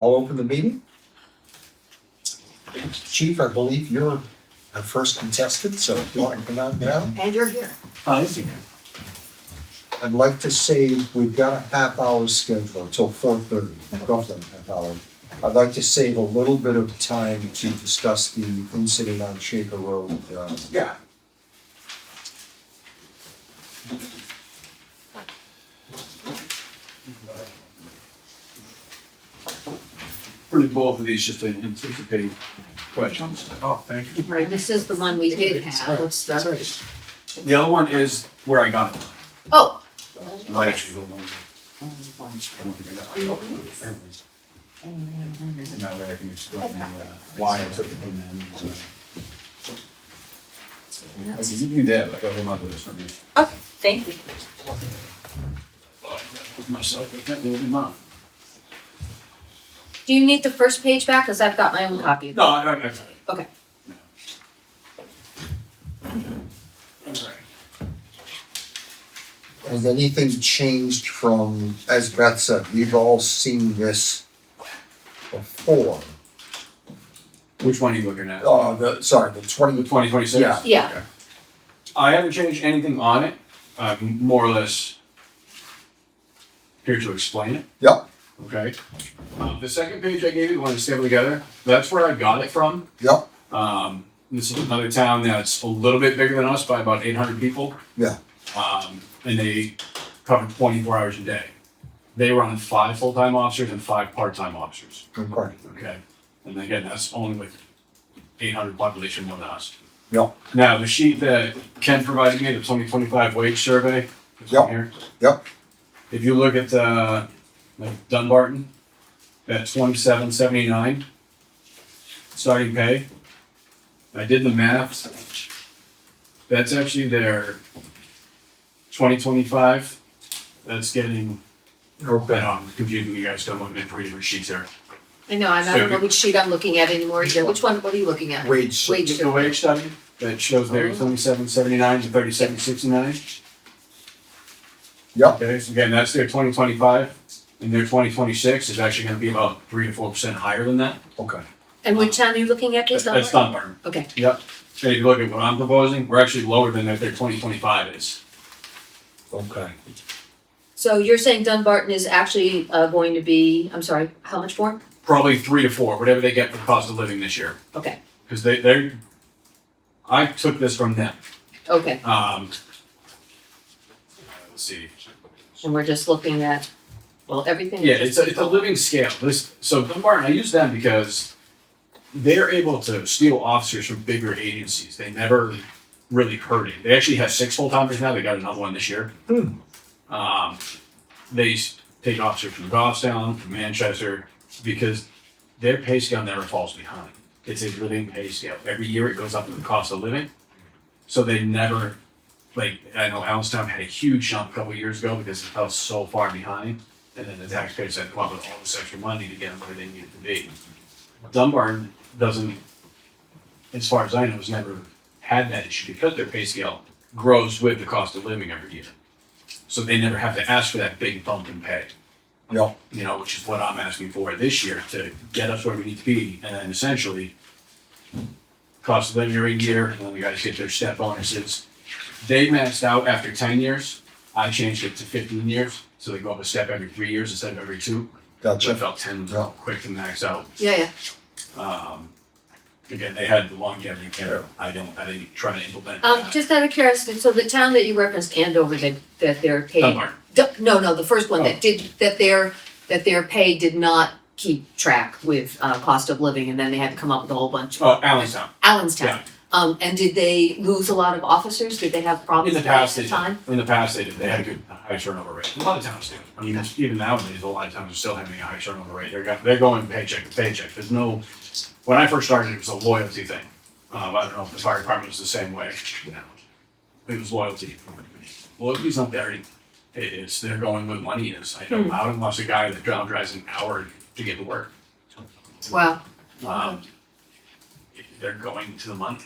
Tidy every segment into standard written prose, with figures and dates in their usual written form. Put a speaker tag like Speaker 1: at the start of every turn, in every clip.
Speaker 1: I'll open the meeting. Chief, I believe you're our first contestant, so if you want to come out now.
Speaker 2: And you're here.
Speaker 1: I'd like to say we've got a half hour scheduled until 4:30, roughly a half hour. I'd like to save a little bit of time to discuss the incident on Shaker Road. Yeah.
Speaker 3: Really both of these just to anticipate questions. Oh, thank you.
Speaker 2: Right, this is the one we did have. What's that?
Speaker 3: The other one is where I got it.
Speaker 2: Oh,
Speaker 3: Might actually go longer. And that way I can explain why I took it from them. I can give you that, like I will not do this for me.
Speaker 2: okay, thank you.
Speaker 3: With myself, I can't do it in mine.
Speaker 2: Do you need the first page back? Because I've got my own copy.
Speaker 3: No, I got it.
Speaker 2: Okay.
Speaker 3: Alright.
Speaker 1: Has anything changed from, as Beth said, we've all seen this before.
Speaker 3: Which one are you looking at?
Speaker 1: The 20.
Speaker 3: The 2026?
Speaker 1: Yeah.
Speaker 2: Yeah.
Speaker 3: Okay. I haven't changed anything on it. I'm more or less here to explain it.
Speaker 1: Yep,
Speaker 3: Okay. The second page I gave you, the one that's stable together, that's where I got it from.
Speaker 1: yep,
Speaker 3: This is another town that's a little bit bigger than us by about 800 people.
Speaker 1: yeah,
Speaker 3: And they cover 24 hours a day. They run 5 full-time officers and 5 part-time officers.
Speaker 1: okay,
Speaker 3: Okay. And again, that's only with 800 population more than us.
Speaker 1: yep,
Speaker 3: Now, the sheet that Ken provided me, the 2025 wage survey, is
Speaker 1: Yep.
Speaker 3: on here.
Speaker 1: yep,
Speaker 3: If you look at like Dunbarton, at 27.79 starting pay. I did the math. That's actually their 2025. That's getting.
Speaker 1: okay.
Speaker 3: I'm confusing you guys. Don't look at 3 different sheets there.
Speaker 2: I know, I don't know which sheet I'm looking at anymore either. Which one, what are you looking at?
Speaker 1: Wage.
Speaker 2: Wage.
Speaker 3: Just the wage study that shows their 27.79 to 37.69.
Speaker 1: Yep,
Speaker 3: Okay, so again, that's their 2025, and their 2026 is actually going to be about 3 to 4% higher than that.
Speaker 1: okay,
Speaker 2: And which town are you looking at, please?
Speaker 3: That's Dunbarton.
Speaker 2: Okay,
Speaker 3: Yep. So if you look at what I'm proposing, we're actually lower than their 2025 is.
Speaker 1: okay.
Speaker 2: so you're saying Dunbarton is actually going to be, I'm sorry, how much more?
Speaker 3: Probably 3 to 4, whatever they get for cost of living this year.
Speaker 2: Okay,
Speaker 3: Because they're, I took this from them.
Speaker 2: okay.
Speaker 3: Let's see.
Speaker 2: And we're just looking at, well, everything.
Speaker 3: Yeah, it's a living scale. So Dunbarton, I use them because they're able to steal officers from bigger agencies. They never really hurt it. They actually have 6 full-timers now. They got another one this year. They take officers from Goffstown, from Manchester, because their pay scale never falls behind. It's a living pay scale. Every year it goes up with the cost of living. So they never, like, I know Allenstown had a huge jump a couple of years ago because it fell so far behind. And then the taxpayers had to come up with all this extra money to get them where they needed to be. Dunbarton doesn't, as far as I know, has never had that issue because their pay scale grows with the cost of living every year. So they never have to ask for that big bump in pay.
Speaker 1: Yep,
Speaker 3: You know, which is what I'm asking for this year to get us where we need to be. And then essentially, cost of living every year, and then the guys get their step bonuses. They maxed out after 10 years. I changed it to 15 years. So they go up a step every 3 years instead of every 2. So I
Speaker 1: gotcha.
Speaker 3: felt 10 was
Speaker 1: Yeah.
Speaker 3: quick to max out.
Speaker 2: Yeah,
Speaker 3: Again, they had the longevity care. I didn't try to implement
Speaker 2: yeah.
Speaker 3: that.
Speaker 2: Just out of curiosity, so the town that you referenced, Andover, that they're paid.
Speaker 3: Dunbarton.
Speaker 2: No, the first one
Speaker 3: Oh.
Speaker 2: that did, that their pay did not keep track with, cost of living, and then they had to come up with a whole bunch.
Speaker 3: Oh, Allenstown.
Speaker 2: Allenstown.
Speaker 3: Yeah.
Speaker 2: And did they lose a lot of officers? Did they have problems
Speaker 3: In the
Speaker 2: at
Speaker 3: past,
Speaker 2: the time?
Speaker 3: In the past, they did. They had a good high turnover rate. A lot of towns do. I mean, even nowadays, a lot of towns are still having a high turnover rate. They're going paycheck to paycheck. There's no. When I first started, it was a loyalty thing. I don't know if the fire department was the same way. You know, it was loyalty. Loyalty's not there. It's they're going with money is. I don't. I don't want a guy that drives an hour to get to work.
Speaker 2: Wow.
Speaker 3: They're going to the money.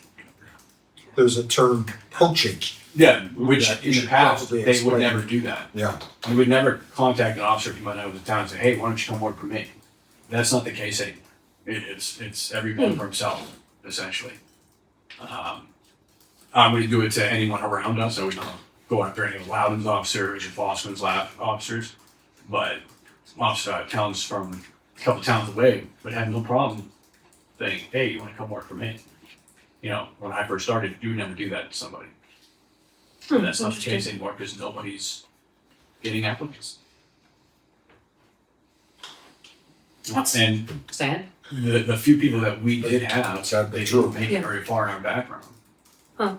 Speaker 1: There's a term poaching.
Speaker 3: Yeah, which
Speaker 1: That
Speaker 3: in
Speaker 1: should
Speaker 3: the past
Speaker 1: probably
Speaker 3: they would
Speaker 1: explain.
Speaker 3: never do that.
Speaker 1: Yeah,
Speaker 3: We would never contact an officer from out of the town and say, hey, why don't you come work for me? That's not the case anymore. It's everyone for himself, essentially. I'm going to do it to anyone around us. So we don't go after any of Loudon's officers or Boston's lab officers. But towns from a couple towns away would have no problem saying, hey, you want to come work for me? You know, when I first started, you would never do that to somebody. And that's not the case anymore because nobody's getting applicants.
Speaker 2: That's
Speaker 3: And
Speaker 2: sad.
Speaker 3: the few people that we did have,
Speaker 1: Exactly
Speaker 3: they
Speaker 1: true.
Speaker 3: didn't make it very far in our background.
Speaker 2: Huh.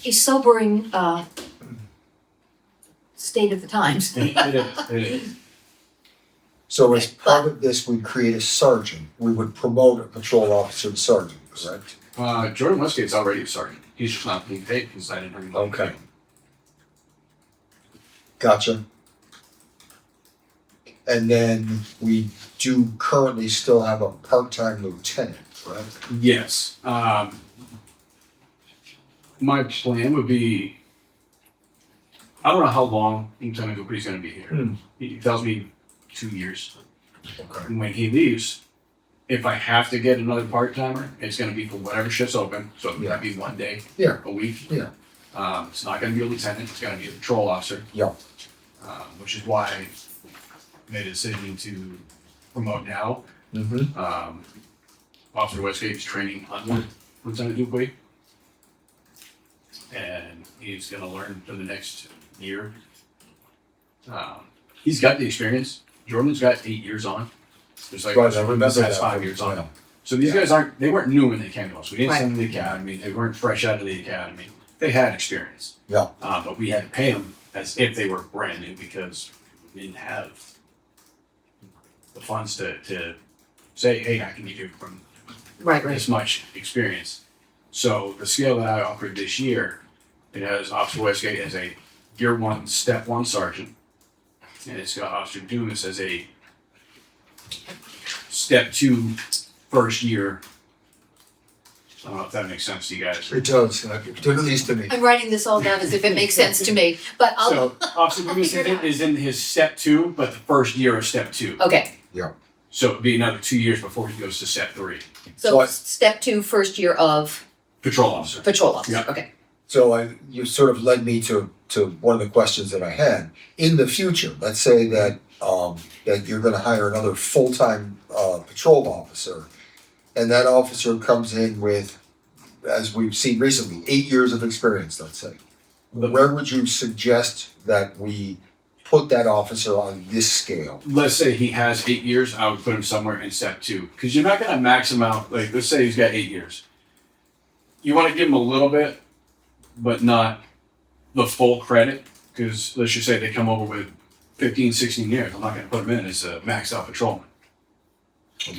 Speaker 2: A sobering state of the times.
Speaker 3: It is.
Speaker 1: So as part of this, we create a sergeant. We would promote a patrol officer to sergeant, correct?
Speaker 3: Jordan Westgate's already a sergeant. He's just not being paid because I didn't bring him.
Speaker 1: Okay. Gotcha. And then we do currently still have a part-time lieutenant, correct?
Speaker 3: Yes. My plan would be, I don't know how long Lieutenant Goopy's going to be here. He tells me 2 years.
Speaker 1: Okay.
Speaker 3: And when he leaves, if I have to get another part-timer, it's going to be for whatever shift's open. So it might be 1 day
Speaker 1: Yeah.
Speaker 3: a week.
Speaker 1: Yeah.
Speaker 3: It's not going to be a lieutenant. It's going to be a patrol officer.
Speaker 1: Yeah.
Speaker 3: Which is why I made a decision to promote now.
Speaker 1: Mm-hmm.
Speaker 3: Officer Westgate is training under Lieutenant Goopy. And he's going to learn for the next year. He's got the experience. Jordan's got 8 years on. Just like
Speaker 1: Right, I remember
Speaker 3: has
Speaker 1: that.
Speaker 3: 5 years on.
Speaker 1: Yeah.
Speaker 3: So these guys they weren't new when they came to us. We didn't
Speaker 2: Right.
Speaker 3: send them to the academy. They weren't fresh out of the academy. They had experience.
Speaker 1: Yeah.
Speaker 3: But we had to pay them as if they were brand new because we didn't have the funds to say, hey, I can give you from
Speaker 2: Right,
Speaker 3: this much experience. So the scale that I offered this year, it has Officer Westgate as a Year 1, Step 1 Sergeant, and it's got Officer Dumas as a Step 2 First Year. I don't know if that makes sense to you guys.
Speaker 1: It does, at least to me.
Speaker 2: I'm writing this all down as if it makes sense to me, but I'll,
Speaker 3: So Officer Dumas
Speaker 2: figure it out.
Speaker 3: is in his Step 2, but the first year of Step 2.
Speaker 2: okay,
Speaker 3: So it'd be another 2 years before he goes to Step 3.
Speaker 1: So
Speaker 2: so
Speaker 1: I-
Speaker 2: step 2, first year of
Speaker 3: Patrol Officer.
Speaker 2: patrol officer,
Speaker 3: Yeah.
Speaker 2: okay.
Speaker 1: So you sort of led me to one of the questions that I had. In the future, let's say that that you're gonna hire another full-time patrol officer, and that officer comes in with, as we've seen recently, 8 years of experience, let's say. Where would you suggest that we put that officer on this scale?
Speaker 3: Let's say he has 8 years, I would put him somewhere in Step 2. Because you're not going to max him out. Like, let's say he's got 8 years. You want to give him a little bit, but not the full credit. Because let's just say they come over with 15, 16 years. I'm not going to put him in as a maxed out patrolman.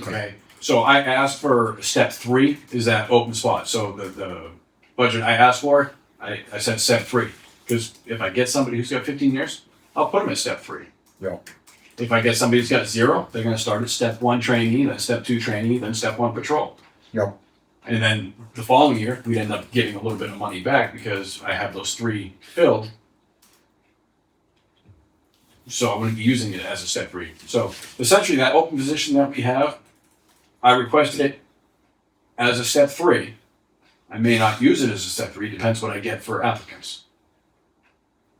Speaker 3: Okay. So I asked for Step 3 is that open spot. So the budget I asked for, I said Step 3. Because if I get somebody who's got 15 years, I'll put them at Step 3.
Speaker 1: Yeah.
Speaker 3: If I get somebody who's got 0, they're going to start at Step 1 trainee, then Step 2 trainee, then Step 1 patrol.
Speaker 1: Yeah.
Speaker 3: And then the following year, we'd end up getting a little bit of money back because I have those 3 filled. So I wouldn't be using it as a Step 3. So essentially that open position that we have, I requested it as a Step 3. I may not use it as a Step 3, depends what I get for applicants.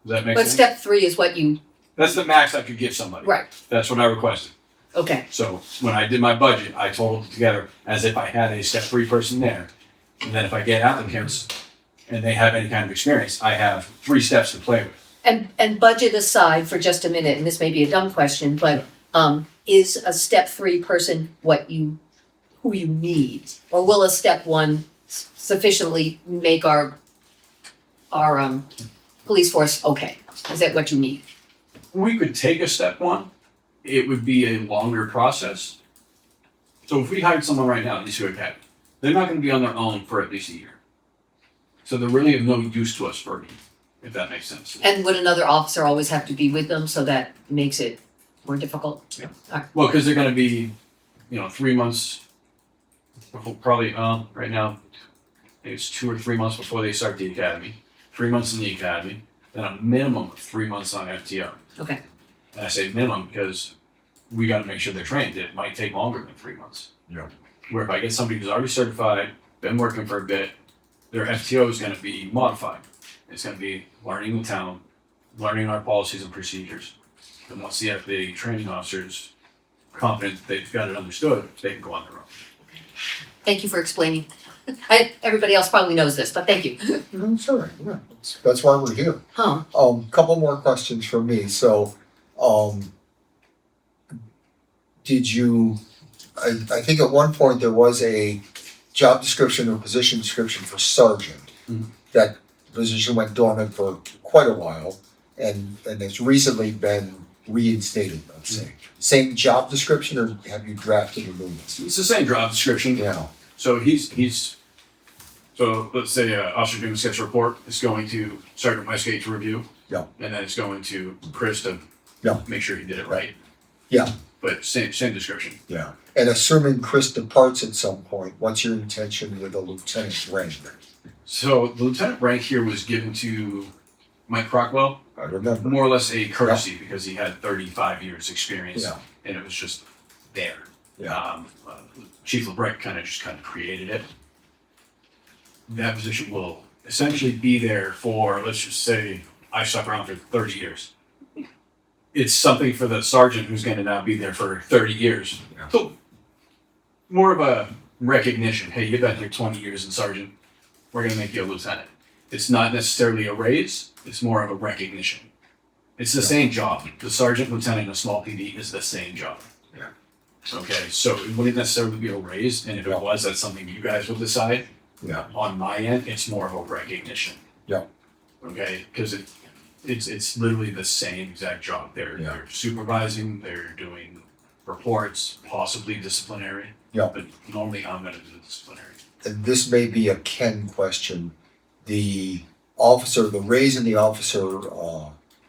Speaker 3: Does that make
Speaker 2: But
Speaker 3: sense?
Speaker 2: step 3 is what you,
Speaker 3: That's the max I could give somebody.
Speaker 2: right,
Speaker 3: That's what I requested.
Speaker 2: okay,
Speaker 3: So when I did my budget, I totaled it together as if I had a Step 3 person there. And then if I get applicants and they have any kind of experience, I have 3 steps to play with.
Speaker 2: and budget aside for just a minute, and this may be a dumb question, but is a step 3 person who you need? Or will a step 1 sufficiently make our police force okay? Is that what you need?
Speaker 3: We could take a Step 1. It would be a longer process. So if we hired someone right now at Municipal Academy, they're not going to be on their own for at least a year. So they're really of no use to us for me, if that makes sense.
Speaker 2: And would another officer always have to be with them, so that makes it more difficult?
Speaker 3: Well, because they're going to be, 3 months, probably right now, it's 2 or 3 months before they start the academy. 3 months in the academy, then a minimum of 3 months on FTO.
Speaker 2: Okay.
Speaker 3: And I say minimum because we got to make sure they're trained. It might take longer than 3 months.
Speaker 1: Yeah.
Speaker 3: Where if I get somebody who's already certified, been working for a bit, their FTO is going to be modified. It's going to be learning the town, learning our policies and procedures. And once the training officer's confident that they've got it understood, they can go on their own.
Speaker 2: Thank you for explaining. Everybody else probably knows this, but thank you.
Speaker 1: That's all right, yeah, that's why we're here.
Speaker 2: Huh.
Speaker 1: Couple more questions from me, so, did you, I think at one point there was a job description or position description for sergeant.
Speaker 3: Mhm.
Speaker 1: That position went dormant for quite a while, and it's recently been reinstated, let's say. Same job description, or have you drafted a new one?
Speaker 3: It's the same job description.
Speaker 1: Yeah,
Speaker 3: So so let's say Officer Doom gets a report, it's going to Sergeant Westgate to review.
Speaker 1: Yeah.
Speaker 3: And then it's going to Chris to
Speaker 1: Yeah.
Speaker 3: make sure he did it right.
Speaker 1: Yeah.
Speaker 3: But same description.
Speaker 1: yeah. And assuming Chris departs at some point, what's your intention with a lieutenant rank?
Speaker 3: So the lieutenant rank here was given to Mike Crockwell,
Speaker 1: I remember.
Speaker 3: more or less a courtesy because he had 35 years experience
Speaker 1: Yeah.
Speaker 3: and it was just there.
Speaker 1: Yeah.
Speaker 3: Chief LeBrec kind of created it. That position will essentially be there for, let's just say, I stuck around for 30 years. It's something for the sergeant who's going to now be there for 30 years.
Speaker 1: Yeah.
Speaker 3: So more of a recognition. Hey, you've been here 20 years in sergeant. We're going to make you a lieutenant. It's not necessarily a raise. It's more of a recognition. It's the same job. The sergeant, lieutenant, in a small PD is the same job.
Speaker 1: Yeah.
Speaker 3: Okay, so it wouldn't necessarily be a raise, and if it was, that's something you guys will decide.
Speaker 1: Yeah.
Speaker 3: On my end, it's more of a recognition.
Speaker 1: Yeah.
Speaker 3: Okay, because it's literally the same exact job. They're supervising, they're doing reports, possibly disciplinary.
Speaker 1: Yeah.
Speaker 3: But normally I'm gonna do the disciplinary.
Speaker 1: And this may be a Ken question. The raise in the officer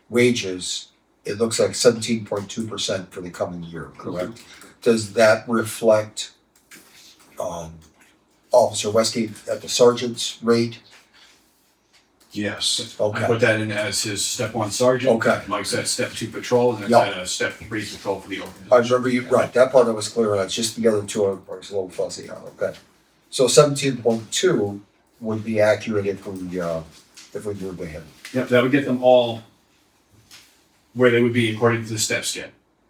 Speaker 1: wages, it looks like 17.2% for the coming year, correct? Does that reflect Officer Westgate at the sergeant's rate?
Speaker 3: Yes.
Speaker 1: Okay.
Speaker 3: I put that in as his step 1 sergeant.
Speaker 1: Okay.
Speaker 3: Mike's at step 2 patrol, and it's
Speaker 1: Yeah.
Speaker 3: at a step 3 patrol for the organization.
Speaker 1: I remember you, right, that part I was clear on, it's just the other two I was a little fuzzy on, okay. So 17.2 would be accurate if we moved ahead.
Speaker 3: Yep, that would get them all where they would be according to the step scale.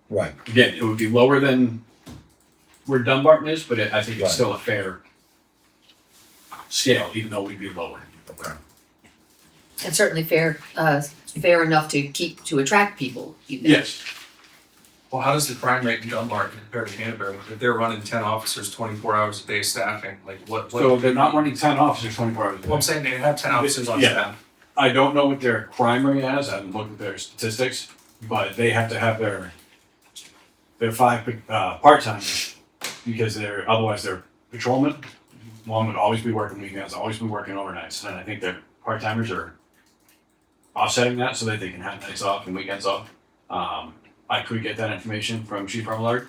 Speaker 1: Right,
Speaker 3: Again, it would be lower than where Dunbarton is, but I think it's
Speaker 1: Right.
Speaker 3: still a fair scale, even though we'd be lower.
Speaker 1: okay.
Speaker 2: And certainly fair enough to attract people. Even.
Speaker 3: Yes.
Speaker 4: Well, how does the crime rate in Dunbar compare to Canterbury? If they're running 10 officers, 24 hours a day staffing, like what?
Speaker 3: So they're not running 10 officers 24 hours a day.
Speaker 4: Well, I'm saying they have 10 officers on
Speaker 3: Yeah.
Speaker 4: staff.
Speaker 3: I don't know what their crime rate is. I haven't looked at their statistics, but they have to have their 5 part-timers because otherwise they're patrolmen. One would always be working weekends, always be working overnights, and I think their part-timers are offsetting that so that they can have nights off and weekends off. I could get that information from Chief UMRLAC.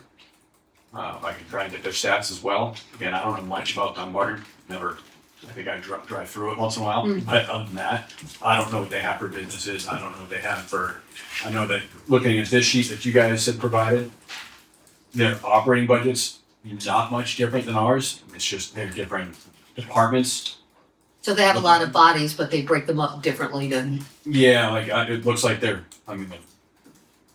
Speaker 3: I could try and get their stats as well. Again, I don't know much about Dunbar. I think I drive through it once in a while. But other than that, I don't know what they have for businesses. I don't know what they have for. I know that looking at this sheet that you guys had provided, their operating budget's not much different than ours. It's just they're different departments.
Speaker 2: So they have a lot of bodies, but they break them up differently than.
Speaker 3: Yeah, it looks like they're.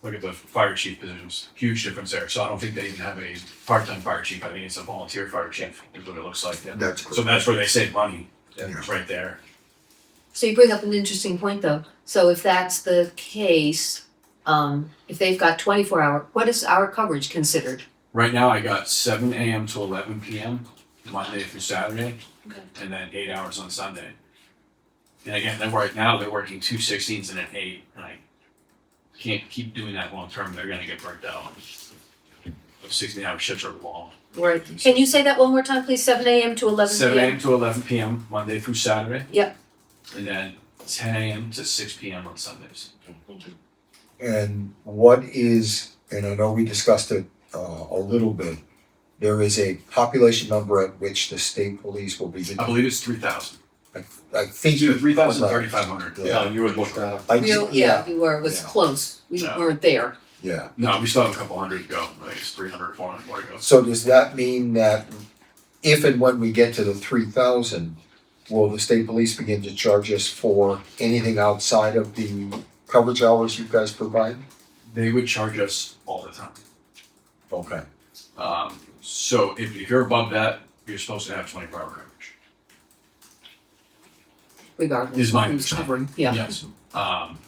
Speaker 3: Look at the fire chief positions. Huge difference there. So I don't think they even have a part-time fire chief. I think it's a volunteer fire chief. Is what it looks like. Yeah.
Speaker 1: That's
Speaker 3: So that's where they save money.
Speaker 1: Yeah.
Speaker 3: Right there.
Speaker 2: So you bring up an interesting point though. So if that's the case, if they've got 24-hour, what is our coverage considered?
Speaker 3: Right now, I got 7 a.m. to 11 p.m. Monday through Saturday,
Speaker 2: Okay.
Speaker 3: and then 8 hours on Sunday. And again, they're working 2 16s and an 8, and I can't keep doing that long term. They're gonna get burnt out. Those 16-hour shifts are long.
Speaker 2: Right. Can you say that one more time, please? 7 a.m. to 11
Speaker 3: 7
Speaker 2: p.m.
Speaker 3: a.m. to 11 p.m. Monday through Saturday.
Speaker 2: Yep.
Speaker 3: And then 10 a.m. to 6 p.m. on Sundays.
Speaker 1: And what is, and I know we discussed it a little bit, there is a population number at which the state police will be.
Speaker 3: I believe it's 3,000.
Speaker 1: I think.
Speaker 3: It's 3,000, 3,500.
Speaker 1: Yeah.
Speaker 3: You would look that.
Speaker 1: I
Speaker 2: Real,
Speaker 1: ju-
Speaker 2: yeah, we were, it was
Speaker 1: Yeah.
Speaker 2: close, we
Speaker 3: Yeah.
Speaker 2: weren't there.
Speaker 1: Yeah.
Speaker 3: No, we still have a couple hundred to go. I think it's 300, 400 more to go.
Speaker 1: So does that mean that if and when we get to the 3,000, will the state police begin to charge us for anything outside of the coverage hours you guys provide?
Speaker 3: They would charge us all the time.
Speaker 1: Okay.
Speaker 3: So if you're above that, you're supposed to have 24-hour coverage.
Speaker 2: Regardless
Speaker 3: Is
Speaker 2: of
Speaker 3: my
Speaker 2: who's
Speaker 3: understanding.
Speaker 2: covering, yeah.
Speaker 3: Yes.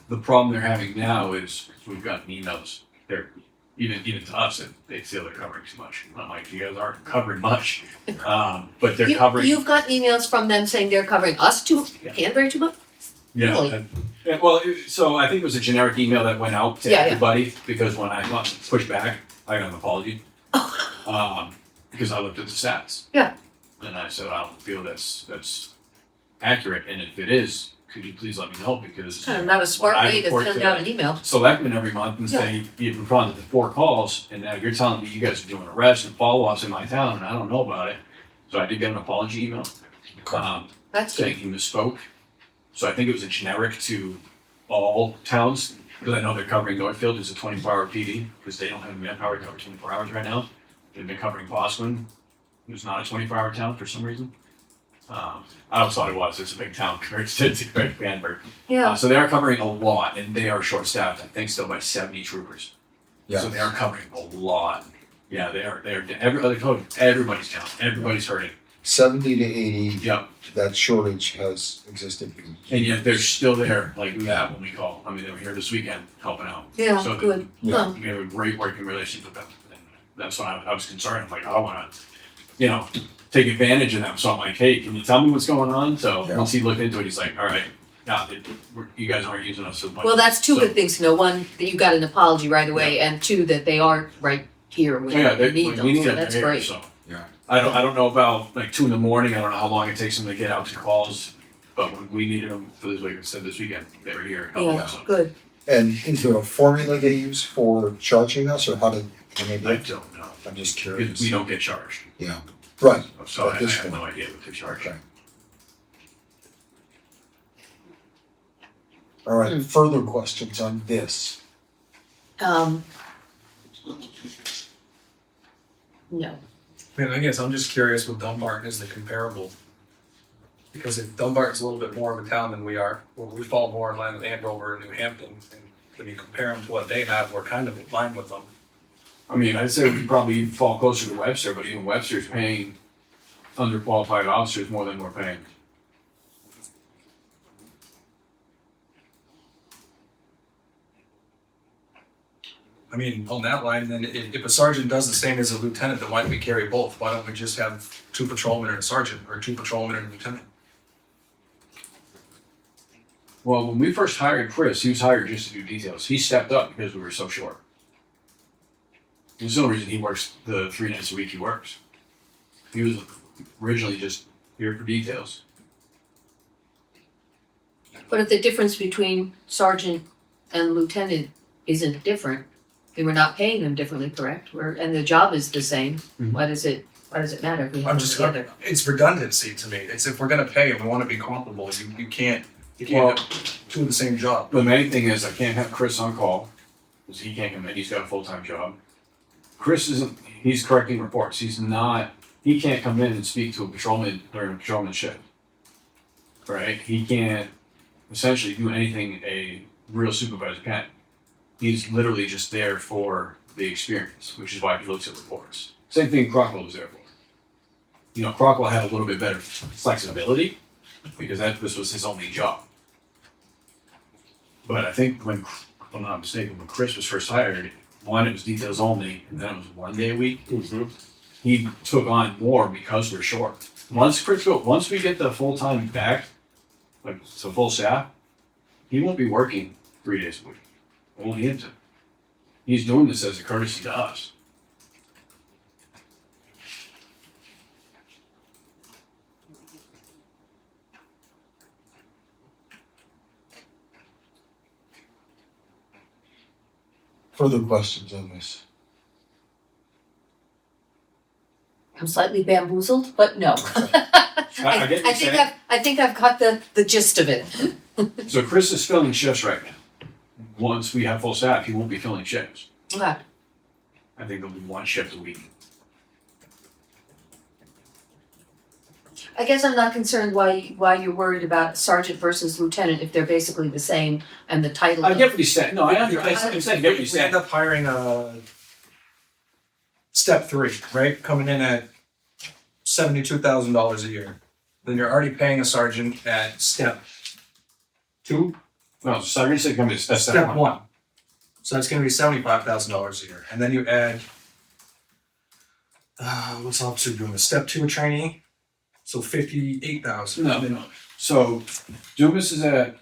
Speaker 3: The problem they're having now is we've gotten emails. They're even to us that they feel they're covering too much. I'm like, you guys aren't covering much, but they're covering.
Speaker 2: You've got emails from them saying they're covering us too,
Speaker 3: Yeah.
Speaker 2: Canterbury too much?
Speaker 3: Yeah.
Speaker 2: Really?
Speaker 3: Well, so I think it was a generic email that went out to
Speaker 2: Yeah, yeah.
Speaker 3: everybody because when I pushed back, I got an apology. Because I looked at the stats.
Speaker 2: Yeah.
Speaker 3: And I said, I don't feel that's accurate, and if it is, could you please let me know, because
Speaker 2: Kind of not a smart
Speaker 3: I
Speaker 2: way to
Speaker 3: report
Speaker 2: send
Speaker 3: to
Speaker 2: out an email.
Speaker 3: Selectmen every month and say, you've responded to 4 calls, and now you're telling me you guys are doing arrests and follow-ups in my town, and I don't know about it. So I did get an apology email,
Speaker 2: That's
Speaker 3: saying
Speaker 2: good.
Speaker 3: he misspoke. So I think it was a generic to all towns, because I know they're covering Northfield as a 24-hour PD, because they don't have manpower to cover 24 hours right now. They've been covering Boston, who's not a 24-hour town for some reason. I always thought it was. It's a big town compared to Canterbury.
Speaker 2: Yeah,
Speaker 3: So they are covering a lot, and they are short-staffed. I think still by 70 troopers. So
Speaker 1: Yeah.
Speaker 3: they are covering a lot. Yeah, they are. Every other code. Everybody's down. Everybody's hurting.
Speaker 1: 70 to 80,
Speaker 3: Yep.
Speaker 1: that shortage has existed.
Speaker 3: And yet they're still there, like that when we call. I mean, they were here this weekend helping out.
Speaker 2: yeah,
Speaker 3: So
Speaker 2: good.
Speaker 1: Yeah.
Speaker 2: Huh.
Speaker 3: We have a great working relationship with them. And that's why I was concerned. I'm like, I want to, take advantage of them. So I'm like, hey, can you tell me what's going on? So
Speaker 1: Yeah.
Speaker 3: once he looked into it, he's like, all right, yeah, you guys aren't using us as much.
Speaker 2: Well, that's two
Speaker 3: So-
Speaker 2: good things to know. One, that you got an apology right away, and two, that they are right here when
Speaker 3: Yeah,
Speaker 2: you need
Speaker 3: when
Speaker 2: them,
Speaker 3: we need
Speaker 2: so
Speaker 3: them,
Speaker 2: that's
Speaker 3: they're here,
Speaker 2: great.
Speaker 3: so.
Speaker 1: Yeah.
Speaker 3: I don't know about like 2 a.m. I don't know how long it takes them to get out to calls, but when we needed them for this week, instead this weekend, they were here helping
Speaker 2: Yeah,
Speaker 3: us. So.
Speaker 2: good.
Speaker 1: And is there a formula they use for charging us, or how do they do
Speaker 3: I
Speaker 1: it?
Speaker 3: don't know.
Speaker 1: I'm just
Speaker 3: Because
Speaker 1: curious.
Speaker 3: we don't get charged.
Speaker 1: Yeah. Right.
Speaker 3: So
Speaker 1: At
Speaker 3: I
Speaker 1: this
Speaker 3: have no
Speaker 1: point.
Speaker 3: idea what they charge.
Speaker 1: Okay. All right. Further questions on this?
Speaker 2: No.
Speaker 4: I guess I'm just curious with Dunbarton is the comparable. Because if Dunbarton's a little bit more of a town than we are, well, we fall more in line with Andover and New Hampton. And when you compare them to what they have, we're kind of in line with them.
Speaker 3: I mean, I'd say we probably fall closer to Webster, but even Webster's paying underqualified officers more than we're paying.
Speaker 4: I mean, on that line, then if a sergeant does the same as a lieutenant, then why don't we carry both? Why don't we just have 2 patrolmen and a sergeant, or 2 patrolmen and a lieutenant?
Speaker 3: Well, when we first hired Chris, he was hired just to do details. He stepped up because we were so short. There's no reason he works the 3 nights a week he works. He was originally just here for details.
Speaker 2: But if the difference between sergeant and lieutenant isn't different, then we're not paying them differently, correct? And the job is the same.
Speaker 3: Mhm.
Speaker 2: Why does it matter if we have
Speaker 4: I'm
Speaker 2: them
Speaker 4: just,
Speaker 2: together?
Speaker 4: it's redundancy to me. It's if we're gonna pay and we wanna be comparable, you can't
Speaker 3: Well-
Speaker 4: have 2 of the same job.
Speaker 3: The main thing is I can't have Chris on call because he can't come in. He's got a full-time job. Chris isn't, he's correcting reports. He can't come in and speak to a patrolman during a patrolman shift. Right? He can't essentially do anything a real supervisor can. He's literally just there for the experience, which is why he looks at reports. Same thing Crockwell was there for. Crockwell had a little bit better flexibility because this was his only job. But I think if I'm not mistaken, when Chris was first hired, one, it was details only, and then it was 1 day a week. He took on more because we're short. Once we get the full time back, like so full staff, he won't be working 3 days a week. Only him to. He's doing this as a courtesy to us.
Speaker 1: Further questions on this?
Speaker 2: I'm slightly bamboozled, but no.
Speaker 3: I get what you're saying.
Speaker 2: I think I've got the gist of it.
Speaker 3: So Chris is filling shifts right now. Once we have full staff, he won't be filling shifts.
Speaker 2: Okay.
Speaker 3: I think there'll be one shift a week.
Speaker 2: I guess I'm not concerned why you're worried about sergeant versus lieutenant if they're basically the same and the title.
Speaker 3: I get what he's saying. No, I'm saying, I get what
Speaker 4: We
Speaker 3: he's
Speaker 4: end
Speaker 3: saying.
Speaker 4: up hiring a step 3, right? Coming in at $72,000 a year. Then you're already paying a sergeant at step 2,
Speaker 3: No, sergeant said come to step
Speaker 4: step
Speaker 3: one.
Speaker 4: 1. So that's gonna be $75,000 a year. And then you add, what's officer doing, a step 2 trainee? So 58,000.
Speaker 3: No. So Dumas is at,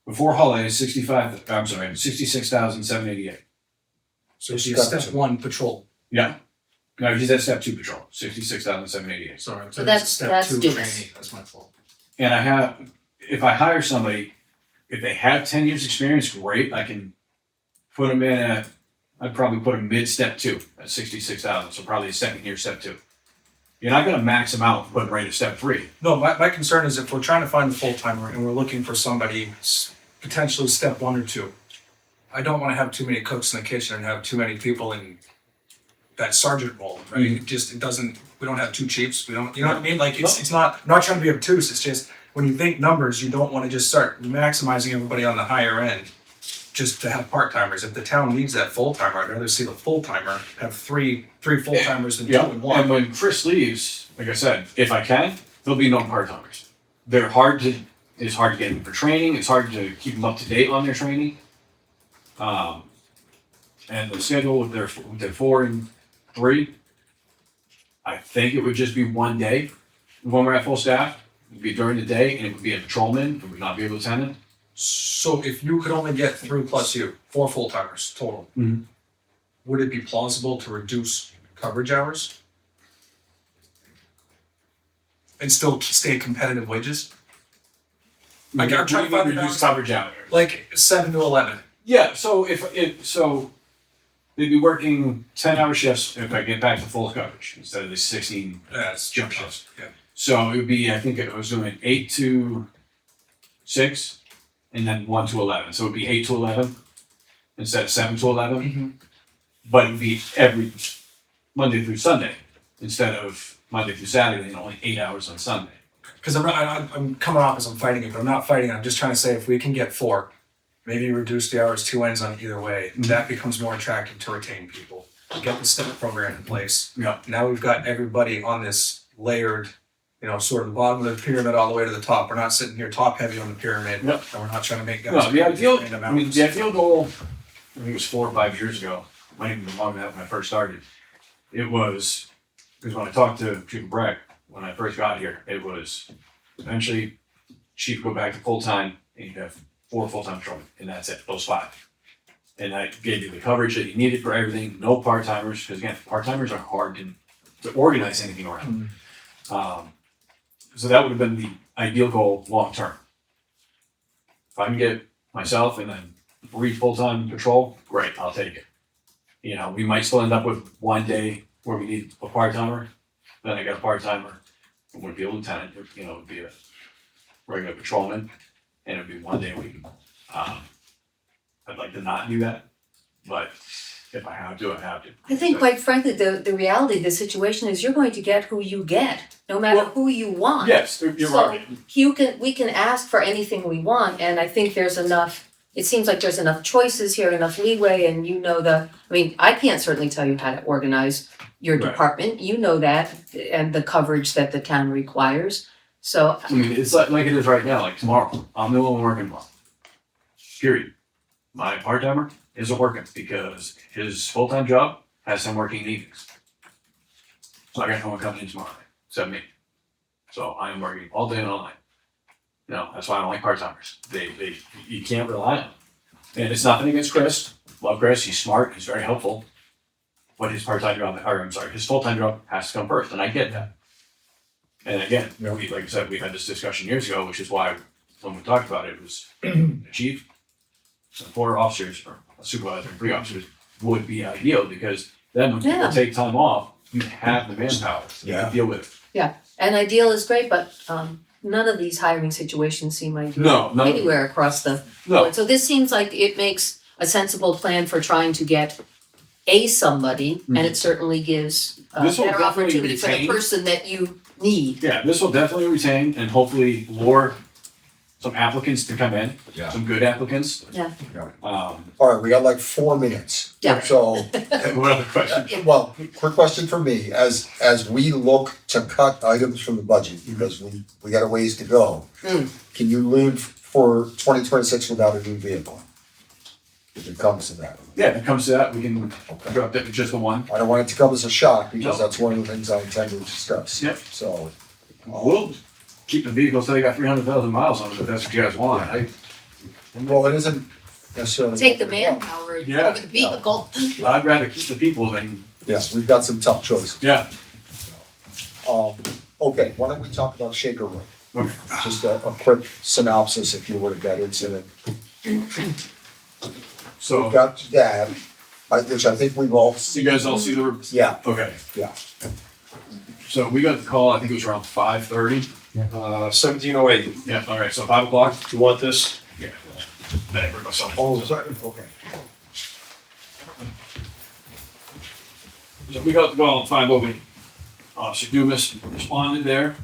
Speaker 3: before holidays, 66,788.
Speaker 4: So it's a step 1 patrol.
Speaker 3: Yeah. No, he's at step 2 patrol, 66,788.
Speaker 4: Sorry,
Speaker 2: So that's
Speaker 4: step 2
Speaker 2: Dumas.
Speaker 4: trainee, that's my fault.
Speaker 3: And if I hire somebody, if they have 10 years experience, great, I can put them in at, I'd probably put them mid step 2 at 66,000, so probably a second year step 2. You're not gonna max them out and put them right at step 3.
Speaker 4: No, my concern is if we're trying to find a full-timer and we're looking for somebody potentially step 1 or 2, I don't wanna have too many cooks in the kitchen and have too many people in that sergeant role, right? It doesn't, we don't have 2 chiefs, we don't, you know what I mean? Like, it's not, I'm not trying to be obtuse, it's just, when you think numbers, you don't wanna just start maximizing everybody on the higher end just to have part-timers. If the town needs that full-timer, I'd rather see the full-timer have three full-timers than 2 and 1.
Speaker 3: And when Chris leaves, like I said, if I can, there'll be no part-timers. It's hard to get them for training, it's hard to keep them up to date on their training. And the schedule with their 4 and 3, I think it would just be one day when we're at full staff. It would be during the day and it would be a patrolman, it would not be a lieutenant.
Speaker 4: So if you could only get 3 plus you, 4 full-timers total,
Speaker 3: Mhm.
Speaker 4: would it be plausible to reduce coverage hours? And still stay competitive wages? Like, I'm trying to find the
Speaker 3: reduce
Speaker 4: balance.
Speaker 3: coverage out.
Speaker 4: Like 7 to 11.
Speaker 3: Yeah, so so they'd be working 10-hour shifts if I get back to full coverage instead of the 16
Speaker 4: That's
Speaker 3: jump shifts.
Speaker 4: Yeah.
Speaker 3: So it would be, I think I was doing 8 to 6 and then 1 to 11. So it would be 8 to 11 instead of 7 to 11.
Speaker 4: Mm-hmm.
Speaker 3: But it would be every Monday through Sunday instead of Monday through Saturday and only 8 hours on Sunday.
Speaker 4: Because I'm coming off as I'm fighting it, but I'm not fighting it. I'm just trying to say if we can get 4, maybe reduce the hours 2 ends on either way, that becomes more attractive to retain people. Get the step program in place.
Speaker 3: Yeah.
Speaker 4: Now we've got everybody on this layered, sort of the bottom of the pyramid all the way to the top. We're not sitting here top heavy on the pyramid,
Speaker 3: Yep.
Speaker 4: and we're not trying to make guys.
Speaker 3: No, the ideal,
Speaker 4: pay them
Speaker 3: I mean,
Speaker 4: out.
Speaker 3: the ideal goal, I think it was 4 or 5 years ago, might even be longer than that when I first started. It was, because when I talked to Chief Breck, when I first got here, it was eventually Chief go back to full-time and you have 4 full-time patrolmen, and that's it, those 5. And I gave you the coverage that you needed for everything, no part-timers, because again, part-timers are hard to organize anything around. So that would have been the ideal goal long-term. If I can get myself and then 3 full-time patrol, great, I'll take it. We might still end up with one day where we need a part-timer, then I got a part-timer, it would be a lieutenant, it would be a regular patrolman, and it'd be one day a week. I'd like to not do that, but if I have to, I have to.
Speaker 2: I think quite frankly, the reality of the situation is you're going to get who you get, no matter
Speaker 3: Well,
Speaker 2: who you want.
Speaker 3: Yes, you're
Speaker 2: So
Speaker 3: right.
Speaker 2: we can ask for anything we want, and I think there's enough, it seems like there's enough choices here, enough leeway, and I can't certainly tell you how to organize your
Speaker 3: Right.
Speaker 2: department, you know that, and the coverage that the town requires, so,
Speaker 3: I mean, it's like it is right now, like tomorrow, I'm the only one working tomorrow. Period. My part-timer isn't working because his full-time job has him working evenings. So I got no one coming in tomorrow, except me. So I am working all day and all night. That's why I don't like part-timers. You can't rely on them. And it's nothing against Chris. Love Chris, he's smart, he's very helpful. But his part-time job, his full-time job has to come first, and I get that. And again, like I said, we had this discussion years ago, which is why when we talked about it, it was a chief, 4 officers, or a supervisor, and 3 officers would be ideal, because then when people
Speaker 2: Yeah.
Speaker 3: take time off, you have the manpower, you
Speaker 1: Yeah.
Speaker 3: can deal with it.
Speaker 2: And ideal is great, but none of these hiring situations seem ideal
Speaker 3: No, no,
Speaker 2: anywhere across the
Speaker 3: no,
Speaker 2: board. So this seems like it makes a sensible plan for trying to get somebody, and it certainly gives a
Speaker 3: This will
Speaker 2: better
Speaker 3: definitely
Speaker 2: opportunity for the
Speaker 3: retain-
Speaker 2: person that you need.
Speaker 3: yeah, this will definitely retain and hopefully lure some applicants to come in,
Speaker 1: Yeah.
Speaker 3: some good applicants.
Speaker 2: Yeah.
Speaker 1: All right, we got like 4 minutes.
Speaker 2: Yeah.
Speaker 1: So,
Speaker 3: What other question?
Speaker 1: well, quick question for me, as we look to cut items from the budget, because we got a ways to go. Can you live for 2026 without a new vehicle? If it comes to that.
Speaker 3: Yeah, if it comes to that, we can drop that to just the one.
Speaker 1: I don't want it to come as a shock, because
Speaker 3: No.
Speaker 1: that's one of the things I intend to discuss.
Speaker 3: Yep.
Speaker 1: So,
Speaker 3: We'll keep the vehicle till they got 300,000 miles on it, if that's what you guys want.
Speaker 1: well, it isn't necessarily.
Speaker 2: Take the manpower
Speaker 3: Yeah.
Speaker 2: over the vehicle.
Speaker 3: I'd rather keep the people than,
Speaker 1: Yes, we've got some tough choices.
Speaker 3: yeah.
Speaker 1: Okay, why don't we talk about Shaker Road?
Speaker 3: Okay.
Speaker 1: Just a quick synopsis, if you would have got into it. We've
Speaker 3: So,
Speaker 1: got that, which I think we've all
Speaker 3: you
Speaker 1: seen.
Speaker 3: guys all see the,
Speaker 1: Yeah,
Speaker 3: okay.
Speaker 1: yeah.
Speaker 3: So we got the call, I think it was around 5:30.
Speaker 4: 1708.
Speaker 3: Yeah, all right, so 5 o'clock?
Speaker 4: You want this?
Speaker 3: Yeah. Better bring myself.
Speaker 1: Oh, sorry, okay.
Speaker 3: So we got the call at 5:08. Officer Dumas responded there,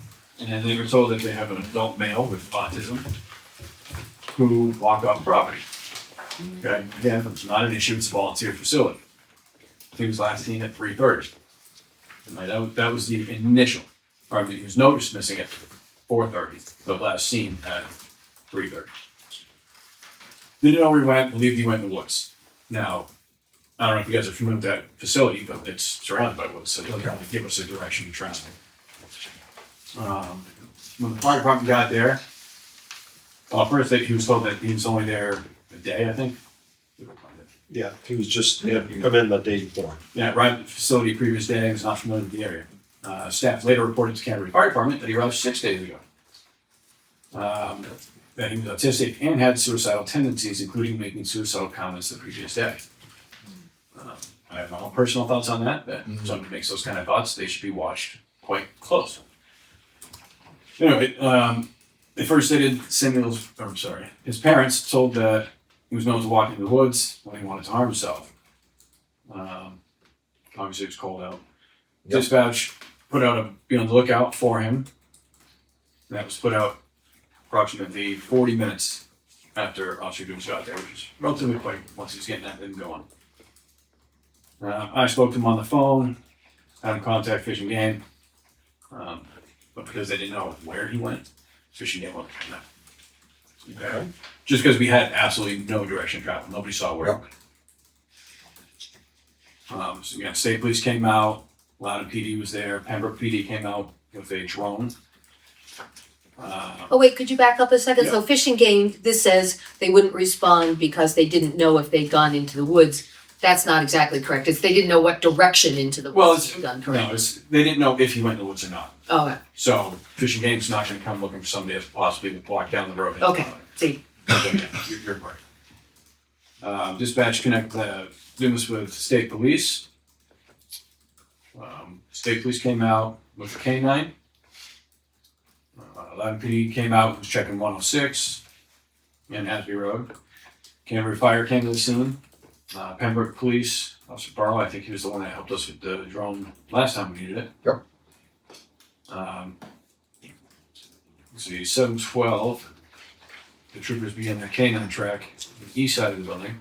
Speaker 3: and they were told that they have an adult male with autism who walked off the property. Okay, again, it's not an issue, it's a volunteer facility. He was last seen at 3:30. And that was the initial, or I mean, he was noticed missing at 4:30, but last seen at 3:30. Didn't know where he went, believed he went in the woods. Now, I don't know if you guys are familiar with that facility, but it's surrounded by woods, so they can give us a direction to travel. When the fire department got there, first he was told that he was only there a day, I think.
Speaker 5: Yeah, he was just, he had come in the day before.
Speaker 3: Yeah, arrived at the facility previous day, was not familiar with the area. Staff later reported to Canterbury Fire Department that he arrived 6 days ago. That he was autistic and had suicidal tendencies, including making suicidal comments the previous day. I have my own personal thoughts on that, that somebody makes those kind of thoughts, they should be watched quite close. Anyway, they first stated his parents told that he was known to walk into the woods when he wanted to harm himself. Obviously it was cold out.
Speaker 1: Yep.
Speaker 3: Dispatch put out a be on the lookout for him. That was put out approximately 40 minutes after Officer Dumas got there, which is relatively quick once he's getting that thing going. I spoke to him on the phone, had him contact Fish and Game, but because they didn't know where he went, Fish and Game went, no. Okay. Just because we had absolutely no direction travel, nobody saw where he went. So again, State Police came out, Loudon PD was there, Pembroke PD came out with a drone.
Speaker 2: Oh, wait, could you back up a second?
Speaker 3: Yeah.
Speaker 2: So Fishing Game, this says they wouldn't respond because they didn't know if they'd gone into the woods. That's not exactly correct. It's they didn't know what direction into the
Speaker 3: Well,
Speaker 2: woods
Speaker 3: it's,
Speaker 2: they'd gone,
Speaker 3: no,
Speaker 2: correct?
Speaker 3: they didn't know if he went in the woods or not.
Speaker 2: Oh, okay.
Speaker 3: So Fish and Game's not gonna come looking for somebody that possibly would walk down the road.
Speaker 2: Okay, see,
Speaker 3: You're right. Dispatch connected Dumas with State Police. State Police came out with a K-9. Loudon PD came out, was checking 106 in Asby Road. Canterbury Fire came to the scene. Pembroke Police, Officer Barlow, I think he was the one that helped us with the drone last time we needed it.
Speaker 1: Yep.
Speaker 3: Let's see, 712. The troopers began their canine track on the east side of the building.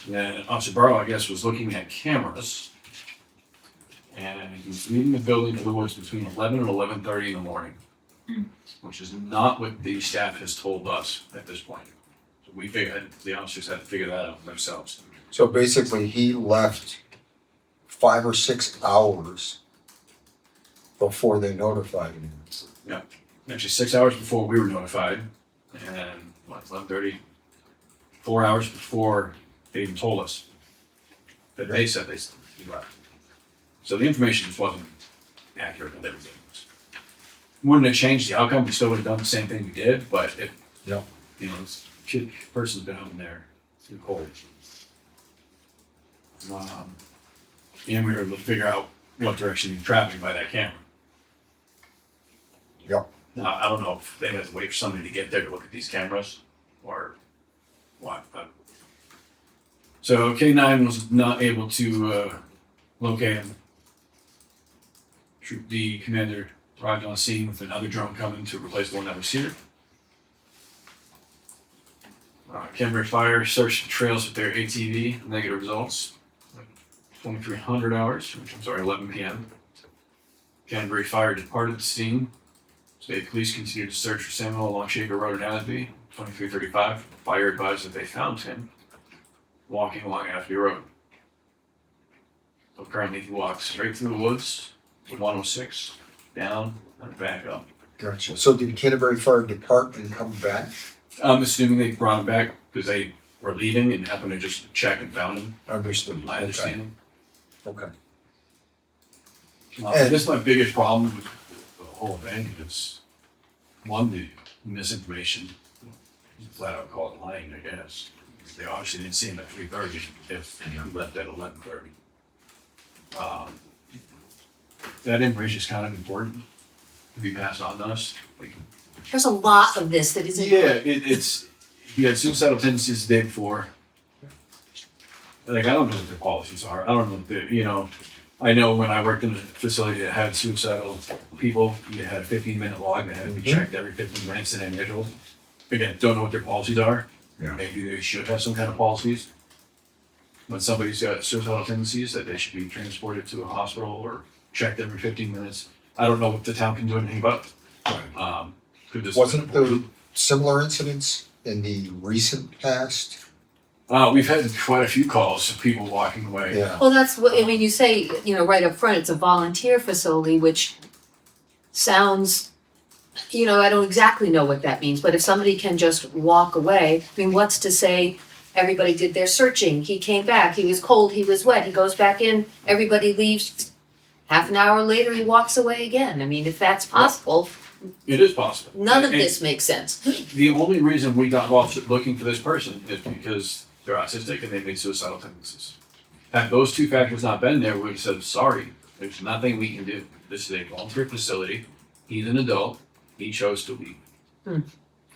Speaker 3: Then Officer Barlow, I guess, was looking at cameras. And he was leaving the building to the woods between 11 and 11:30 in the morning. Which is not what the staff has told us at this point. So we figured, the officers had to figure that out themselves.
Speaker 1: So basically, he left 5 or 6 hours before they notified him.
Speaker 3: Actually, 6 hours before we were notified, and 11:30, 4 hours before they even told us that they said he left. So the information just wasn't accurate and everything. Wouldn't have changed the outcome. We still would have done the same thing we did, but it,
Speaker 1: Yeah.
Speaker 3: you know, this person's been out in there in the cold. and we were able to figure out what direction he was traveling by that camera.
Speaker 1: Yep.
Speaker 3: Now, I don't know if they had to wait for somebody to get there to look at these cameras or what, but. So K9 was not able to locate him. Troop D commander arrived on scene with another drone coming to replace the one that was here. Canterbury Fire searched the trails with their ATV, negative results. 2,300 hours, which I'm sorry, 11 p.m. Canterbury Fire departed the scene. State police continued to search for Samuel along Shaker Road in Asby, 2335. Fire advised that they found him walking along Asby Road. So currently he walks straight through the woods to 106, down and back up.
Speaker 1: Gotcha. So did Canterbury Fire Department come back?
Speaker 3: I'm assuming they brought him back because they were leaving and happened to just check and found him.
Speaker 1: Understood.
Speaker 3: My understanding.
Speaker 1: Okay.
Speaker 3: This is my biggest problem with the whole thing. It's one, the misinformation. Flat out call it lying, I guess. They obviously didn't see him at 3:30 if he left at 11:30. That information is kind of important to be passed on to us. Like,
Speaker 2: There's a lot of this that isn't.
Speaker 3: yeah, it's he had suicidal tendencies the day before. Like, I don't know what their policies are. I don't know if I know when I worked in a facility that had suicidal people, you had a 15-minute log that had to be checked every 15 minutes in individual. Again, don't know what their policies are.
Speaker 1: Yeah.
Speaker 3: Maybe they should have some kind of policies. When somebody's got suicidal tendencies, that they should be transported to a hospital or checked every 15 minutes. I don't know what the town can do anything about. Could this
Speaker 1: Wasn't there similar incidents in the recent past?
Speaker 3: We've had quite a few calls of people walking away.
Speaker 1: Yeah.
Speaker 2: Well, that's what, I mean, you say, right up front, it's a volunteer facility, which sounds, I don't exactly know what that means, but if somebody can just walk away, I mean, what's to say everybody did their searching, he came back, he was cold, he was wet, he goes back in, everybody leaves, half an hour later he walks away again. I mean, if that's possible,
Speaker 3: It is possible.
Speaker 2: none of
Speaker 3: And
Speaker 2: this makes sense.
Speaker 3: The only reason we got involved looking for this person is because they're autistic and they made suicidal tendencies. Had those two factors not been there, we would have said, sorry, there's nothing we can do. This is a volunteer facility. He's an adult. He chose to leave.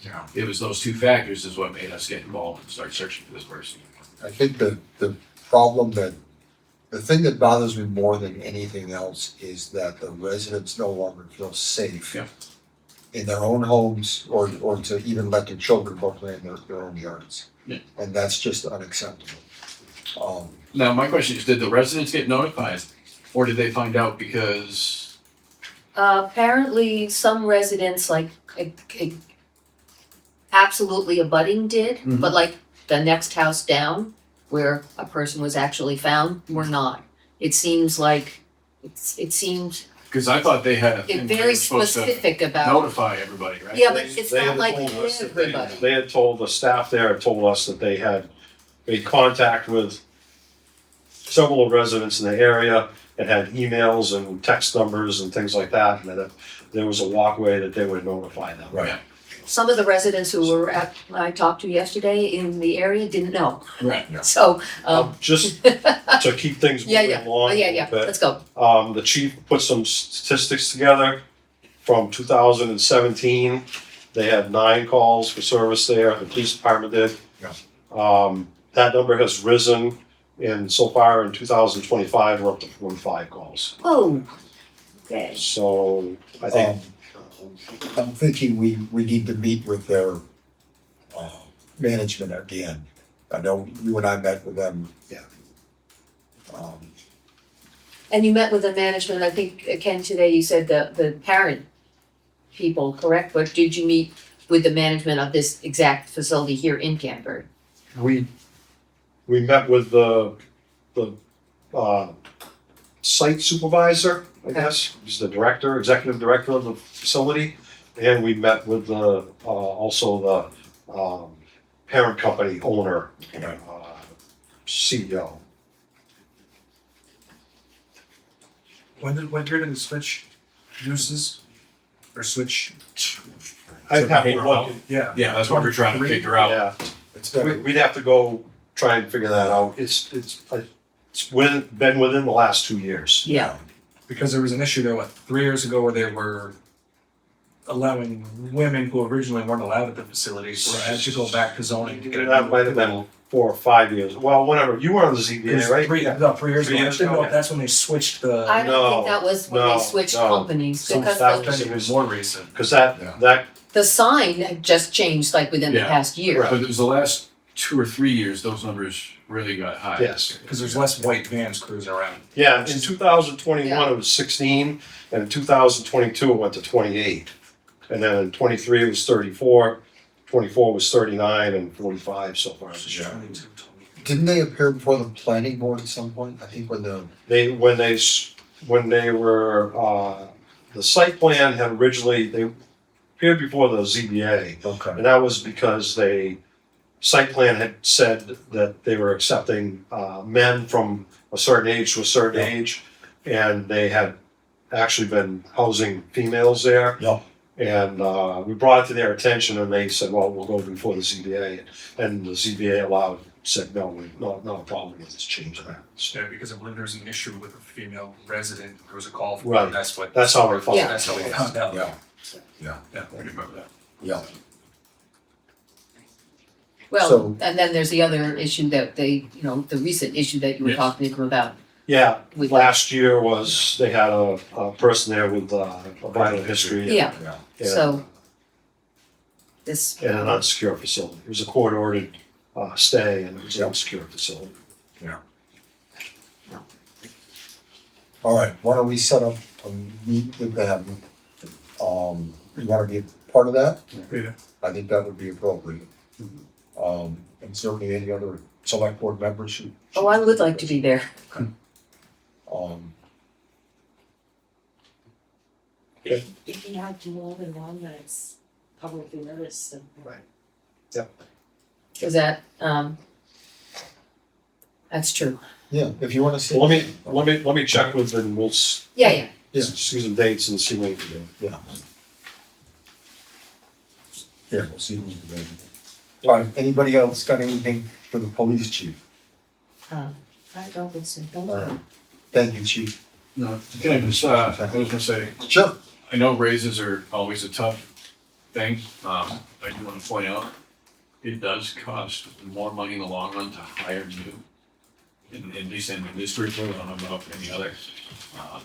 Speaker 1: Yeah.
Speaker 3: It was those two factors is what made us get involved and start searching for this person.
Speaker 1: I think the thing that bothers me more than anything else is that the residents no longer feel safe
Speaker 3: Yeah.
Speaker 1: in their own homes or to even let their children go play in their own yards.
Speaker 3: Yeah.
Speaker 1: And that's just unacceptable.
Speaker 3: Now, my question is, did the residents get notified or did they find out because,
Speaker 2: Apparently, some residents, like, absolutely abutting did,
Speaker 3: Mhm.
Speaker 2: but like the next house down, where a person was actually found, were not. It seems like, it seemed
Speaker 3: because I thought they had a thing where they
Speaker 2: very
Speaker 3: were supposed to
Speaker 2: specific about,
Speaker 3: notify everybody, right?
Speaker 2: yeah, but it's
Speaker 5: They
Speaker 2: not
Speaker 5: had
Speaker 2: like
Speaker 5: told us that
Speaker 2: everybody.
Speaker 5: They had told, the staff there had told us that they had made contact with several residents in the area and had emails and text numbers and things like that, and that if there was a walkway that they would notify them.
Speaker 1: Right.
Speaker 2: Some of the residents who were I talked to yesterday in the area didn't know,
Speaker 3: Right.
Speaker 2: so,
Speaker 5: Just to keep things
Speaker 2: yeah,
Speaker 5: moving
Speaker 2: yeah,
Speaker 5: along a
Speaker 2: yeah,
Speaker 5: little
Speaker 2: yeah,
Speaker 5: bit.
Speaker 2: let's go.
Speaker 5: The chief put some statistics together from 2017. They had 9 calls for service there, the police department did.
Speaker 1: Yeah.
Speaker 5: That number has risen, and so far in 2025, we're up to 45 calls.
Speaker 2: Oh, okay.
Speaker 5: So I think,
Speaker 1: I'm thinking we need to meet with their management again. I know you and I met with them.
Speaker 5: Yeah.
Speaker 2: And you met with the management, I think, Ken, today, you said the parent people, correct? But did you meet with the management of this exact facility here in Canterbury?
Speaker 5: we met with the site supervisor, I guess, he's the director, executive director of the facility. And we met with the, also the, parent company owner, CEO.
Speaker 6: When did it switch uses or switch?
Speaker 5: I'd have to look,
Speaker 6: Yeah.
Speaker 3: Yeah, that's what we're trying to figure out.
Speaker 5: yeah,
Speaker 1: It's been,
Speaker 5: we'd have to go try and figure that out. It's It's been within the last 2 years.
Speaker 2: Yeah,
Speaker 6: Because there was an issue there, 3 years ago, where they were allowing women who originally weren't allowed at the facilities to actually go back to zoning to get a.
Speaker 5: That might have been 4 or 5 years. Well, whenever, you were on the
Speaker 6: It
Speaker 5: ZBA,
Speaker 6: was
Speaker 5: right?
Speaker 6: 3 years ago.
Speaker 5: ago.
Speaker 6: That's when they switched the.
Speaker 2: I don't think
Speaker 5: No,
Speaker 2: that was when they
Speaker 5: no,
Speaker 2: switched
Speaker 5: no.
Speaker 2: companies,
Speaker 6: So
Speaker 2: because
Speaker 5: that
Speaker 2: the,
Speaker 5: was-
Speaker 6: It was more recent.
Speaker 5: Because
Speaker 1: Yeah.
Speaker 5: that,
Speaker 2: the sign had just changed like within the
Speaker 3: Yeah.
Speaker 2: past year.
Speaker 3: But it was the last 2 or 3 years, those numbers really got high.
Speaker 5: yes.
Speaker 6: Because there's less white vans cruising around.
Speaker 5: Yeah, in 2021,
Speaker 2: Yeah.
Speaker 5: it was 16, and in 2022, it went to 28. And then in 23, it was 34, 24 was 39, and 45 so far this year.
Speaker 1: Didn't they appear before the planning board at some point? I think when the,
Speaker 5: When they were, the site plan had originally, they appeared before the ZBA.
Speaker 1: okay,
Speaker 5: And that was because site plan had said that they were accepting, men from a certain age to a certain age. And they had actually been housing females there.
Speaker 1: yeah,
Speaker 5: And, we brought it to their attention and they said, well, we'll go before the ZBA. And the ZBA said, no, not a problem, let's change that. So
Speaker 6: Yeah, because I believe there's an issue with a female resident. There was a call for.
Speaker 5: Right. That's how we found
Speaker 2: Yeah.
Speaker 6: That's how we found out.
Speaker 1: yeah, yeah,
Speaker 6: Yeah.
Speaker 3: I remember that.
Speaker 1: yeah.
Speaker 2: Well,
Speaker 1: So-
Speaker 2: and then there's the other issue that they, the recent issue that you were
Speaker 3: Yes.
Speaker 2: talking to them about.
Speaker 5: Yeah,
Speaker 2: With-
Speaker 5: last year they had a person there with a violent history.
Speaker 2: Yeah,
Speaker 5: and-
Speaker 2: so this,
Speaker 5: In an unsecure facility. It was a court-ordered stay and it was an unsecure facility.
Speaker 1: All right, why don't we set up a meet with them? You wanna be a part of that?
Speaker 6: Yeah.
Speaker 1: I think that would be appropriate. And certainly any other select board members who.
Speaker 2: oh, I would like to be there.
Speaker 7: If you have more than one, then it's publicly noticed.
Speaker 2: Is that, that's true.
Speaker 1: Yeah, if you wanna see.
Speaker 5: Well, let me check with them, we'll
Speaker 2: Yeah.
Speaker 5: see some dates and see what we can do.
Speaker 1: Yeah. Yeah, we'll see who's available. All right, anybody else got anything for the police chief?
Speaker 7: I don't think so.
Speaker 1: All right, thank you, chief.
Speaker 3: No, can I just, I was gonna say,
Speaker 1: Sure.
Speaker 3: I know raises are always a tough thing. I do wanna point out, it does cost more money in the long run to hire new. At least in this group, I don't know about any other.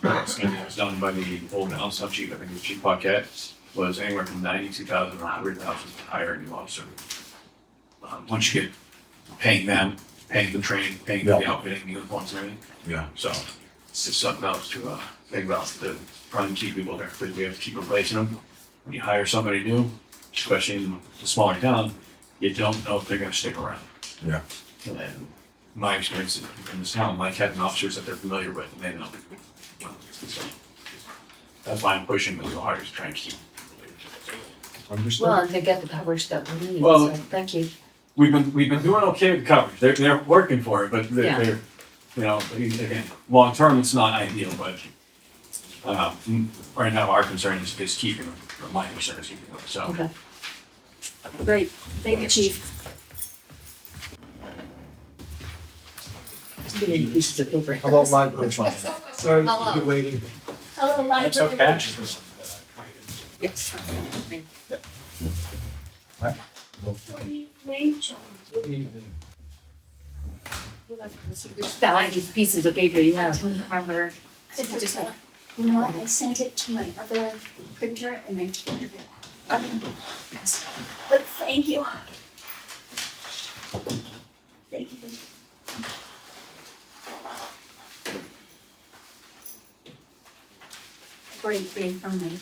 Speaker 3: It was done by the old Mountain chief, I think it was Chief Paquette, was anywhere from 92,000 to 100,000 to hire a new officer. Once you get paying them, paying the training, paying the outfitting, uniforms and everything.
Speaker 1: Yeah.
Speaker 3: So it's just something else to think about, to try and keep people there, because we have to keep replacing them. When you hire somebody new, especially in a smaller town, you don't know if they're gonna stick around.
Speaker 1: Yeah.
Speaker 3: And my experience in this town, like having officers that they're familiar with, and they know. So that's why I'm pushing a little harder to try and keep.
Speaker 1: Understood.
Speaker 2: Well, and they get the coverage that we need,
Speaker 3: Well-
Speaker 2: so thank you.
Speaker 3: We've been doing okay with coverage. They're working for it, but
Speaker 2: Yeah.
Speaker 3: they're, again, long term, it's not ideal, but right now, our concern is keeping them, or my concern is keeping them, so.
Speaker 2: Okay. Great, thank you, chief. Too many pieces of paper.
Speaker 1: How about my bridge?
Speaker 6: Sorry,
Speaker 2: Hello.
Speaker 6: you're waiting.
Speaker 7: Hello,
Speaker 6: That's okay.
Speaker 2: Yes. That these pieces of paper you have.
Speaker 7: Remember, you know what, I sent it to my other printer and I printed it. But thank you. Thank you. Great thing from me.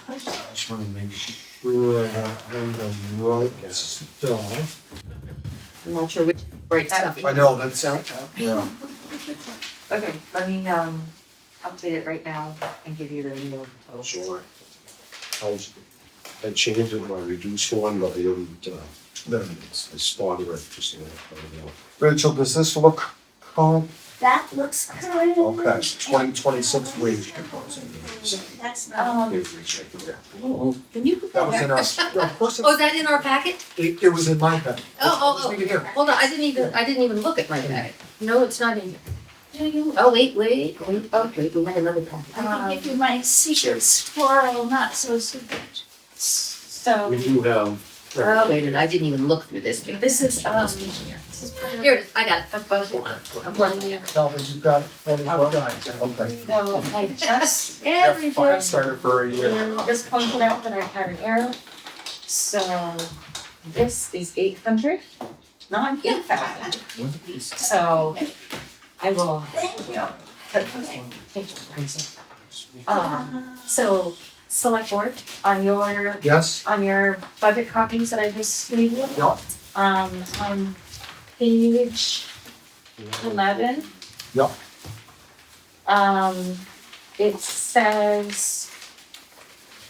Speaker 1: Just wanna make sure I have the right stuff.
Speaker 2: I'm not sure which right stuff.
Speaker 1: I know, that's, yeah.
Speaker 7: Okay, let me update it right now and give you the new total.
Speaker 5: Sure. I changed it, I reduced one, but I didn't,
Speaker 1: There it is.
Speaker 5: I started it just,
Speaker 1: Rachel, does this look current?
Speaker 7: That looks correct.
Speaker 1: Okay, 2026 wage proposal.
Speaker 7: That's not.
Speaker 2: Can you put
Speaker 1: That was in our,
Speaker 2: that?
Speaker 1: no, of course
Speaker 2: Oh, is that in our packet?
Speaker 1: it was in my packet.
Speaker 2: Oh,
Speaker 1: Leave it here.
Speaker 2: hold on, I didn't even look at my packet. No, it's not in. Oh, wait, oh, wait, we have another packet.
Speaker 7: I can give you my secret squirrel, not so secret. So,
Speaker 5: We do have,
Speaker 2: Oh, wait a minute, I didn't even look through this.
Speaker 7: this is,
Speaker 2: Here it is, I got it.
Speaker 7: a budget.
Speaker 1: Calvin, you got it? Okay.
Speaker 7: So I just, everything.
Speaker 6: Started for a year.
Speaker 7: Just pointed out that I had an error. So this is 800, not 8,000. So I will. So select board on your
Speaker 1: Yes?
Speaker 7: budget copies that I just gave you.
Speaker 1: Yep.
Speaker 7: On page 11.
Speaker 1: Yep.
Speaker 7: It says,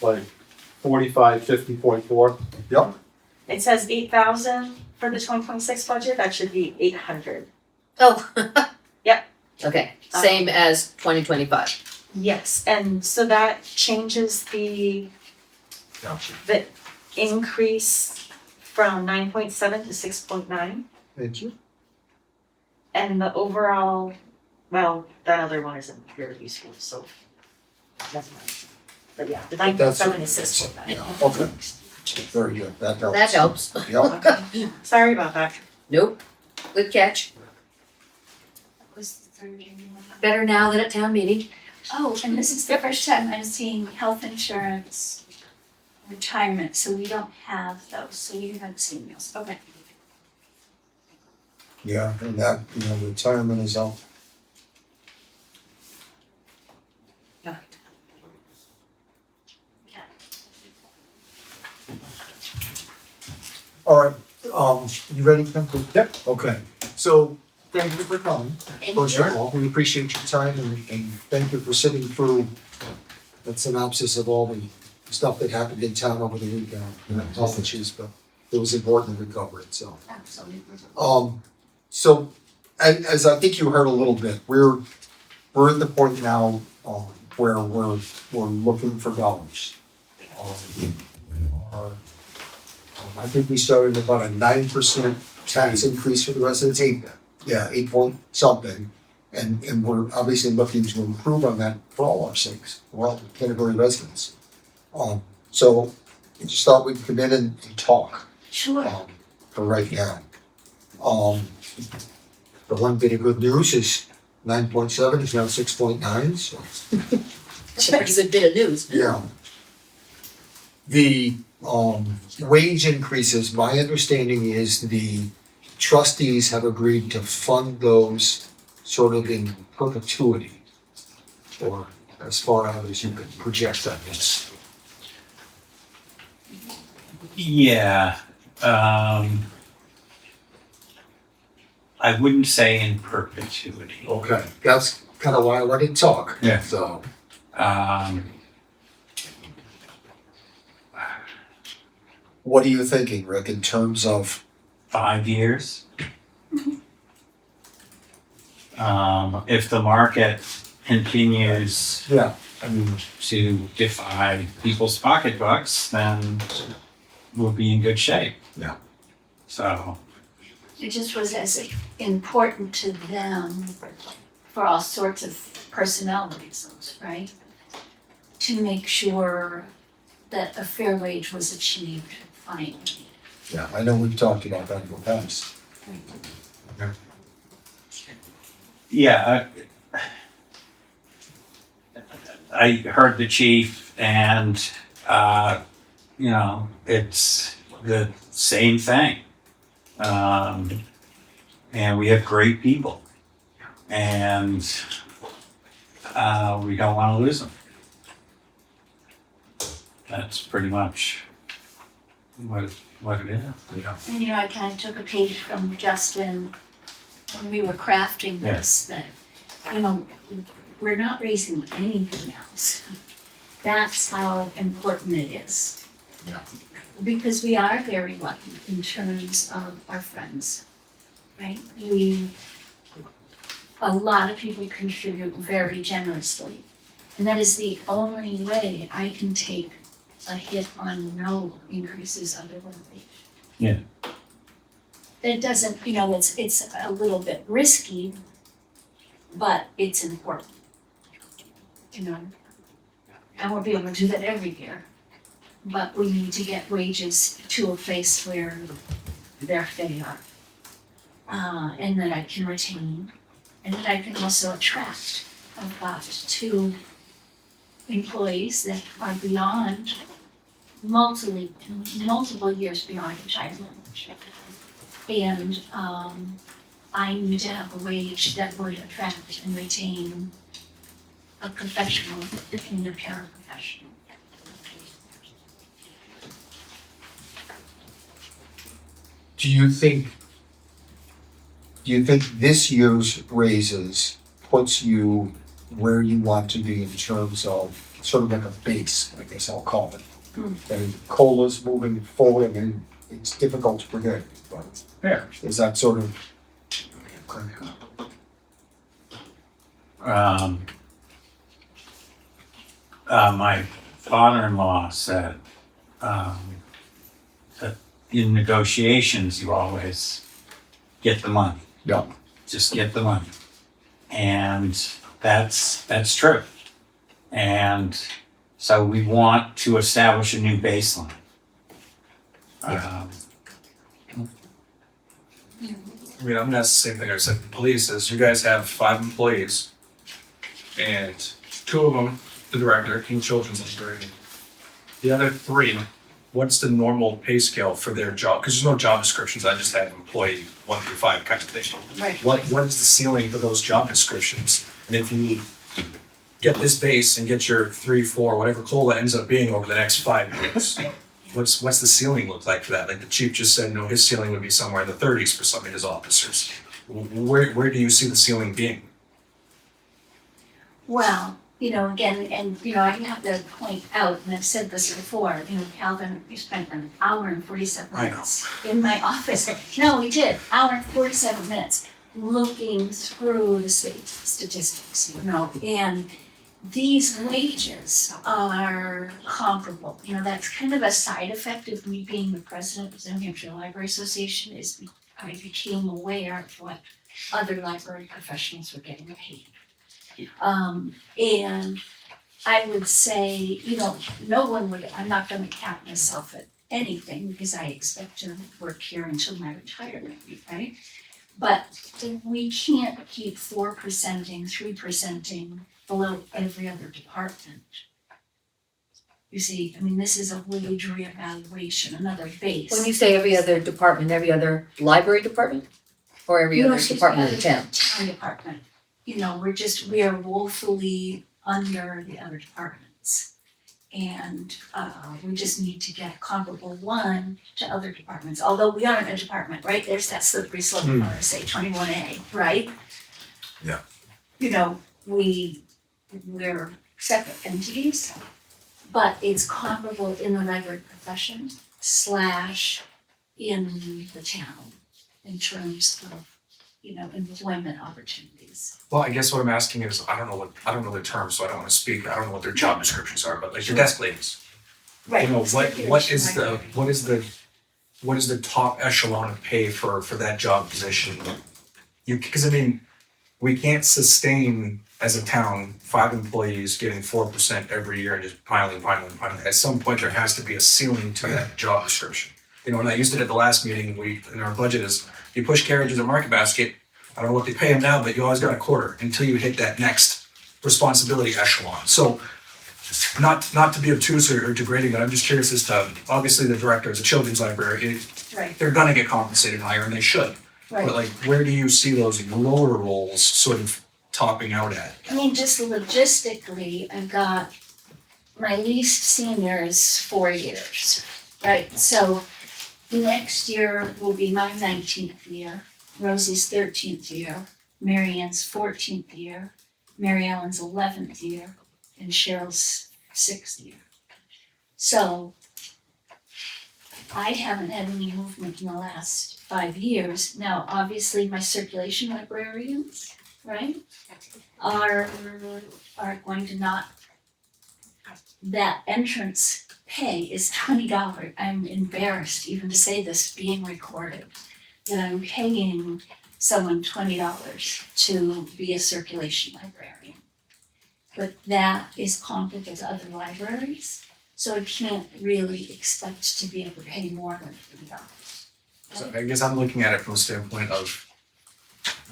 Speaker 5: like, 4550.4.
Speaker 1: Yep.
Speaker 7: it says 8,000 for the 2026 budget, that should be 800.
Speaker 2: Oh.
Speaker 7: Yep.
Speaker 2: Okay, same as 2025.
Speaker 7: Yes, and so that changes the increase from 9.7 to 6.9.
Speaker 1: Thank you.
Speaker 7: And the overall, well, that other one isn't very useful, so. Doesn't matter. But yeah, the 9.7 is 6.9.
Speaker 1: Yeah, okay. Very good, that helps.
Speaker 2: That helps.
Speaker 1: Yep.
Speaker 7: Sorry about that.
Speaker 2: Nope, good catch.
Speaker 7: Was the third one?
Speaker 2: Better now than at town meeting.
Speaker 7: Oh, and this is the first time I'm seeing health insurance, retirement, so we don't have those, so you haven't seen those, okay.
Speaker 1: Yeah, and that, retirement is out. All right, you ready, Ken? Yep. Okay, so thank you for coming. First of all, we appreciate your time and thank you for sitting through that synopsis of all the stuff that happened in town over the weekend. Apologies, but it was important to cover it, so.
Speaker 7: Absolutely.
Speaker 1: So, as I think you heard a little bit, we're at the point now, where we're looking for dollars. I think we started about a 9% tax increase for the residents, 8 point something. And we're obviously looking to improve on that for all our sakes, for all the Canterbury residents. So I just thought we'd come in and talk,
Speaker 7: Sure.
Speaker 1: for right now. The one bit of good news is 9.7 is now 6.9, so.
Speaker 2: That's a pretty good bit of news.
Speaker 1: Yeah. The wage increases, my understanding is the trustees have agreed to fund those sort of in perpetuity. Or as far out as you can project that, yes.
Speaker 8: Yeah, I wouldn't say in perpetuity.
Speaker 1: Okay, that's kind of why I let it talk.
Speaker 8: Yeah.
Speaker 1: So, what are you thinking, Rick, in terms of,
Speaker 8: 5 years. If the market continues
Speaker 1: yeah,
Speaker 8: to defy people's pocketbooks, then we'll be in good shape.
Speaker 1: Yeah.
Speaker 8: So,
Speaker 7: It just was as important to them for all sorts of personnel reasons, right? To make sure that a fair wage was achieved finally.
Speaker 1: yeah, I know we've talked about that in the past.
Speaker 8: yeah, I heard the chief and, it's the same thing. And we have great people. And we don't want to lose them. That's pretty much what it is.
Speaker 7: And I kind of took a page from Justin when we were crafting this, that, we're not raising anything else. That's how important it is.
Speaker 1: Yeah.
Speaker 7: Because we are very lucky in terms of our friends, right? We a lot of people contribute very generously. And that is the only way I can take a hit on no increases other than wage.
Speaker 8: Yeah.
Speaker 7: It doesn't, it's a little bit risky, but it's important. I won't be able to do that every year, but we need to get wages to a place where they're fair. And that I can retain, and that I can also attract. I've got 2 employees that are beyond multiple years beyond retirement. And I need to have a wage that would attract and retain a professional in the paraprofessional.
Speaker 1: Do you think this year's raises puts you where you want to be in terms of sort of like a base, I guess I'll call it? And COLA's moving forward, I mean, it's difficult to predict, but
Speaker 6: Yeah.
Speaker 1: is that sort of?
Speaker 8: My father-in-law said, that in negotiations, you always get the money.
Speaker 1: Yeah.
Speaker 8: Just get the money. And that's true. And so we want to establish a new baseline.
Speaker 6: I mean, I'm gonna ask the same thing I said to the police, is you guys have 5 employees, and 2 of them, the director, King Children's Library. The other 3, what's the normal pay scale for their job? Because there's no job descriptions, I just have employee 1 through 5 kind of thing.
Speaker 7: Right.
Speaker 6: What is the ceiling for those job descriptions? And if you get this base and get your 3, 4, whatever COLA ends up being over the next 5 years, what's the ceiling look like for that? Like the chief just said, no, his ceiling would be somewhere in the 30s for some of his officers. Where do you see the ceiling being?
Speaker 7: Well, again, and I have to point out, and I've said this before, Calvin, we spent an hour and 47
Speaker 6: I know.
Speaker 7: minutes in my office. No, we did, hour and 47 minutes looking through the state statistics, and these wages are comparable. That's kind of a side effect of me being the president of the New Hampshire Library Association, is I became aware of what other library professionals were getting paid. And I would say, no one would, I'm not gonna cap myself at anything because I expect to work here until my retirement, right? But we can't keep 4%ing, 3%ing below every other department. You see, this is a wage reevaluation, another base.
Speaker 2: When you say every other department, every other library department? Or every other department of the town?
Speaker 7: Town department. We are woefully under the other departments. And we just need to get a comparable one to other departments, although we aren't a department, right? There's that slippery slope of RSA 21A, right?
Speaker 6: Yeah.
Speaker 7: We're separate entities, but it's comparable in the library profession / in the town in terms of, employment opportunities.
Speaker 6: Well, I guess what I'm asking is, I don't know the terms, so I don't want to speak. I don't know what their job descriptions are, but like your desk ladies.
Speaker 7: Right.
Speaker 6: What is the top echelon of pay for that job position? Because we can't sustain as a town 5 employees getting 4% every year and just piling. At some point, there has to be a ceiling to that job description. And I used it at the last meeting, in our budget is, you push carriages at Market Basket, I don't know what they pay them now, but you always got a quarter until you hit that next responsibility echelon. So, not to be obtuse or degrading, but I'm just curious as to, obviously the director is a children's library,
Speaker 7: Right.
Speaker 6: they're gonna get compensated higher and they should. But
Speaker 7: Right.
Speaker 6: where do you see those lower roles sort of topping out at?
Speaker 7: Just logistically, I've got my least senior is 4 years, right? So next year will be my 19th year, Rosie's 13th year, Mary Ann's 14th year, Mary Ellen's 11th year, and Cheryl's 6th year. So I haven't had any movement in the last 5 years. Now, obviously, my circulation librarians right? Are going to not, that entrance pay is $20. I'm embarrassed even to say this being recorded, that I'm paying someone $20 to be a circulation librarian. But that is comparable to other libraries, so I can't really expect to be able to pay more than $20.
Speaker 6: So I guess I'm looking at it from a standpoint of,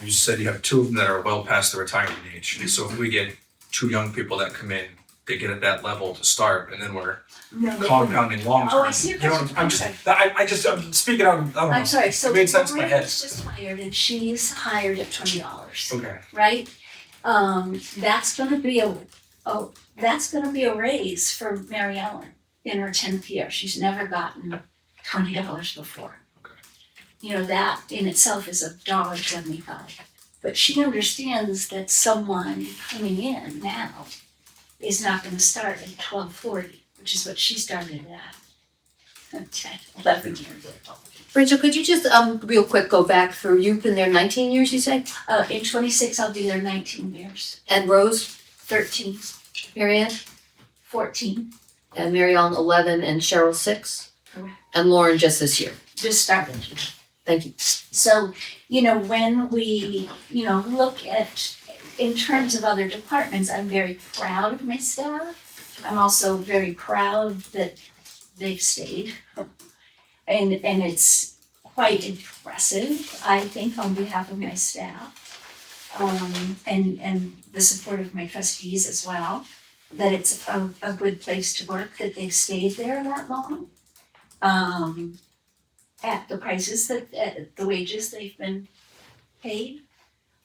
Speaker 6: you said you have two of them that are well past the retirement age. So if we get two young people that come in, they get at that level to start, and then we're compounding long term.
Speaker 7: Oh, I see your
Speaker 6: You know what
Speaker 7: question.
Speaker 6: I'm I'm speaking out of, I don't know.
Speaker 7: I'm sorry, so
Speaker 6: It made sense in my head.
Speaker 7: Lorraine's just hired and she's hired at $20,
Speaker 6: Okay,
Speaker 7: right? That's gonna be a raise for Mary Ellen in her 10th year. She's never gotten $20 before.
Speaker 6: Okay.
Speaker 7: You know, that in itself is $1.75. But she understands that someone coming in now is not gonna start at $12.40, which is what she started at. Okay, 11 years ago.
Speaker 2: Rachel, could you just, real quick go back through, you've been there 19 years, you say?
Speaker 7: In 26, I'll be there 19 years.
Speaker 2: And Rose,
Speaker 7: 13,
Speaker 2: Mary Ann,
Speaker 7: 14,
Speaker 2: and Mary Ellen 11, and Cheryl 6?
Speaker 7: Correct.
Speaker 2: And Lauren just this year.
Speaker 7: just started.
Speaker 2: Thank you.
Speaker 7: So, you know, when we, you know, look at, in terms of other departments, I'm very proud of my staff. I'm also very proud that they've stayed. And it's quite impressive, I think, on behalf of my staff. And the support of my trustees as well, that it's a good place to work, that they've stayed there that long. At the prices that, at the wages they've been paid.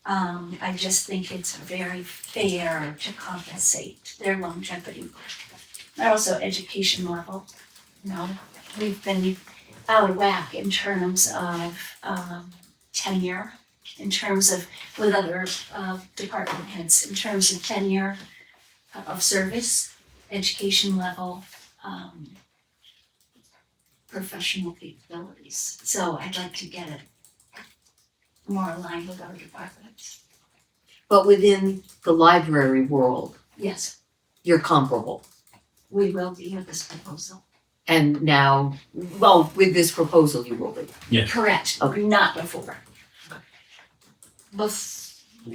Speaker 7: I just think it's very fair to compensate their longevity. And also education level, you know, we've been out of whack in terms of tenure, in terms of, with other department heads, in terms of tenure of service, education level, professional capabilities. So I'd like to get it more aligned with other departments.
Speaker 2: But within the library world,
Speaker 7: Yes,
Speaker 2: you're comparable.
Speaker 7: we will be with this proposal.
Speaker 2: And now, well, with this proposal, you will be.
Speaker 7: Correct,
Speaker 2: Okay.
Speaker 7: not before.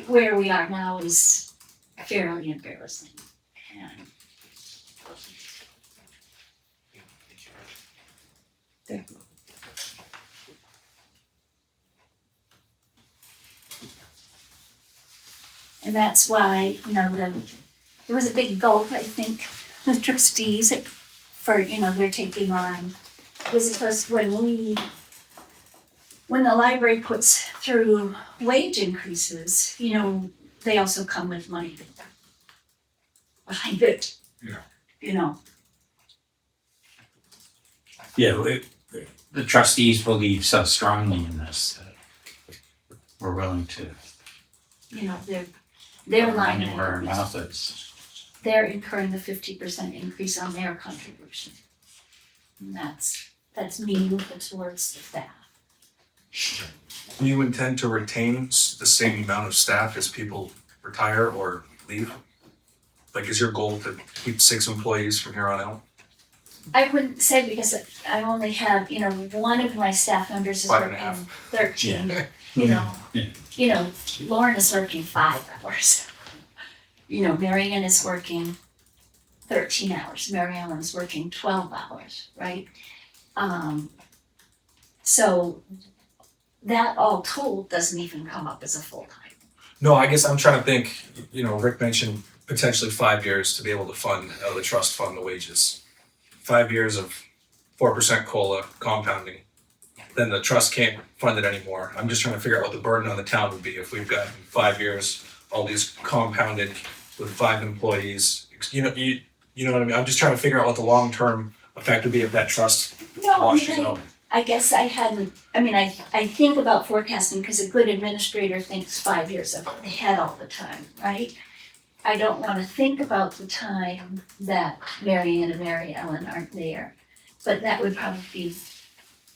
Speaker 7: Where we are now is fairly embarrassing. And And that's why, you know, there was a big gulp, I think, the trustees for, you know, they're taking on, was because when the library puts through wage increases, you know, they also come with money behind it.
Speaker 6: Yeah.
Speaker 7: You know,
Speaker 8: Yeah, the trustees believe so strongly in this that we're willing to.
Speaker 7: you know, they're lining
Speaker 8: Where our
Speaker 7: up.
Speaker 8: mouth is.
Speaker 7: They're incurring the 50% increase on their contribution. And that's meaningful towards the staff.
Speaker 6: do you intend to retain the same amount of staff as people retire or leave? Like, is your goal to keep 6 employees from here on out?
Speaker 7: I wouldn't say, because I only have, you know, one of my staff members is
Speaker 6: 5.5.
Speaker 7: working 13, you know.
Speaker 8: Yeah.
Speaker 7: You know, Lauren is working 5 hours. You know, Mary Ann is working 13 hours, Mary Ellen is working 12 hours, right? So that all told doesn't even come up as a full-time.
Speaker 6: No, I guess I'm trying to think, you know, Rick mentioned potentially 5 years to be able to fund, out of the trust fund, the wages. 5 years of 4% COLA compounding, then the trust can't fund it anymore. I'm just trying to figure out what the burden on the town would be if we've got 5 years, all these compounded with 5 employees. You know what I mean? I'm just trying to figure out what the long-term effect would be if that trust
Speaker 7: No,
Speaker 6: washes out.
Speaker 7: I guess I hadn't, I think about forecasting because a good administrator thinks 5 years ahead all the time, right? I don't wanna think about the time that Mary Ann and Mary Ellen aren't there. But that would probably be,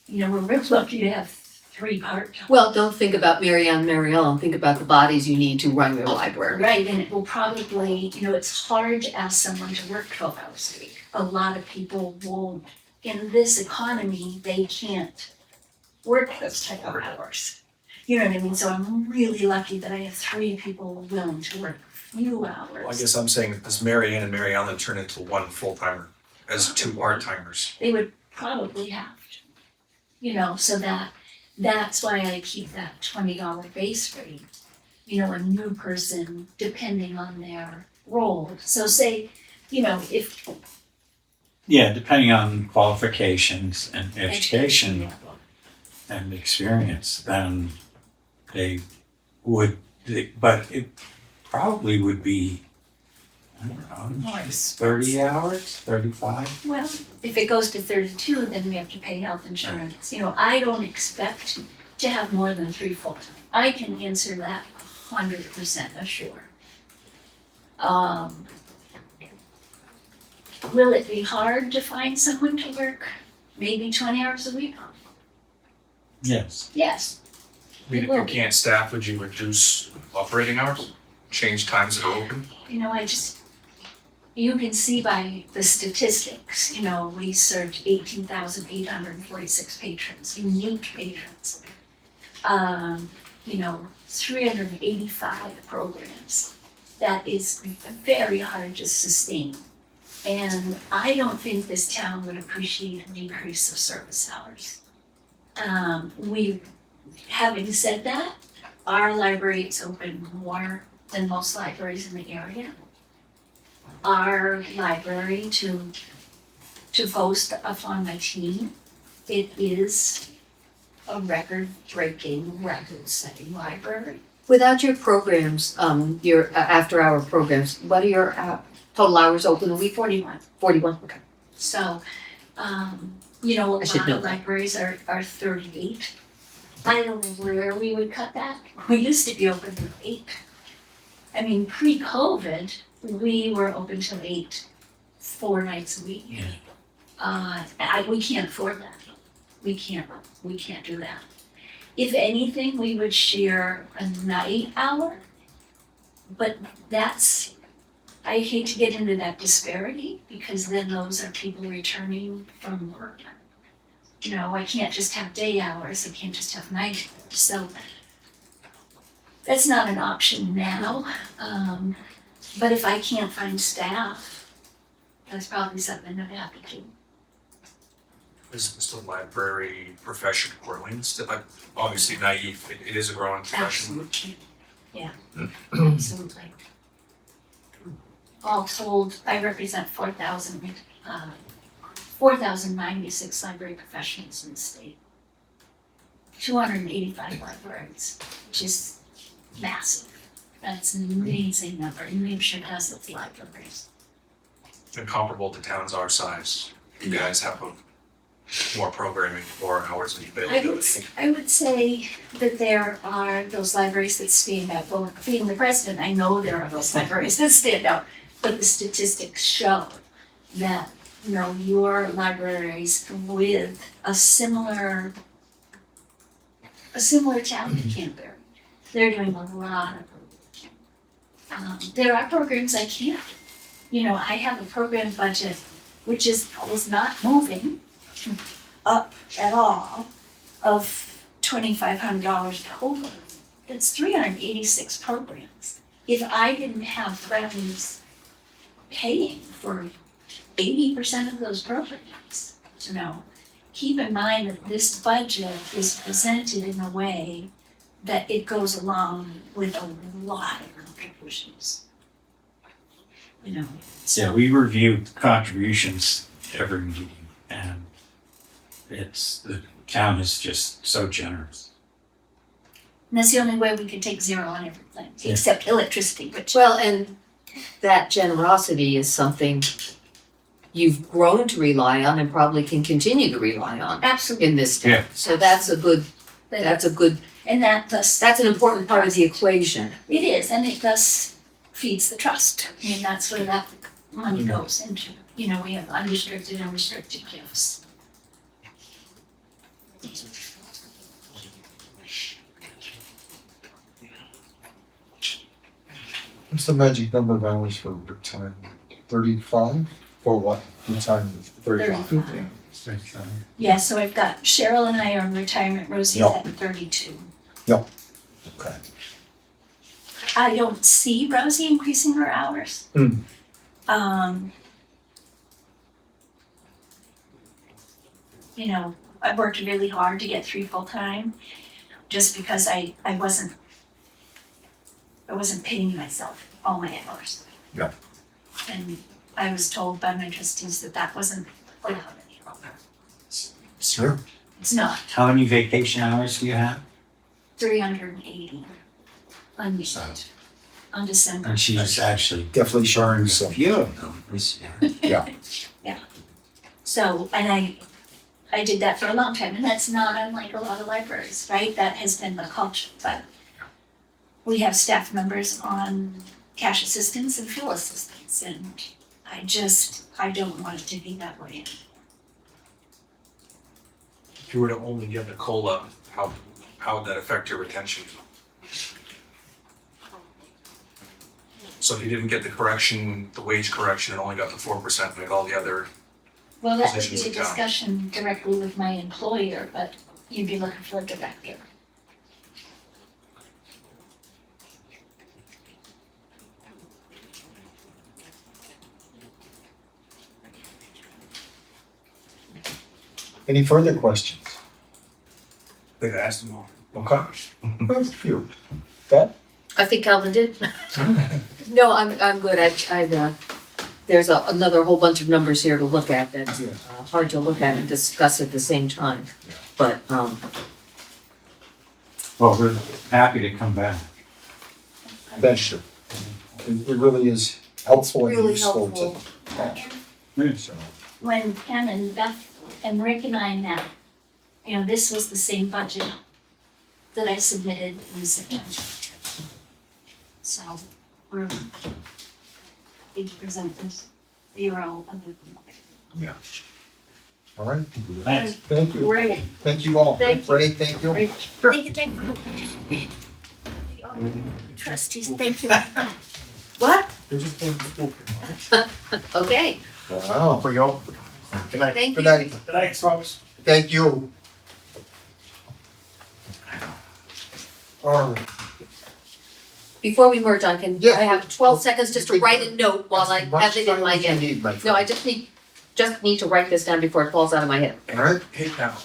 Speaker 7: you know, we're real lucky to have 3 part-time.
Speaker 2: Well, don't think about Mary Ellen, think about the bodies you need to run your library.
Speaker 7: Right, and it will probably, it's hard to ask someone to work 12 hours a week. A lot of people won't, in this economy, they can't work those type of hours. You know what I mean? So I'm really lucky that I have 3 people willing to work a few hours.
Speaker 6: Well, I guess I'm saying, does Mary Ann and Mary Ellen turn into one full-timer as 2 part-timers?
Speaker 7: They would probably have to, so that's why I keep that $20 base rate. A new person, depending on their role. So say, if
Speaker 8: Yeah, depending on qualifications and education
Speaker 7: level.
Speaker 8: and experience, then they would, but it probably would be, I don't know,
Speaker 7: More
Speaker 8: 30 hours, 35?
Speaker 7: Well, if it goes to 32, then we have to pay health insurance. I don't expect to have more than 3 full-time. I can answer that 100% assured. Will it be hard to find someone to work maybe 20 hours a week?
Speaker 8: Yes.
Speaker 7: Yes.
Speaker 6: I mean, if you can't staff, would you reduce operating hours? Change times that are open?
Speaker 7: You can see by the statistics, we served 18,846 patrons, unique patrons. 385 programs. That is very hard to sustain. And I don't think this town would appreciate an increase of service hours. Having said that, our library is open more than most libraries in the area. Our library, to boast upon my team, it is a record-breaking, record-setting library.
Speaker 2: Without your programs, your after-hour programs, what are your total hours open a week?
Speaker 7: 41.
Speaker 2: 41, okay.
Speaker 7: So, a
Speaker 2: I should
Speaker 7: lot
Speaker 2: know
Speaker 7: of
Speaker 2: that.
Speaker 7: libraries are 38. I don't know where we would cut that. We used to be open till 8. I mean, pre-COVID, we were open till 8, 4 nights a week.
Speaker 8: Yeah.
Speaker 7: We can't afford that. We can't do that. If anything, we would share a night hour, but I hate to get into that disparity because then those are people returning from work. I can't just have day hours, I can't just have night hours. So that's not an option now. But if I can't find staff, that's probably something I'd have to do.
Speaker 6: Is the library profession growing? Still, obviously naive, it is a growing profession.
Speaker 7: Absolutely. Yeah, absolutely. All told, I represent 4,096 library professionals in the state. 285 libraries, which is massive. That's an amazing number. New Hampshire has its libraries.
Speaker 6: And comparable to towns our size, you guys have more programming, more hours of availability.
Speaker 7: I would say that there are those libraries that stand out. Well, being the president, I know there are those libraries that stand out, but the statistics show that, your libraries with a similar town to Canterbury, they're doing a lot of there are programs I can't. I have a program budget which is not moving up at all of $2,500 total. That's 386 programs. If I didn't have friends paying for 80% of those programs, keep in mind that this budget is presented in a way that it goes along with a lot of contributions.
Speaker 8: Yeah, we review contributions every meeting, and the town is just so generous.
Speaker 7: And that's the only way we can take zero on everything,
Speaker 8: Yeah.
Speaker 7: except electricity, which,
Speaker 2: Well, and that generosity is something you've grown to rely on and probably can continue to rely on
Speaker 7: absolutely,
Speaker 2: in this town.
Speaker 8: Yeah.
Speaker 2: So that's a good,
Speaker 7: and
Speaker 2: that's an important part of the equation.
Speaker 7: It is, and it thus feeds the trust. I mean, that's where that money goes into. We have unrestricted and restricted gifts.
Speaker 1: What's the magic number of hours for retirement? 35? For what? Retirement?
Speaker 7: 35. Yeah, so I've got Cheryl and I are in retirement, Rosie's
Speaker 1: Yep.
Speaker 7: at 32.
Speaker 1: Okay.
Speaker 7: I don't see Rosie increasing her hours.
Speaker 1: Hmm.
Speaker 7: You know, I worked really hard to get 3 full-time, just because I wasn't paying myself all my hours.
Speaker 1: Yeah.
Speaker 7: And I was told by my trustees that that wasn't allowed any longer.
Speaker 1: Sure.
Speaker 7: It's not,
Speaker 8: How many vacation hours do you have?
Speaker 7: 380 unused on December.
Speaker 8: And she's actually
Speaker 1: Definitely showing some.
Speaker 8: few of them this year.
Speaker 1: Yeah.
Speaker 7: So, and I did that for a long time, and that's not unlike a lot of libraries, right? That has been the culture, but we have staff members on cash assistance and fuel assistance, and I don't want it to be that way.
Speaker 6: If you were to only get the COLA, how would that affect your retention? So if you didn't get the correction, the wage correction, and only got the 4%, like all the other,
Speaker 7: Well, that would
Speaker 6: Positions
Speaker 7: be a
Speaker 6: in town.
Speaker 7: discussion directly with my employer, but you'd be looking for a director.
Speaker 1: Any further questions?
Speaker 6: they asked them all.
Speaker 1: Okay. That's a few. That?
Speaker 2: I think Calvin did. No, I'm good. There's another whole bunch of numbers here to look at that's
Speaker 1: Yeah.
Speaker 2: hard to look at and discuss at the same time. But,
Speaker 8: Well, we're happy to come back.
Speaker 1: That's true. It really is helpful and
Speaker 2: Really
Speaker 1: useful to.
Speaker 2: helpful.
Speaker 1: So,
Speaker 7: When Ken and Beth and Rick and I met, you know, this was the same budget that I submitted in September. So we're happy to present this bureau of the.
Speaker 1: all right.
Speaker 8: Thanks.
Speaker 1: Thank you.
Speaker 7: Great.
Speaker 1: Thank you all.
Speaker 7: Thank you.
Speaker 1: Freddie, thank you.
Speaker 7: Thank you. Trustees, thank you.
Speaker 2: what?
Speaker 1: They're just going to school.
Speaker 2: Okay,
Speaker 1: Wow. We go. Good night.
Speaker 2: Thank
Speaker 1: Good
Speaker 2: you.
Speaker 1: night.
Speaker 6: Thanks, folks.
Speaker 1: Thank you. All right.
Speaker 2: before we merge on, can
Speaker 1: Yeah.
Speaker 2: I have 12 seconds just to write a note while I have it in my
Speaker 1: Much time as you
Speaker 2: head?
Speaker 1: need, my
Speaker 2: No,
Speaker 1: friend.
Speaker 2: I just need to write this down before it falls out of my head.
Speaker 1: All right.
Speaker 6: Hey, Cal.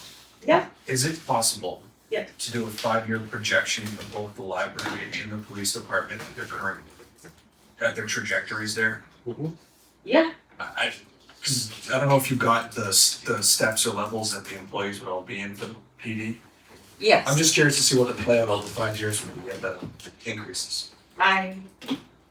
Speaker 2: Yeah.
Speaker 6: Is it possible?
Speaker 2: Yeah.
Speaker 6: To do a 5-year projection of both the library and the police department at their current, at their trajectories there?
Speaker 2: Yeah.
Speaker 6: Cause I don't know if you got the steps or levels that the employees would all be in for the PD.
Speaker 2: Yes.
Speaker 6: I'm just curious to see what the plan of the 5 years would be at the increases.
Speaker 9: I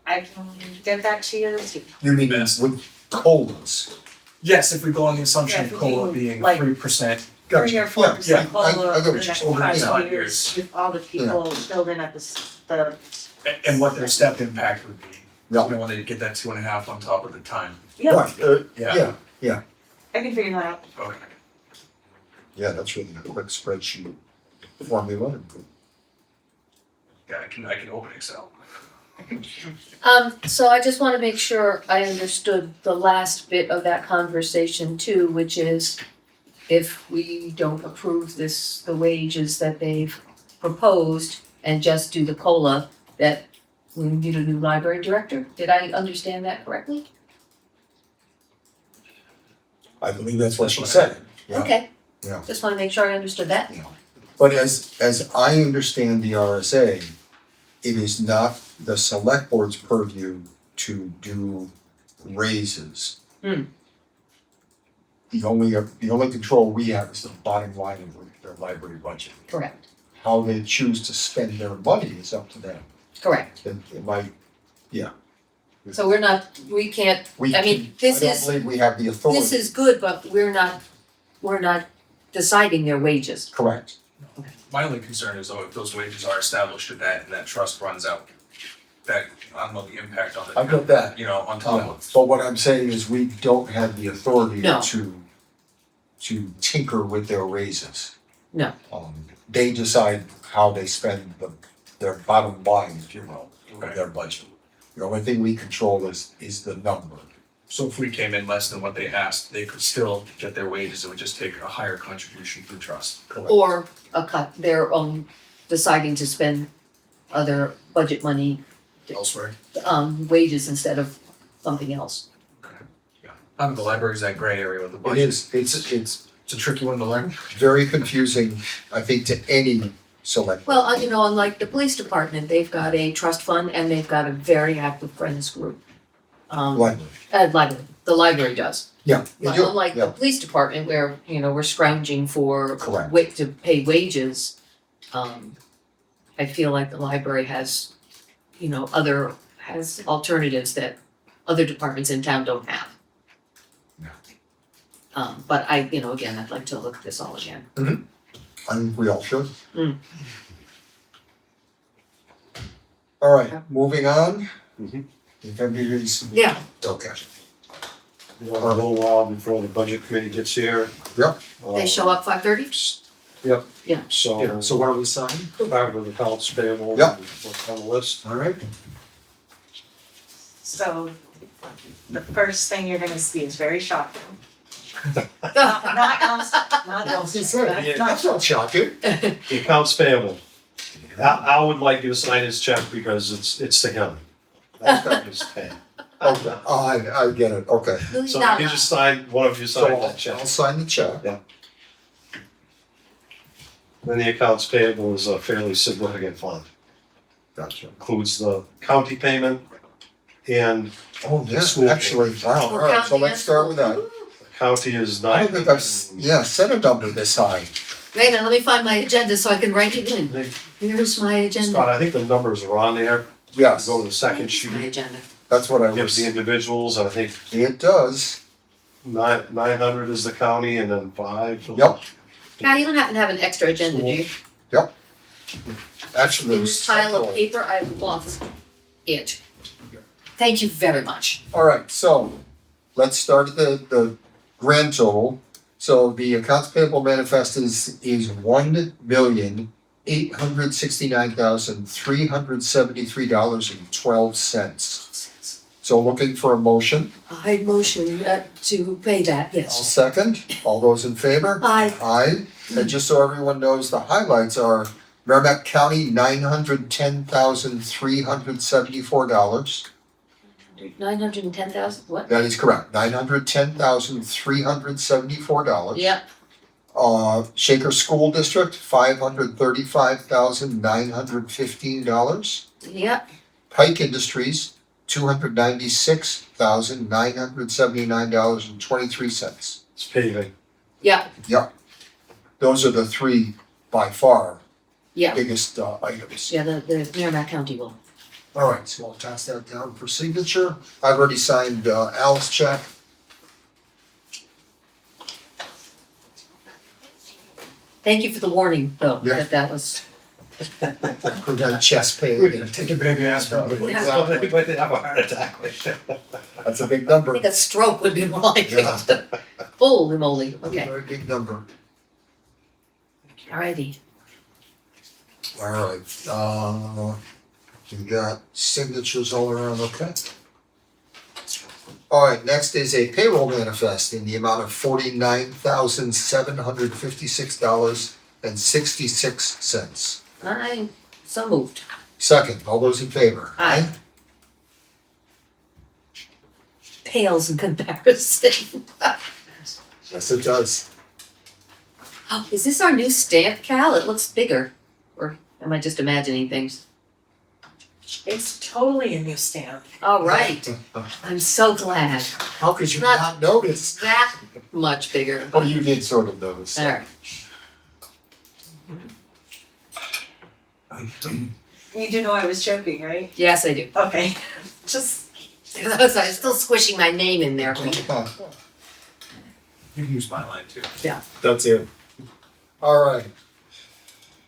Speaker 9: can get that to you.
Speaker 1: You mean with COLAs?
Speaker 6: Yes, if we go on the assumption
Speaker 9: Yeah,
Speaker 6: of
Speaker 9: if
Speaker 6: COLA
Speaker 9: we
Speaker 6: being
Speaker 9: like-
Speaker 6: 3%.
Speaker 9: 3 or
Speaker 1: Yeah,
Speaker 9: 4%
Speaker 1: yeah, I
Speaker 9: COLA
Speaker 1: got
Speaker 9: over
Speaker 1: what
Speaker 9: the
Speaker 1: you're
Speaker 9: next
Speaker 1: saying.
Speaker 6: Over
Speaker 9: 5
Speaker 6: 5
Speaker 9: years,
Speaker 6: years.
Speaker 9: if all the people filled in at the.
Speaker 6: And what their step impact would be.
Speaker 1: Yeah.
Speaker 6: You know, when they get that 2.5 on top of the time.
Speaker 1: Right,
Speaker 6: Yeah.
Speaker 1: yeah,
Speaker 9: I can figure that out.
Speaker 6: Okay.
Speaker 1: yeah, that's really a quick spreadsheet formula.
Speaker 6: Yeah, I can open Excel.
Speaker 2: So I just wanna make sure I understood the last bit of that conversation too, which is if we don't approve the wages that they've proposed and just do the COLA, that we need a new library director? Did I understand that correctly?
Speaker 1: I believe that's what she said. Yeah.
Speaker 2: Okay.
Speaker 1: Yeah.
Speaker 2: Just wanna make sure I understood that.
Speaker 1: But as I understand the RSA, it is not the select board's purview to do raises.
Speaker 2: Hmm.
Speaker 1: The only control we have is the bottom line of their library budget.
Speaker 2: Correct.
Speaker 1: How they choose to spend their money is up to them.
Speaker 2: Correct.
Speaker 1: It might,
Speaker 2: So we can't,
Speaker 1: we
Speaker 2: I mean,
Speaker 1: can-
Speaker 2: this
Speaker 1: I don't
Speaker 2: is-
Speaker 1: believe we have the authority.
Speaker 2: this is good, but we're not deciding their wages.
Speaker 1: Correct.
Speaker 6: My only concern is though, if those wages are established at that and that trust runs out, that, I don't know the impact on the.
Speaker 1: I got that.
Speaker 6: You know, on top
Speaker 1: Yeah,
Speaker 6: of.
Speaker 1: but what I'm saying is we don't have the authority
Speaker 2: No.
Speaker 1: to tinker with their raises.
Speaker 2: No.
Speaker 1: They decide how they spend their bottom line, if you will, of
Speaker 6: Okay.
Speaker 1: their budget. The only thing we control is the number.
Speaker 4: So if we came in less than what they asked, they could still get their wages, it would just take a higher contribution from trust.
Speaker 2: Or a cut, their own deciding to spend other budget money,
Speaker 4: Elsewhere.
Speaker 2: wages instead of something else.
Speaker 4: The library's that gray area with the
Speaker 1: It
Speaker 4: budget.
Speaker 1: is, it's
Speaker 4: It's a tricky one to learn.
Speaker 1: very confusing, I think, to any select.
Speaker 2: Well, you know, unlike the police department, they've got a trust fund and they've got a very active friends group.
Speaker 1: Library.
Speaker 2: Library, the library does.
Speaker 1: Yeah. they
Speaker 2: But
Speaker 1: do,
Speaker 2: unlike the
Speaker 1: yeah.
Speaker 2: police department where, you know, we're scrounging for
Speaker 1: Correct.
Speaker 2: to pay wages, I feel like the library has, you know, has alternatives that other departments in town don't have.
Speaker 1: Yeah.
Speaker 2: But I, you know, again, I'd like to look at this all again.
Speaker 1: I think we all should.
Speaker 2: Mm.
Speaker 1: All right, moving on.
Speaker 5: Mhm.
Speaker 1: If everybody's,
Speaker 2: Yeah.
Speaker 1: okay.
Speaker 5: We have a little while before the budget committee gets here.
Speaker 1: Yep.
Speaker 2: They show up 5:30?
Speaker 5: Yep.
Speaker 2: Yeah.
Speaker 5: So,
Speaker 1: So what are we signing?
Speaker 5: start with accounts payable.
Speaker 1: Yep.
Speaker 5: What's on the list.
Speaker 1: All right.
Speaker 9: So the first thing you're gonna see is very shocking. Not else, not else.
Speaker 1: That's not shocking.
Speaker 5: The accounts payable. I would like you to sign his check because it's to him. That's not his pay.
Speaker 1: Okay, I get it, okay.
Speaker 5: So you just sign, one of you
Speaker 1: So
Speaker 5: sign that check.
Speaker 1: I'll sign the check.
Speaker 5: Then the accounts payable is a fairly significant fund.
Speaker 1: Gotcha.
Speaker 5: Includes the county payment and
Speaker 1: Oh,
Speaker 5: The
Speaker 1: yeah,
Speaker 5: school
Speaker 1: actually, wow, all right, so let's start with that.
Speaker 5: the county is
Speaker 1: I
Speaker 5: nine.
Speaker 1: don't think I've, set a number this high.
Speaker 2: Wait a minute, let me find my agenda so I can write it in. Here's my agenda.
Speaker 5: Scott, I think the numbers are on there.
Speaker 1: Yes,
Speaker 5: Go to the second
Speaker 2: My
Speaker 5: sheet,
Speaker 2: agenda.
Speaker 1: that's what I
Speaker 5: gives
Speaker 1: was,
Speaker 5: the individuals, and I think
Speaker 1: it does,
Speaker 5: 900 is the county and then 5.
Speaker 1: Yep.
Speaker 2: Cal, you don't happen to have an extra agenda, do you?
Speaker 1: actually.
Speaker 2: In
Speaker 1: it was
Speaker 2: this pile of
Speaker 1: several.
Speaker 2: paper, I've lost it. Thank you very much.
Speaker 1: All right, so let's start at the grand total. So the accounts payable manifest is $1,869,373.12. So looking for a motion.
Speaker 2: I motion to pay that,
Speaker 1: I'll
Speaker 2: yes.
Speaker 1: second. All those in favor?
Speaker 2: Aye.
Speaker 1: Aye. And just so everyone knows, the highlights are Merrimack County, $910,374.
Speaker 2: 910,000, what?
Speaker 1: That is correct, $910,374.
Speaker 2: Yep,
Speaker 1: Shaker School District, $535,915.
Speaker 2: yep,
Speaker 1: Pike Industries, $296,979.23.
Speaker 5: It's paving.
Speaker 2: yep,
Speaker 1: Those are the three by far
Speaker 2: yeah.
Speaker 1: biggest items.
Speaker 2: Yeah, the Merrimack County will.
Speaker 1: All right, so I'll toss that down for signature. I've already signed Al's check.
Speaker 2: Thank you for the warning, though,
Speaker 1: Yeah.
Speaker 2: that was.
Speaker 1: For that chest pain.
Speaker 6: Take a baby aspirin.
Speaker 1: Exactly.
Speaker 5: Might have a heart attack.
Speaker 1: That's a big
Speaker 2: I
Speaker 1: number.
Speaker 2: think a stroke would be more like
Speaker 1: Yeah.
Speaker 2: it. Holy moly, okay,
Speaker 1: Very big number.
Speaker 2: alrighty.
Speaker 1: All right, we got signatures all around, okay? All right, next is a payroll manifest in the amount of $49,756.66.
Speaker 2: I'm so moved.
Speaker 1: Second, all those in favor?
Speaker 2: Aye. Pales in comparison.
Speaker 1: Yes, it does.
Speaker 2: Oh, is this our new stamp, Cal? It looks bigger. Or am I just imagining things?
Speaker 9: It's totally a new stamp.
Speaker 2: All right, I'm so glad.
Speaker 1: How could you
Speaker 2: Not-
Speaker 1: not notice?
Speaker 2: That much bigger.
Speaker 1: Oh, you did sort of notice.
Speaker 2: All right.
Speaker 9: You do know I was joking, right?
Speaker 2: Yes, I do.
Speaker 9: Okay, just,
Speaker 2: I'm still squishing my name in there.
Speaker 6: You can use my line too.
Speaker 1: That's it. All right.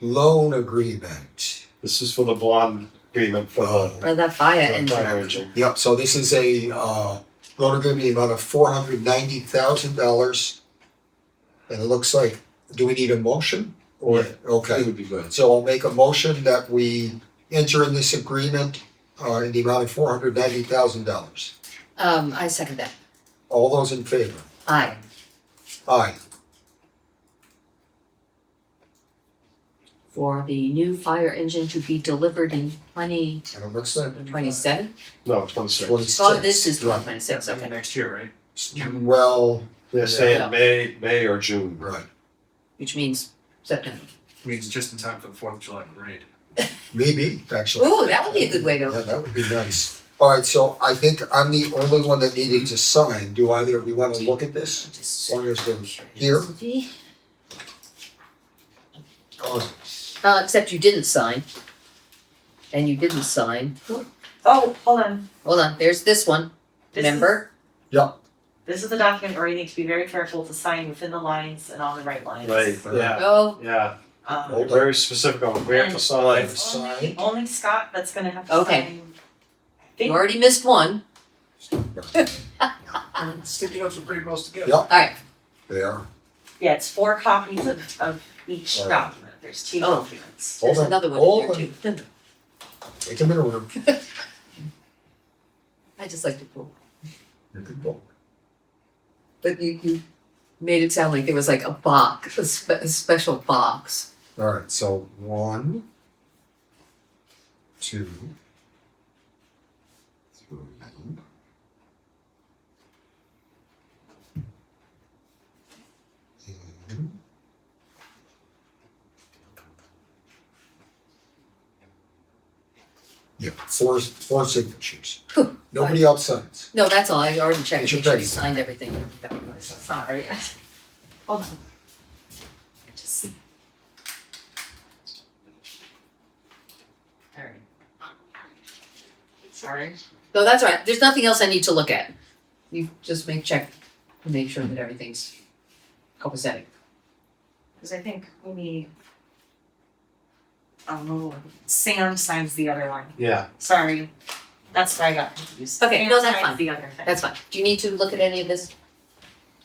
Speaker 1: Loan agreement.
Speaker 5: This is for the bond agreement for
Speaker 2: For the fire
Speaker 5: the fire
Speaker 2: engine.
Speaker 5: engine.
Speaker 1: Yep, so this is a loan agreement in the amount of $490,000. And it looks like, do we need a motion? Or,
Speaker 5: It
Speaker 1: okay,
Speaker 5: would be good.
Speaker 1: so I'll make a motion that we enter in this agreement in the amount of $490,000.
Speaker 2: I second that.
Speaker 1: All those in favor?
Speaker 2: Aye.
Speaker 1: Aye.
Speaker 2: For the new fire engine to be delivered in twenty
Speaker 1: And it looks like
Speaker 2: twenty-seven?
Speaker 5: No, 26.
Speaker 1: 26.
Speaker 2: Oh, this is 2026, okay.
Speaker 6: Next year, right?
Speaker 1: Well,
Speaker 5: They're
Speaker 2: Yeah.
Speaker 5: saying May or June.
Speaker 1: right.
Speaker 2: Which means September.
Speaker 6: Means just in time for the 4th of July parade.
Speaker 1: Maybe, actually.
Speaker 2: Ooh, that would be a good way
Speaker 1: Yeah,
Speaker 2: to,
Speaker 1: that would be nice. All right, so I think I'm the only one that needed to sign. Do either of you want to look at this? As long as they're here. Oh,
Speaker 2: Except you didn't sign. And you didn't sign.
Speaker 9: Oh, hold on.
Speaker 2: Hold on, there's this one,
Speaker 9: This is-
Speaker 2: remember?
Speaker 9: This is the document where you need to be very careful to sign within the lines and on the right lines.
Speaker 5: Right, yeah,
Speaker 2: Oh,
Speaker 5: yeah.
Speaker 9: Um,
Speaker 5: They're very specific on where to sign.
Speaker 9: it's only Scott that's gonna have to
Speaker 2: Okay.
Speaker 9: sign.
Speaker 2: you already missed one.
Speaker 6: Sticky notes are pretty close together.
Speaker 1: Yeah.
Speaker 2: Alright,
Speaker 1: they are.
Speaker 9: Yeah, it's 4 copies of each
Speaker 1: Alright.
Speaker 9: document. There's 2
Speaker 2: Oh.
Speaker 9: documents.
Speaker 1: Hold
Speaker 2: there's
Speaker 1: on,
Speaker 2: another
Speaker 1: hold
Speaker 2: one
Speaker 1: on.
Speaker 2: there too.
Speaker 1: Take them in order.
Speaker 2: I just like to pull. But you made it sound like there was like a box, a special box.
Speaker 1: All right, so 1, 2, 3. And yeah, four signatures.
Speaker 2: Whew.
Speaker 1: Nobody else signs.
Speaker 2: No, that's all, I already checked,
Speaker 1: It's your
Speaker 2: make sure you
Speaker 1: face.
Speaker 2: signed everything.
Speaker 9: Sorry. Hold on. Just. Alright. Sorry.
Speaker 2: No, that's all right, there's nothing else I need to look at. You just make sure that everything's copacetic.
Speaker 9: Cause I think we need. Sam signs the other one.
Speaker 5: Yeah,
Speaker 9: Sorry. That's why I got confused.
Speaker 2: Okay,
Speaker 9: Sam
Speaker 2: no, that's
Speaker 9: signs
Speaker 2: fine.
Speaker 9: the other thing.
Speaker 2: That's fine. Do you need to look at any of this?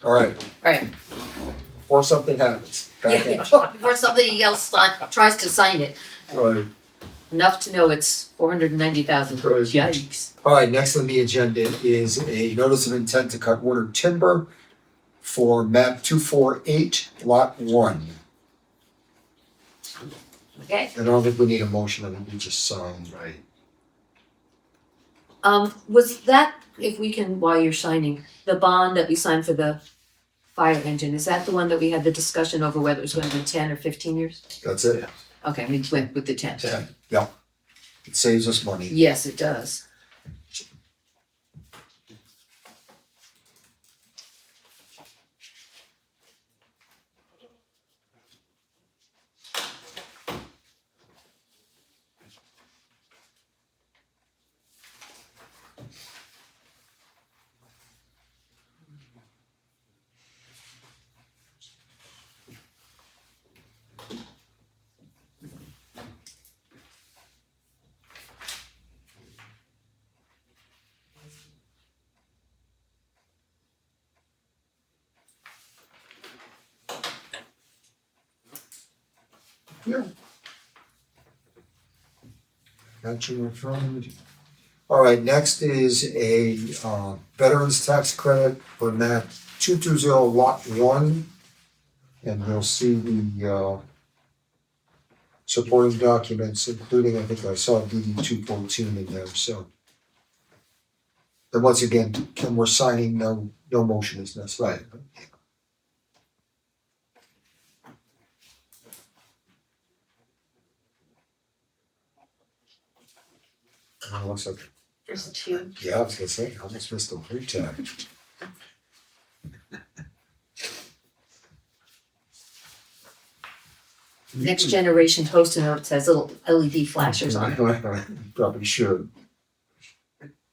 Speaker 1: All right,
Speaker 2: Alright,
Speaker 1: before something happens. Back
Speaker 2: yeah,
Speaker 1: at
Speaker 2: before somebody else tries to sign it,
Speaker 1: you. All right.
Speaker 2: enough to know it's 490,000.
Speaker 1: Right.
Speaker 2: Yikes.
Speaker 1: All right, next on the agenda is a notice of intent to cut water timber for map 248, lot 1.
Speaker 2: Okay,
Speaker 1: I don't think we need a motion, I think we just sign.
Speaker 5: right.
Speaker 2: was that, if we can, while you're signing, the bond that we signed for the fire engine, is that the one that we had the discussion over whether it was gonna be 10 or 15 years?
Speaker 1: That's it.
Speaker 2: Okay, we went with the 10.
Speaker 1: 10, yeah. It saves us money.
Speaker 2: Yes, it does.
Speaker 1: Yeah. Got you in front. All right, next is a veterans tax credit for map 220 lot 1. And you'll see the supporting documents, including, I think I saw DD 214 in there, so. And once again, Ken, we're signing, no motion is necessary. Looks like,
Speaker 9: There's 2.
Speaker 1: yeah, I was gonna say, I almost missed the blue tag.
Speaker 2: Next generation post-it notes has little LED flashers on it.
Speaker 1: Probably should.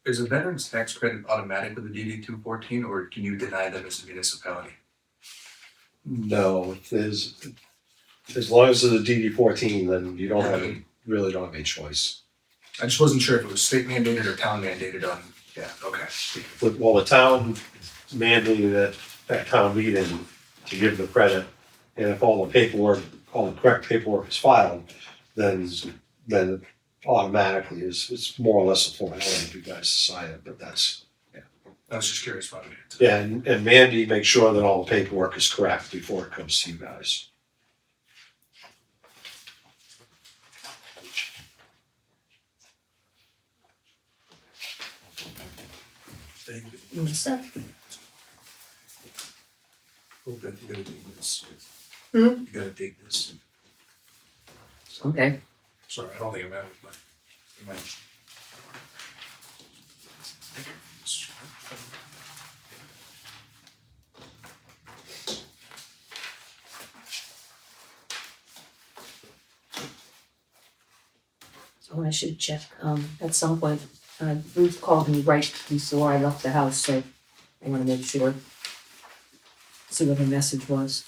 Speaker 6: Is a veteran's tax credit automatic with the DD 214, or can you deny them as a municipality?
Speaker 5: No, there's, as long as it's a DD 14, then you don't have, really don't have a choice.
Speaker 6: I just wasn't sure if it was state mandated or town mandated on, yeah, okay.
Speaker 5: Well, the town mandated it at town meeting to give the credit, and if all the paperwork, all the correct paperwork is filed, then automatically is, it's more or less a formality if you guys decide it, but that's,
Speaker 6: I was just curious about it.
Speaker 5: yeah, and Mandy makes sure that all the paperwork is correct before it comes to you guys.
Speaker 6: Thank you.
Speaker 2: You want to start?
Speaker 6: Oh, good, you gotta take this.
Speaker 2: Hmm?
Speaker 6: You gotta take this.
Speaker 2: Okay.
Speaker 6: Sorry, I don't think it matters, but. it matters.
Speaker 2: Oh, I should check, at some point, Ruth called me right before I left the house, so I wanna make sure. See what her message was.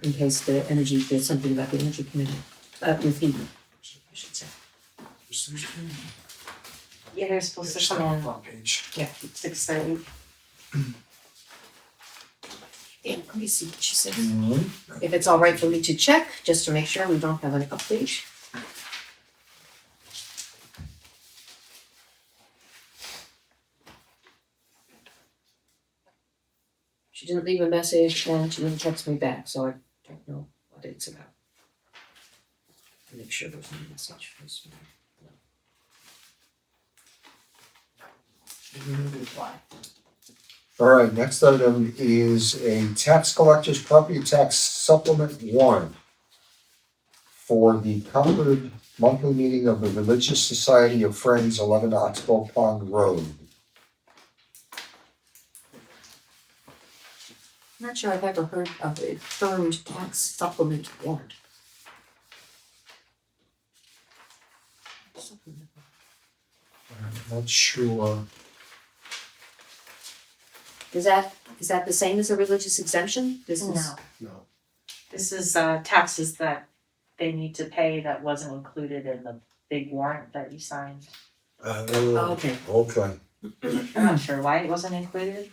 Speaker 2: In case there's something about the energy committee, with heat, I should say.
Speaker 9: Yeah, they're supposed to come in
Speaker 6: Front page.
Speaker 2: Yeah.
Speaker 9: 6:30.
Speaker 2: Yeah, let me see what she said. If it's all right for me to check, just to make sure we don't have an update. She didn't leave a message and she didn't text me back, so I don't know what it's about. Make sure there's no message.
Speaker 1: All right, next item is a tax collector's property tax supplement warrant for the covered monthly meeting of the Religious Society of Friends, 11 Oxbow Pond Road.
Speaker 2: I'm not sure I've ever heard of a firmed tax supplement warrant.
Speaker 1: I'm not sure.
Speaker 2: Is that the same as a religious exemption? This is.
Speaker 9: No,
Speaker 1: No.
Speaker 9: this is taxes that they need to pay that wasn't included in the big warrant that you signed.
Speaker 2: Okay.
Speaker 1: Okay.
Speaker 9: I'm not sure why it wasn't included.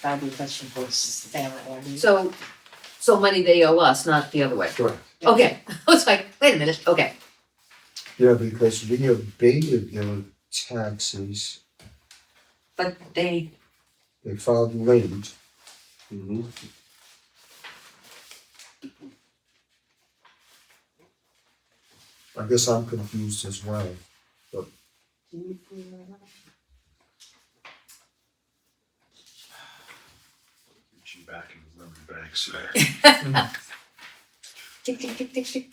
Speaker 9: That'd be a question for Sam or Andy.
Speaker 2: So money they owe us, not the other way.
Speaker 1: Correct.
Speaker 2: Okay, I was like, wait a minute, okay.
Speaker 1: Yeah, because we abated their taxes.
Speaker 9: But they,
Speaker 1: They filed late. I guess I'm confused as well.
Speaker 5: Get you back in the memory banks there.
Speaker 2: Tick, tick, tick, tick, tick.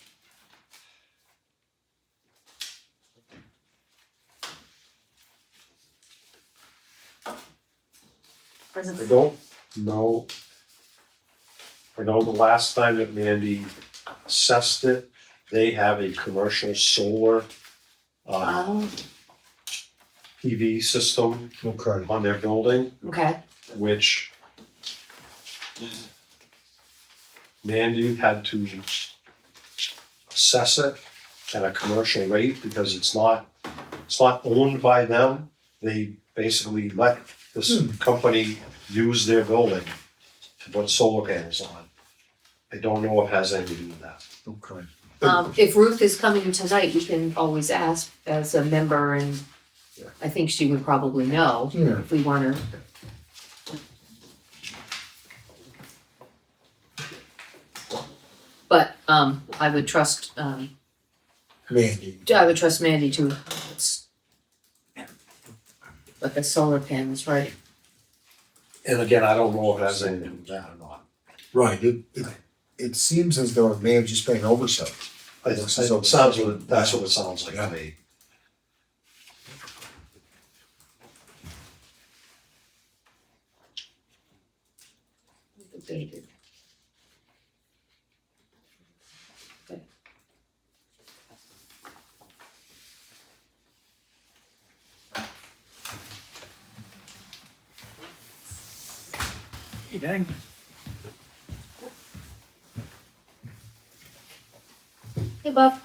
Speaker 5: I don't know. I know the last time that Mandy assessed it, they have a commercial solar PV system
Speaker 1: Okay.
Speaker 5: on their building,
Speaker 2: Okay,
Speaker 5: which Mandy had to assess it at a commercial rate because it's not owned by them. They basically let this company use their building to put solar panels on. I don't know if it has anything to do with that.
Speaker 1: Okay.
Speaker 2: if Ruth is coming tonight, you can always ask as a member and I think she would probably know
Speaker 1: Yeah.
Speaker 2: if we wanna. But, I would trust,
Speaker 1: Mandy.
Speaker 2: Mandy too. But the solar panels, right?
Speaker 5: And again, I don't know if it has anything to do with that or not.
Speaker 1: Right, it seems as though it may have just been an oversight.
Speaker 5: It sounds what, that's what it sounds like to me.
Speaker 2: Dated. Okay.
Speaker 6: Hey, dang.
Speaker 2: Hey, Bob.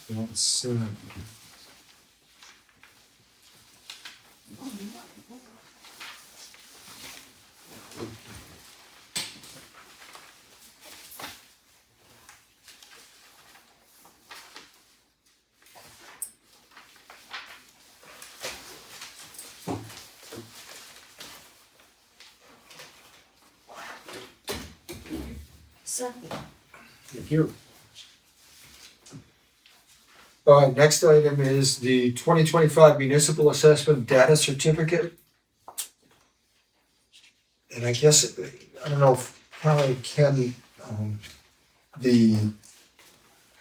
Speaker 1: Let's, Thank you. All right, next item is the 2025 Municipal Assessment Data Certificate. And I guess, I don't know if probably Ken, the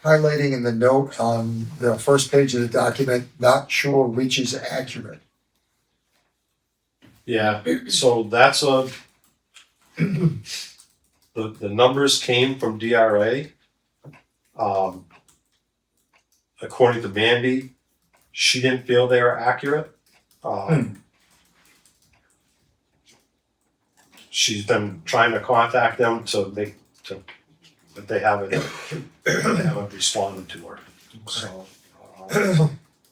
Speaker 1: highlighting in the note on the first page of the document, not sure which is accurate.
Speaker 5: Yeah, so that's the numbers came from DRA. According to Mandy, she didn't feel they were accurate. She's been trying to contact them but they haven't responded to her. So,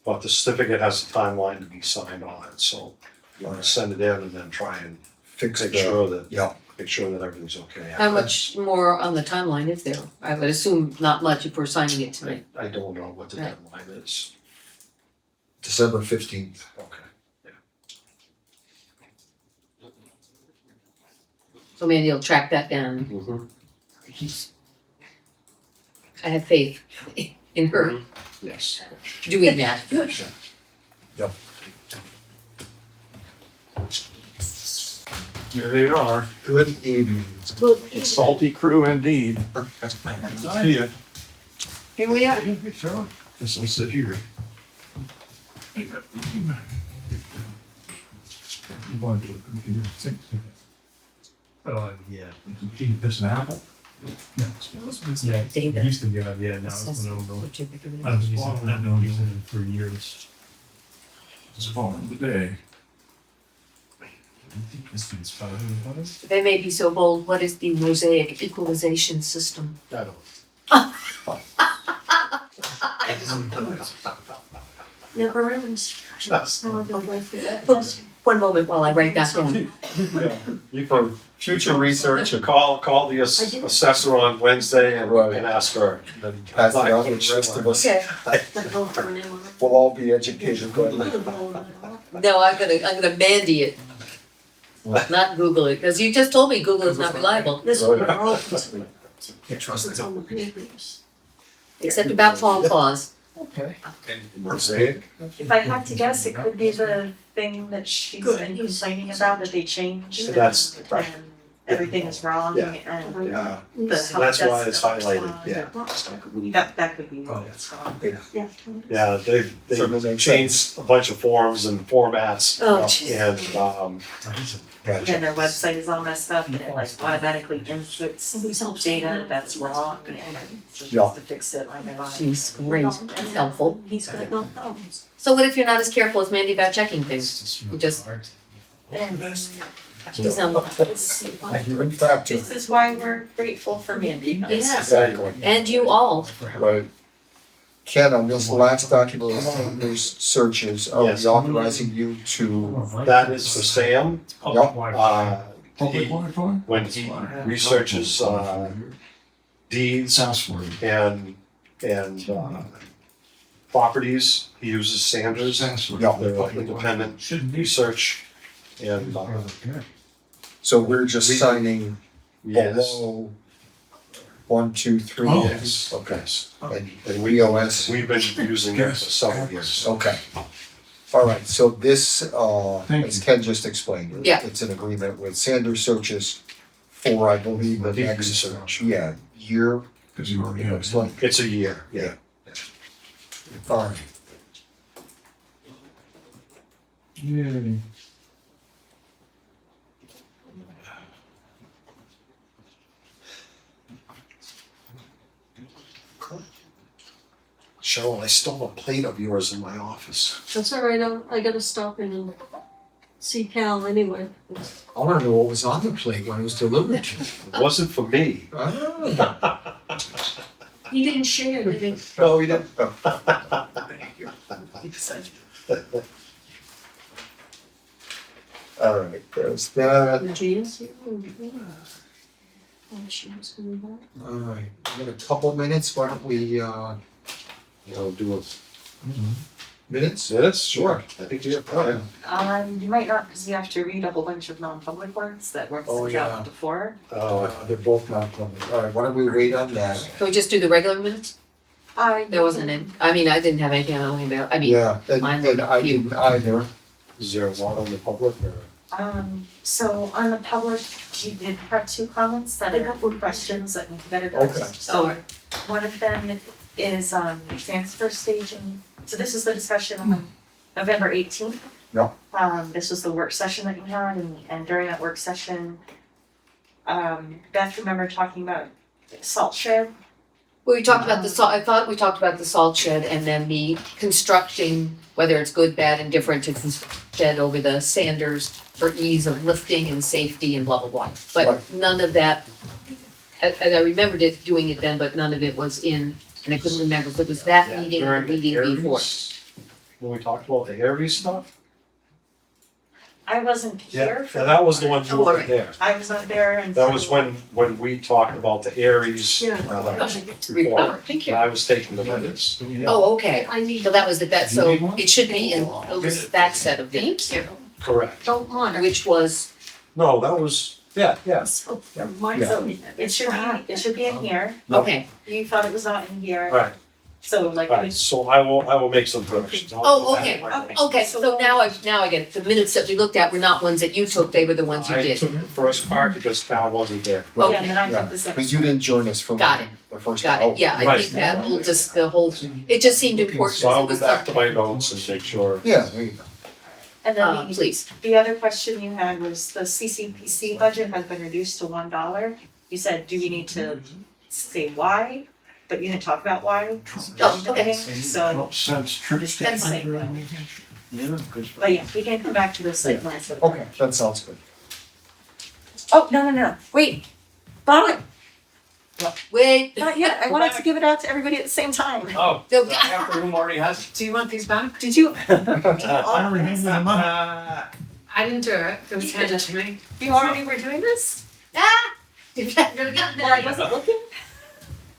Speaker 5: but the certificate has a timeline to be signed on it, so you want to send it in and then try and
Speaker 1: Fix
Speaker 5: make
Speaker 1: the,
Speaker 5: sure that
Speaker 1: yeah.
Speaker 5: everything's okay.
Speaker 2: How much more on the timeline is there? I would assume not much if we're signing it tonight.
Speaker 5: I don't know what the
Speaker 2: Right.
Speaker 5: deadline is.
Speaker 1: December 15th.
Speaker 5: Okay.
Speaker 2: So Mandy will track that down.
Speaker 5: Mhm.
Speaker 2: I have faith in her
Speaker 5: Yes.
Speaker 2: doing that.
Speaker 10: Here they are.
Speaker 1: Good evening.
Speaker 10: Salty crew indeed. See ya.
Speaker 2: Here we are.
Speaker 10: Just sit here. Yeah. This an apple? Yeah.
Speaker 2: David.
Speaker 10: Used to be, yeah, now it's no, no. I was using that no using it for years. Just following the day. I think this one's $500.
Speaker 2: They may be so bold, what is the mosaic equalization system?
Speaker 5: I don't.
Speaker 7: Never ends.
Speaker 2: One moment while I write that down.
Speaker 5: You can
Speaker 1: Future research and
Speaker 5: call the assessor on Wednesday and ask her.
Speaker 1: then pass it on to the rest of us.
Speaker 2: Okay.
Speaker 1: We'll all be educated.
Speaker 2: No, I'm gonna Mandy it. Not Google it, because you just told me Google is not reliable,
Speaker 6: Can't trust them.
Speaker 2: except about Palm Claws.
Speaker 1: Okay.
Speaker 6: Mosaic.
Speaker 9: If I had to guess, it could be the thing that she's been complaining about, that they changed.
Speaker 5: That's right.
Speaker 9: And everything is wrong
Speaker 5: Yeah.
Speaker 9: and
Speaker 5: Yeah,
Speaker 9: the help
Speaker 5: that's why
Speaker 9: desk
Speaker 5: it's
Speaker 9: stuff is
Speaker 5: highlighted,
Speaker 9: wrong.
Speaker 5: yeah.
Speaker 9: That could be
Speaker 6: Oh.
Speaker 9: what's wrong.
Speaker 5: Yeah, they've changed a bunch of forms and formats
Speaker 2: Oh, jeez.
Speaker 5: and,
Speaker 9: And their website is all messed up and it like automatically inputs data that's wrong and so
Speaker 1: Yeah.
Speaker 9: just to fix it like I
Speaker 2: She's great, that's helpful.
Speaker 7: He's got no thumbs.
Speaker 2: So what if you're not as careful as Mandy about checking things? You just,
Speaker 1: In fact,
Speaker 9: This is why we're grateful for Mandy.
Speaker 2: yeah,
Speaker 1: exactly.
Speaker 2: and you all.
Speaker 1: Right. Ken, on this last document, those searches, are
Speaker 5: Yes.
Speaker 1: we authorizing you to,
Speaker 5: that is for Sam.
Speaker 1: Yep.
Speaker 10: Public
Speaker 5: He-
Speaker 10: Wi-Fi?
Speaker 5: when he researches, deeds and properties, he uses Sanders.
Speaker 1: Yeah.
Speaker 5: They're independent research and,
Speaker 1: so we're just signing
Speaker 5: yes.
Speaker 1: below 1, 2, 3?
Speaker 10: Oh.
Speaker 5: Yes.
Speaker 1: Okay.
Speaker 5: And
Speaker 1: we EOS?
Speaker 5: we've been using it for several years.
Speaker 1: Okay. All right, so this,
Speaker 10: Thank
Speaker 1: as
Speaker 10: you.
Speaker 1: Ken just explained,
Speaker 2: Yeah.
Speaker 1: it's an agreement with Sanders Searches for, I believe, the
Speaker 5: Deed
Speaker 1: next,
Speaker 5: research.
Speaker 1: year.
Speaker 10: Because you already have.
Speaker 1: Looks like.
Speaker 5: It's a year, yeah.
Speaker 1: All right.
Speaker 10: Yay.
Speaker 5: Cheryl, I stole a plate of yours in my office.
Speaker 11: That's all right, I gotta stop in and see Cal anyway.
Speaker 1: I wanna know what was on the plate when it was delivered.
Speaker 5: It wasn't for me.
Speaker 1: Ah.
Speaker 11: He didn't share, did he?
Speaker 1: No, we didn't. All right, there's that.
Speaker 11: Regina's here. Oh, she was coming back.
Speaker 1: All right, we got a couple minutes, why don't we,
Speaker 5: You know, do a
Speaker 1: Minutes?
Speaker 5: Minutes? Sure. I think you have.
Speaker 9: You might not, because you have to read a whole bunch of non-public ones that weren't
Speaker 1: Oh,
Speaker 9: sent
Speaker 1: yeah.
Speaker 9: out before.
Speaker 1: They're both not public. All right, why don't we wait on that?
Speaker 2: Can we just do the regular minutes? There wasn't any, I mean, I didn't have anything on email, I mean,
Speaker 1: Yeah,
Speaker 2: mine
Speaker 1: and
Speaker 2: were
Speaker 1: I
Speaker 2: few.
Speaker 1: didn't either.
Speaker 5: Is there one on the public or?
Speaker 9: So on the public, we did have two comments that are questions that need to get
Speaker 1: Okay.
Speaker 9: addressed. So one of them is transfer station. So this is the discussion on November 18th.
Speaker 1: Yeah.
Speaker 9: This was the work session that we had, and during that work session, Beth, remember talking about salt shed?
Speaker 2: Well, we talked about the salt, I thought we talked about the salt shed and then the constructing, whether it's good, bad, indifferent to shed over the sanders for ease of lifting and safety and blah, blah, blah. But
Speaker 1: Right.
Speaker 2: none of that, and I remembered it, doing it then, but none of it was in, and I couldn't remember if it was that meeting or the meeting before.
Speaker 5: When we talked about the Aries stuff?
Speaker 9: I wasn't here for
Speaker 5: that was the one you
Speaker 2: Oh,
Speaker 5: were
Speaker 2: alright.
Speaker 5: there.
Speaker 9: I was not there and.
Speaker 5: That was when we talked about the Aries.
Speaker 2: Report.
Speaker 5: And I was taking the minutes.
Speaker 2: Oh, okay, so that was so it should be in, it was that set of minutes,
Speaker 5: Correct.
Speaker 11: Don't want
Speaker 2: which was,
Speaker 5: No, that was, yeah.
Speaker 9: So it should be in here.
Speaker 2: okay,
Speaker 9: You thought it was not in here.
Speaker 5: Right,
Speaker 9: So like.
Speaker 5: right, so I will make some corrections. I'll
Speaker 2: Oh,
Speaker 5: go back.
Speaker 2: okay. Okay, so now I get it. The minutes that we looked at were not ones that you took, they were the ones you
Speaker 5: I
Speaker 2: did.
Speaker 5: took the first part because Val wasn't there.
Speaker 2: Okay.
Speaker 9: Yeah, and then I
Speaker 1: Yeah,
Speaker 9: took this.
Speaker 1: because you didn't join us for
Speaker 2: Got it.
Speaker 1: the first.
Speaker 2: Got it, yeah, I
Speaker 5: Right.
Speaker 2: think that whole, just the whole, it just seemed important,
Speaker 5: So I'll
Speaker 2: because
Speaker 5: go
Speaker 2: it was
Speaker 5: back to my notes and make sure.
Speaker 1: Yeah, there you go.
Speaker 9: And then
Speaker 2: please.
Speaker 9: the other question you had was the CCPC budget has been reduced to $1. You said, do we need to say why? But you didn't talk about why.
Speaker 2: Oh, okay.
Speaker 9: So,
Speaker 2: That's
Speaker 9: but yeah, we can come back to this later.
Speaker 1: Okay, that sounds good.
Speaker 9: Oh, no, wait. Bottom,
Speaker 2: Wait.
Speaker 9: not yet. I wanted to give it out to everybody at the same time.
Speaker 3: Oh,
Speaker 2: No,
Speaker 3: the afterroom already has.
Speaker 9: Do you want these back? Did you?
Speaker 10: I don't remember them up.
Speaker 11: I didn't do it, it was handed to me.
Speaker 9: You already were doing this?
Speaker 2: Ah!
Speaker 9: Well, I wasn't looking.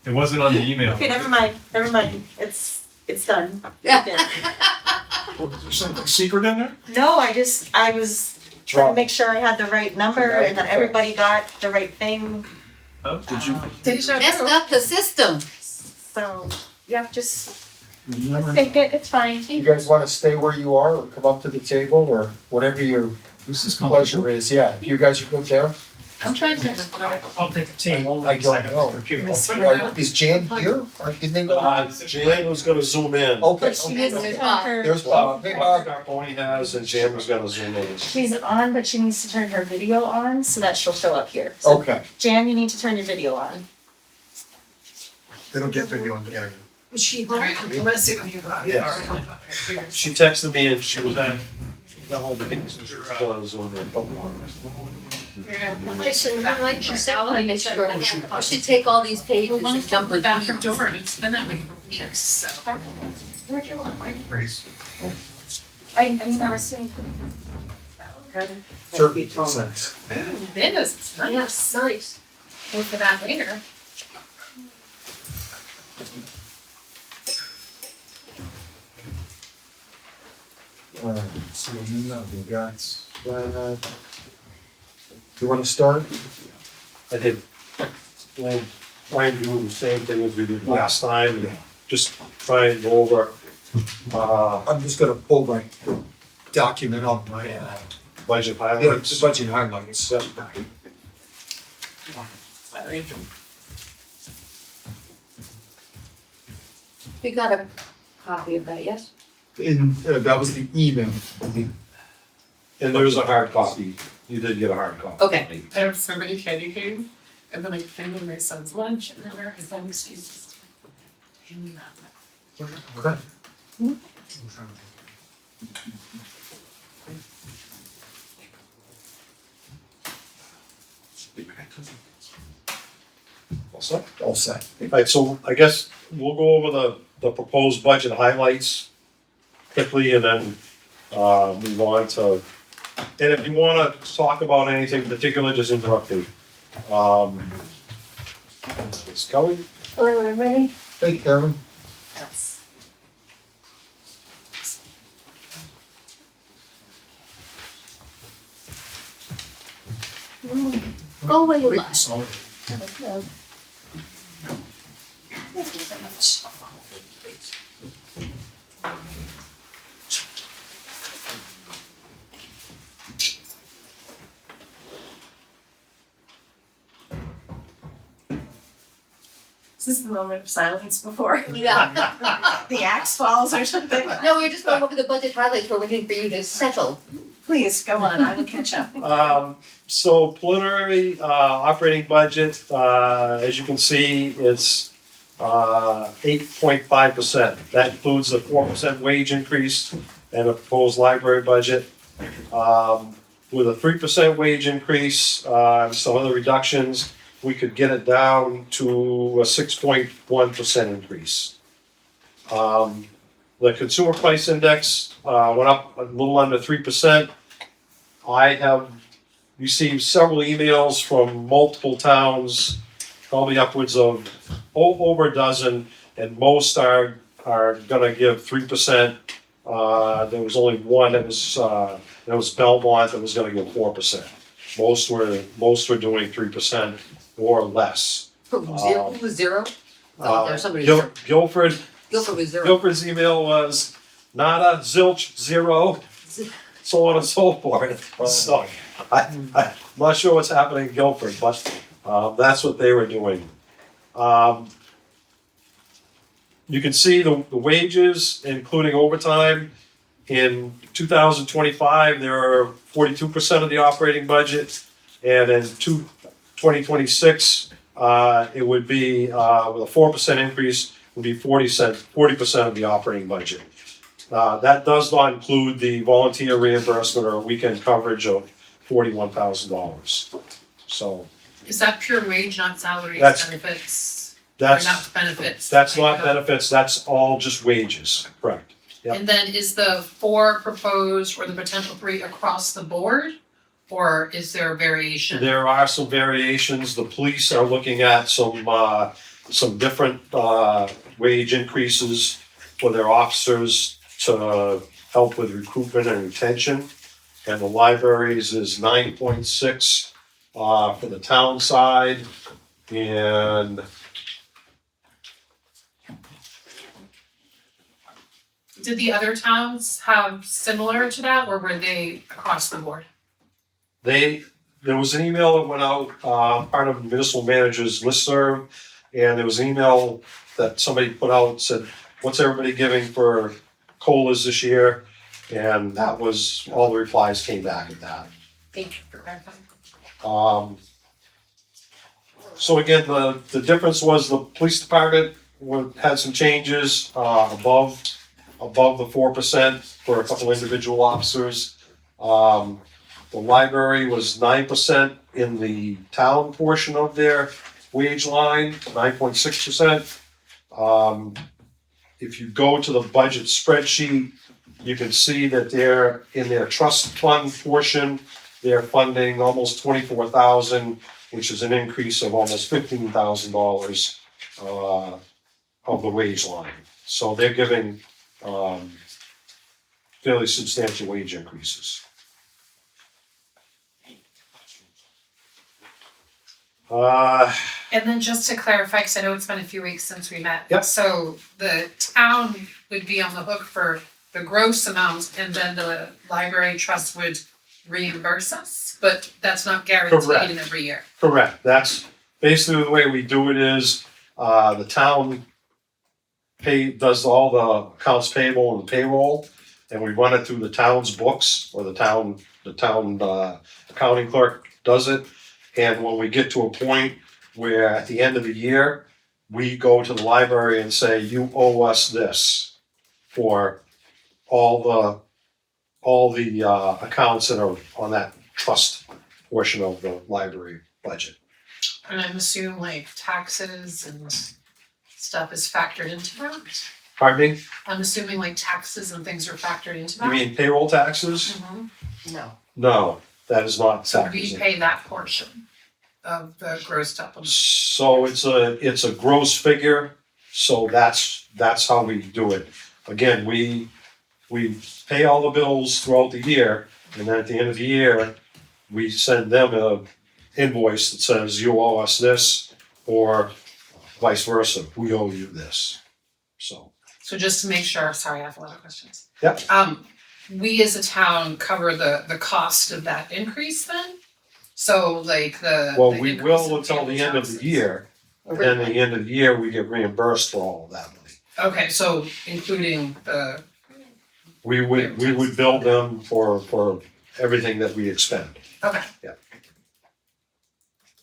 Speaker 10: It wasn't on the email.
Speaker 9: Okay, never mind. It's done.
Speaker 10: Was there something secret in there?
Speaker 9: No, I was trying to make sure I had the right number and that everybody got the right thing.
Speaker 10: Oh, did you?
Speaker 2: Messed up the system.
Speaker 9: So, yeah, just
Speaker 10: Remember?
Speaker 9: take it, it's fine.
Speaker 1: You guys want to stay where you are or come up to the table or whatever your
Speaker 10: This is
Speaker 1: pleasure is? Yeah, if you guys are good there.
Speaker 11: I'm trying to.
Speaker 10: I'll take a team.
Speaker 1: I don't know. Is Jan here? Or did they go?
Speaker 5: Jan was gonna zoom in.
Speaker 1: Okay,
Speaker 2: She
Speaker 1: okay.
Speaker 2: is Bob.
Speaker 1: There's Bob. Hey, Bob.
Speaker 5: Scarponi has, and Jan was gonna zoom in.
Speaker 9: She's on, but she needs to turn her video on so that she'll show up here. So,
Speaker 1: Okay.
Speaker 9: Jan, you need to turn your video on.
Speaker 10: They don't get video on the internet.
Speaker 11: Was she home? Let's see what you got.
Speaker 5: She texted me and she was at. Gonna zoom in.
Speaker 2: Listen, I like your salad, I make sure, I should take all these pages and number them.
Speaker 11: Bathroom door, and it's been that way for years, so.
Speaker 9: I've never seen.
Speaker 1: Sure. Makes sense.
Speaker 11: It is, it's nice. Nice. Look for that later.
Speaker 1: So we got, you want to start?
Speaker 5: I did. Plan to do the same thing as we did last time, and just try and go over,
Speaker 1: I'm just gonna pull my document on my,
Speaker 5: budget
Speaker 1: yeah,
Speaker 5: highlights.
Speaker 1: the budget highlights.
Speaker 2: We got a copy of that, yes?
Speaker 1: And that was the email.
Speaker 5: And there's a hard copy. You did get a hard copy.
Speaker 2: Okay.
Speaker 11: I have so many candy canes, and then I came to my son's lunch, and then there his own excuses.
Speaker 1: Okay.
Speaker 5: All set?
Speaker 1: All set.
Speaker 5: Alright, so I guess we'll go over the proposed budget highlights quickly and then, move on to, and if you wanna talk about anything particular, just interrupt me. It's Kelly?
Speaker 9: Hello, everybody.
Speaker 1: Hey, Kevin.
Speaker 2: Go away, you lie.
Speaker 9: Is this the moment of silence before
Speaker 2: Yeah.
Speaker 9: the axe falls or something?
Speaker 2: No, we were just going over the budget highlights. We're waiting for you to settle.
Speaker 9: Please, go on, I will catch up.
Speaker 5: So preliminary, operating budget, as you can see, it's, 8.5%. That includes the 4% wage increase and a proposed library budget. With a 3% wage increase, some other reductions, we could get it down to a 6.1% increase. The consumer price index, went up a little under 3%. I have received several emails from multiple towns, probably upwards of over a dozen, and most are gonna give 3%. There was only one that was Belmont that was gonna give 4%. Most were doing 3% or less.
Speaker 2: Zero, who was zero? Oh, there's somebody.
Speaker 5: Guilford
Speaker 2: Guilford was zero.
Speaker 5: Guilford's email was nada, zilch, zero, so on and so forth. So I'm not sure what's happening in Guilford, but that's what they were doing. You can see the wages, including overtime. In 2025, there are 42% of the operating budget, and in 2026, it would be with a 4% increase, would be 40% of the operating budget. That does not include the volunteer reimbursement or weekend coverage of $41,000. So
Speaker 11: Is that pure wage, not salaries,
Speaker 5: That's-
Speaker 11: benefits? Or
Speaker 5: that's
Speaker 11: not benefits?
Speaker 5: that's not
Speaker 11: Like,
Speaker 5: benefits. That's all just wages. Correct. Yep.
Speaker 11: And then is the 4 proposed or the potential 3 across the board? Or is there a variation?
Speaker 5: There are some variations. The police are looking at some different wage increases for their officers to help with recruitment and retention. And the libraries is 9.6 for the town side, and
Speaker 11: Did the other towns have similar to that, or were they across the board?
Speaker 5: there was an email that went out, part of the municipal manager's listserv, and there was an email that somebody put out, said, what's everybody giving for COLAs this year? And that was, all the replies came back at that.
Speaker 11: Thank you for clarifying.
Speaker 5: So again, the difference was the police department had some changes, above the 4% for a couple individual officers. The library was 9% in the town portion of their wage line, 9.6%. If you go to the budget spreadsheet, you can see that they're in their trust fund portion, they're funding almost 24,000, which is an increase of almost $15,000 of the wage line. So they're giving fairly substantial wage increases.
Speaker 11: And then just to clarify, because I know it's been a few weeks since we met.
Speaker 5: Yep.
Speaker 11: So the town would be on the hook for the gross amount and then the library trust would reimburse us, but that's not
Speaker 5: Correct.
Speaker 11: guaranteed in every year.
Speaker 5: Correct, that's basically the way we do it is, the town does all the accounts payable and payroll, and we run it through the town's books, or the town accounting clerk does it. And when we get to a point where at the end of the year, we go to the library and say, you owe us this for all the accounts that are on that trust portion of the library budget.
Speaker 11: And I'm assuming like taxes and stuff is factored into that.
Speaker 5: Pardon me?
Speaker 11: I'm assuming like taxes and things are factored into that.
Speaker 5: You mean payroll taxes?
Speaker 11: Mhm.
Speaker 2: No.
Speaker 5: No, that is not
Speaker 11: So
Speaker 5: factored
Speaker 11: we
Speaker 5: in.
Speaker 11: pay that portion of the gross supplement.
Speaker 5: So it's a gross figure, so that's how we do it. Again, we pay all the bills throughout the year, and then at the end of the year, we send them invoice that says you owe us this, or vice versa, we owe you this. So,
Speaker 11: So just to make sure, sorry, I have a lot of questions.
Speaker 5: Yep.
Speaker 11: We as a town cover the cost of that increase then? So like
Speaker 5: well,
Speaker 11: the
Speaker 5: we
Speaker 11: increase
Speaker 5: will
Speaker 11: in
Speaker 5: until the end of the
Speaker 11: taxes.
Speaker 5: year, and then at the end of the year, we get reimbursed for all of that money.
Speaker 11: Okay, so including the,
Speaker 5: We would bill them for everything that we expend.
Speaker 11: okay,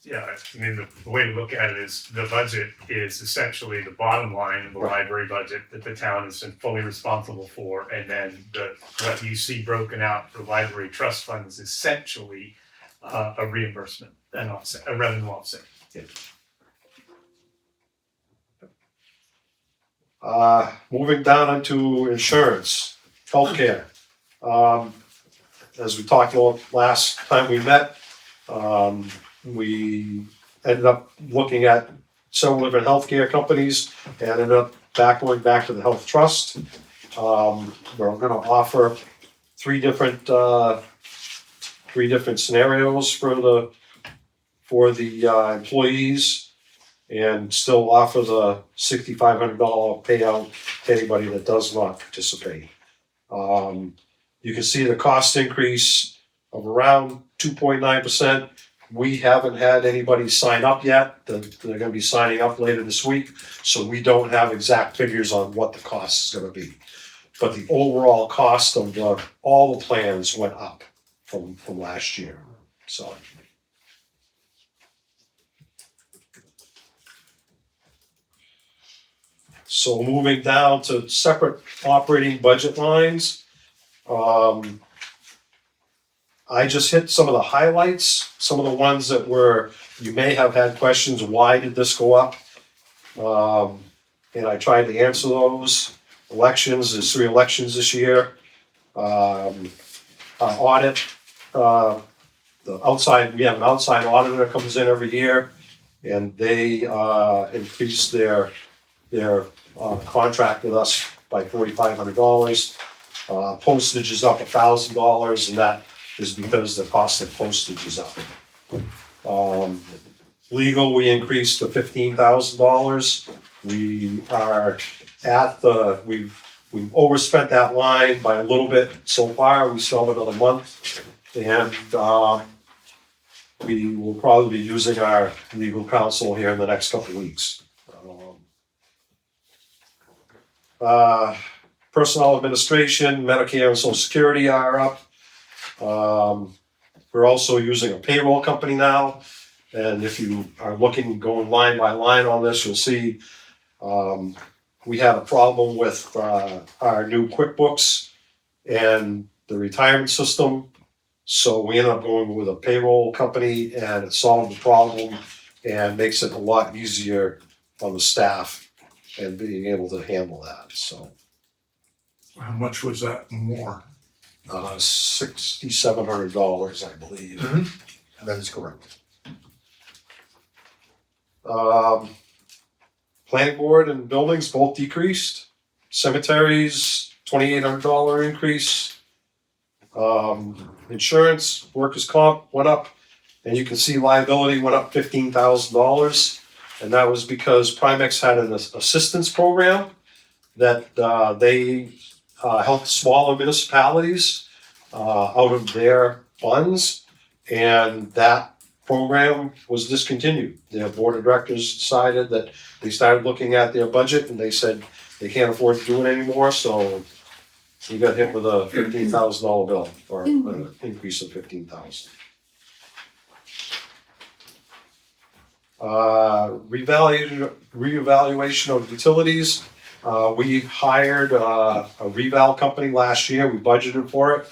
Speaker 10: Yeah, I mean, the way to look at it is the budget is essentially the bottom line of the
Speaker 5: Right.
Speaker 10: library budget that the town is fully responsible for. And then what you see broken out for library trust fund is essentially a reimbursement, an offset, a revenue offset.
Speaker 5: Moving down into insurance, healthcare. As we talked about last time we met, we ended up looking at several different healthcare companies and ended up going back to the health trust. We're gonna offer three different scenarios for the employees, and still offer the $6,500 payout to anybody that does not participate. You can see the cost increase of around 2.9%. We haven't had anybody sign up yet. They're gonna be signing up later this week, so we don't have exact figures on what the cost is gonna be. But the overall cost of all the plans went up from last year, so. So moving down to separate operating budget lines. I just hit some of the highlights, some of the ones that you may have had questions, why did this go up? And I tried to answer those. Elections, there's 3 elections this year. Our audit, we have an outside auditor that comes in every year, and they increased their contract with us by $4,500. Postage is up $1,000, and that is because the cost of postage is up. Legal, we increased to $15,000. We are we've overspent that line by a little bit so far. We still have another month, and we will probably be using our legal counsel here in the next couple of weeks. Personnel administration, Medicare and Social Security are up. We're also using a payroll company now. And if you are going line by line on this, you'll see we had a problem with our new QuickBooks and the retirement system. So we ended up going with a payroll company, and it solved the problem and makes it a lot easier on the staff and being able to handle that, so.
Speaker 10: How much was that more?
Speaker 5: $6,700, I believe.
Speaker 1: That is correct.
Speaker 5: Planning board and buildings both decreased. Cemeteries, $2,800 increase. Insurance, workers' comp went up, and you can see liability went up $15,000. And that was because Primex had an assistance program that they helped smaller municipalities out of their funds, and that program was discontinued. Their board of directors decided that they started looking at their budget, and they said they can't afford to do it anymore, so we got hit with a $15,000 bill, or an increase of $15,000. Reevaluation of utilities. We hired a reval company last year. We budgeted for it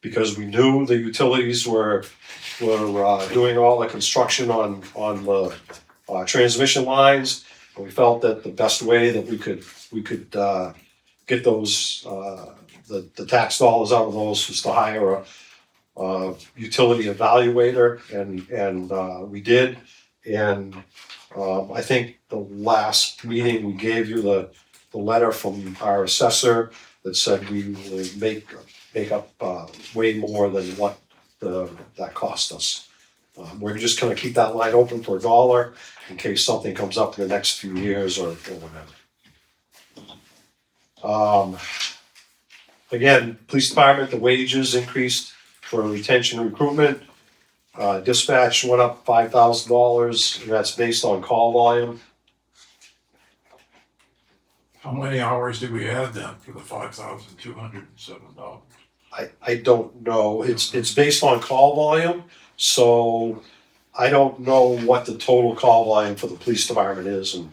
Speaker 5: because we knew the utilities were doing all the construction on the transmission lines. And we felt that the best way that we could get those the tax dollars out of those was to hire a utility evaluator, and we did. And I think the last meeting we gave you the letter from our assessor that said we will make up way more than what that cost us. We're just gonna keep that line open for $1 in case something comes up in the next few years or whatever. Again, police department, the wages increased for retention and recruitment. Dispatch went up $5,000, and that's based on call volume.
Speaker 12: How many hours did we add then for the $5,207?
Speaker 5: I don't know, it's based on call volume, so I don't know what the total call volume for the police department is, and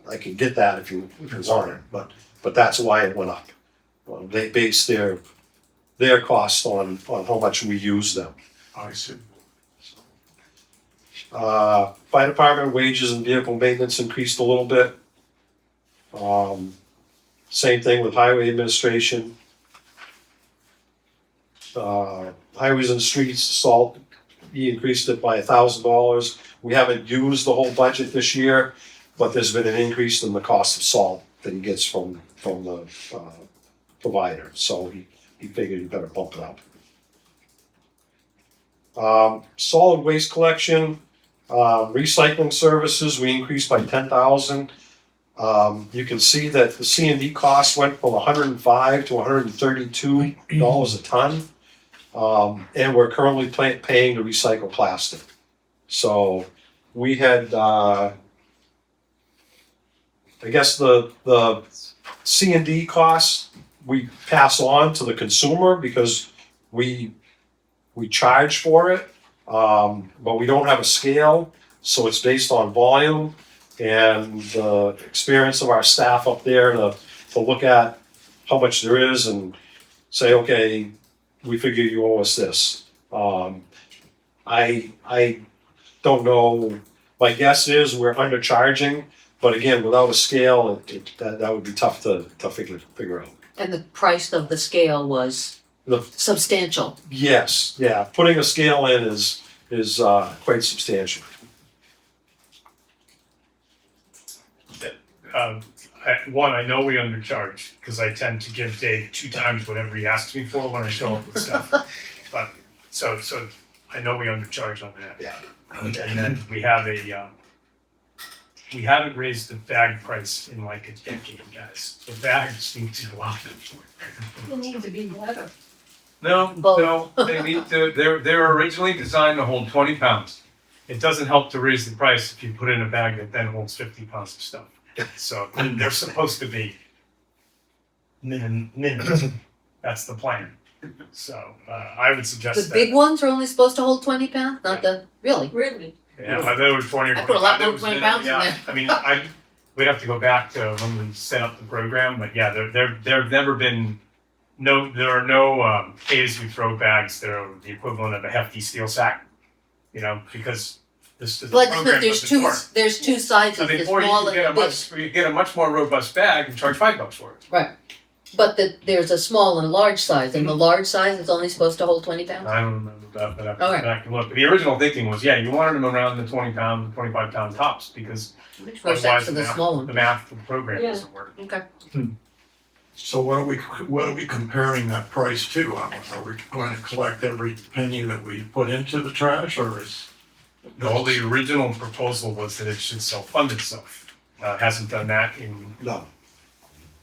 Speaker 5: I can get that if you want it, but that's why it went up. They base their cost on how much we use them.
Speaker 12: I see.
Speaker 5: Fire department wages and vehicle maintenance increased a little bit. Same thing with highway administration. Highways and streets, salt, he increased it by $1,000. We haven't used the whole budget this year, but there's been an increase in the cost of salt that he gets from the provider, so he figured he better bump it up. Solid waste collection, recycling services, we increased by 10,000. You can see that the C&D cost went from $105 to $132 a ton. And we're currently paying to recycle plastic. So we had, I guess the C&D costs, we pass on to the consumer because we charge for it, but we don't have a scale, so it's based on volume and the experience of our staff up there to look at how much there is and say, okay, we figure you owe us this. I don't know, my guess is we're undercharging, but again, without a scale, that would be tough to figure out.
Speaker 2: And the price of the scale was
Speaker 5: The-
Speaker 2: substantial.
Speaker 5: Yes, yeah, putting a scale in is quite substantial.
Speaker 10: I know we undercharge, because I tend to give Dave 2 times whatever he asks me for when I show up with stuff. But, so I know we undercharge on that.
Speaker 5: Yeah.
Speaker 10: And then we have we haven't raised the bag price in like a decade, guys. The bags need to go up.
Speaker 7: You need to be better.
Speaker 10: No,
Speaker 2: Both.
Speaker 10: they need to, they're originally designed to hold 20 pounds. It doesn't help to raise the price if you put in a bag that then holds 50 pounds of stuff. So they're supposed to be minimum. That's the plan. So I would suggest
Speaker 2: The
Speaker 10: that.
Speaker 2: big ones are only supposed to hold 20 pounds, not the, really?
Speaker 7: Really?
Speaker 10: Yeah, I thought it was 20 or
Speaker 2: I put a lot
Speaker 10: 25.
Speaker 2: more 20 pounds in
Speaker 10: Yeah,
Speaker 2: there.
Speaker 10: I mean, we'd have to go back to when we set up the program, but yeah, there have never been, there are no pay-as-you-throw bags that are the equivalent of a hefty steel sack, because this program
Speaker 2: But
Speaker 10: doesn't work.
Speaker 2: there's two sizes,
Speaker 10: I mean,
Speaker 2: the
Speaker 10: or you
Speaker 2: small
Speaker 10: can get a
Speaker 2: and the big.
Speaker 10: you get a much more robust bag and charge $5 for it.
Speaker 2: Right. But there's a small and a large size, and the large size is only supposed to hold 20 pounds?
Speaker 10: I don't remember that, but
Speaker 2: Okay.
Speaker 10: I can look. But the original thinking was, yeah, you wanted them around the 20-pound, 25-pound tops because
Speaker 2: Which makes sense for the
Speaker 10: otherwise
Speaker 2: small
Speaker 10: the
Speaker 2: one.
Speaker 10: math of the program
Speaker 7: Yeah.
Speaker 10: doesn't work.
Speaker 2: Okay.
Speaker 12: So what are we comparing that price to? Are we going to collect every penny that we put into the trash, or is?
Speaker 10: No, the original proposal was that it should self-fund itself. It hasn't done that in
Speaker 5: No.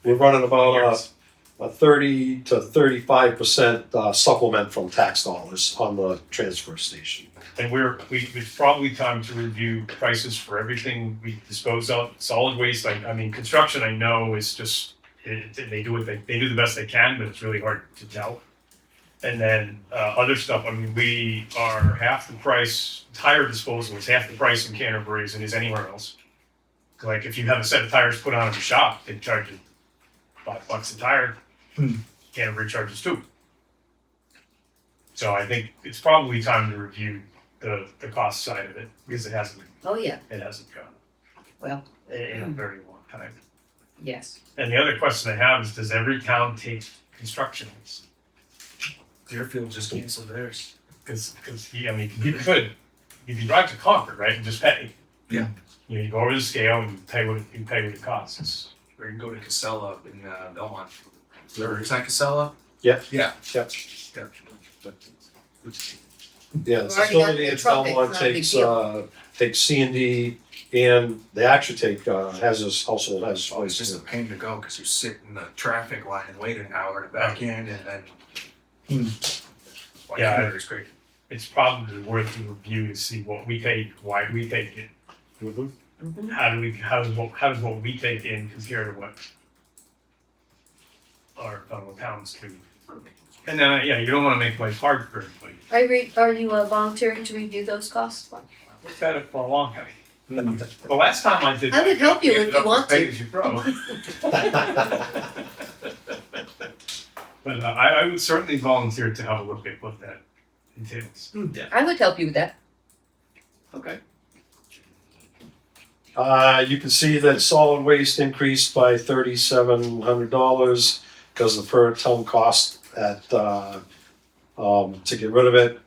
Speaker 5: We're running about
Speaker 10: years.
Speaker 5: a 30 to 35% supplement from tax dollars on the transfer station.
Speaker 10: And it's probably time to review prices for everything we dispose of. Solid waste, I mean, construction I know is just, they do the best they can, but it's really hard to tell. And then other stuff, I mean, we are half the price, tire disposal is half the price in Canterbury as it is anywhere else. Like if you have a set of tires put on at the shop, they charge you $5 a tire. Canterbury charges $2. So I think it's probably time to review the cost side of it because it hasn't
Speaker 2: Oh, yeah,
Speaker 10: gone
Speaker 2: well,
Speaker 10: in a very long time.
Speaker 2: yes.
Speaker 10: And the other question I have is, does every town take construction lease?
Speaker 4: Deerfield just canceled theirs.
Speaker 10: Because I mean, you could, if you drive to Concord, right, and just pay.
Speaker 4: Yeah.
Speaker 10: You go over the scale and pay what it costs.
Speaker 4: Or you can go to Casella up in Belmont. Is that Casella?
Speaker 5: Yeah.
Speaker 4: Yeah.
Speaker 5: Yep.
Speaker 4: Yeah.
Speaker 5: Yeah, the
Speaker 2: We've already got
Speaker 5: facility
Speaker 2: the
Speaker 5: in
Speaker 2: truck, it's
Speaker 5: Belmont
Speaker 2: not a big
Speaker 5: takes C&D, and they actually take, hazardous household hazardous
Speaker 6: Oh, it's
Speaker 5: waste.
Speaker 6: just a pain to go because you sit in the traffic line and wait an hour to back in and then.
Speaker 10: Yeah,
Speaker 6: It's great.
Speaker 10: It's probably worth a review to see what we take, why we take it. How does what we take in compare to what our fellow towns do? And then, yeah, you don't wanna make life hard for everybody.
Speaker 2: Are you volunteering to review those costs?
Speaker 10: Looked at it for a long time. The last time I did.
Speaker 2: I would help you if
Speaker 10: ended
Speaker 2: you
Speaker 10: up
Speaker 2: want
Speaker 10: with
Speaker 2: to.
Speaker 10: pay as you throw. But I would certainly volunteer to have a look at what that entails.
Speaker 2: I would help you with that.
Speaker 10: Okay.
Speaker 5: You can see that solid waste increased by $3,700 because the per ton cost at, to get rid of it,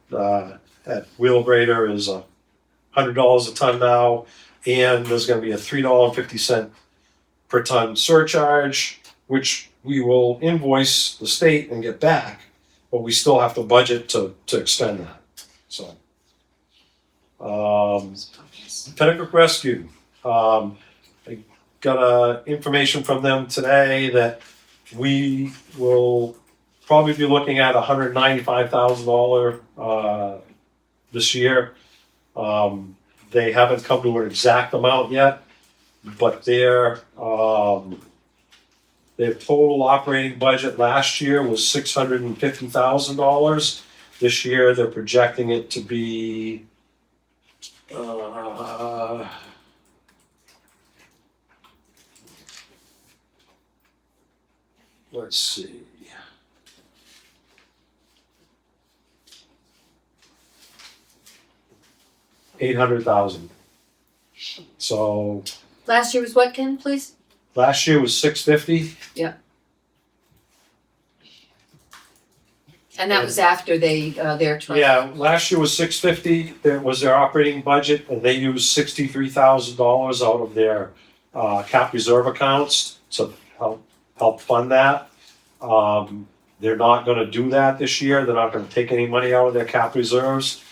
Speaker 5: at Wheelabrator is $100 a ton now. And there's gonna be a $3.50 per ton surcharge, which we will invoice the state and get back, but we still have to budget to expend that, so. Pennybrook Rescue, I got information from them today that we will probably be looking at $195,000 this year. They haven't come to an exact amount yet, but their total operating budget last year was $650,000. This year, they're projecting it to be let's see. $800,000. So
Speaker 2: Last year was what, Ken, please?
Speaker 5: last year was $650.
Speaker 2: And that was after their trust.
Speaker 5: Yeah, last year was $650. That was their operating budget, and they used $63,000 out of their cap reserve accounts to help fund that. They're not going to do that this year. They're not going to take any money out of their cap reserves.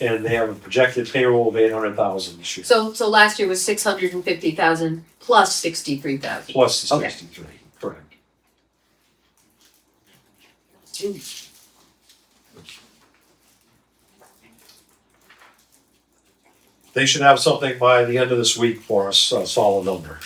Speaker 5: And they have a projected payroll of $800,000 this year.
Speaker 2: So last year was 650,000 plus 63,000.
Speaker 5: Plus the
Speaker 2: Okay.
Speaker 5: 63, correct. They should have something by the end of this week for us, a solid number.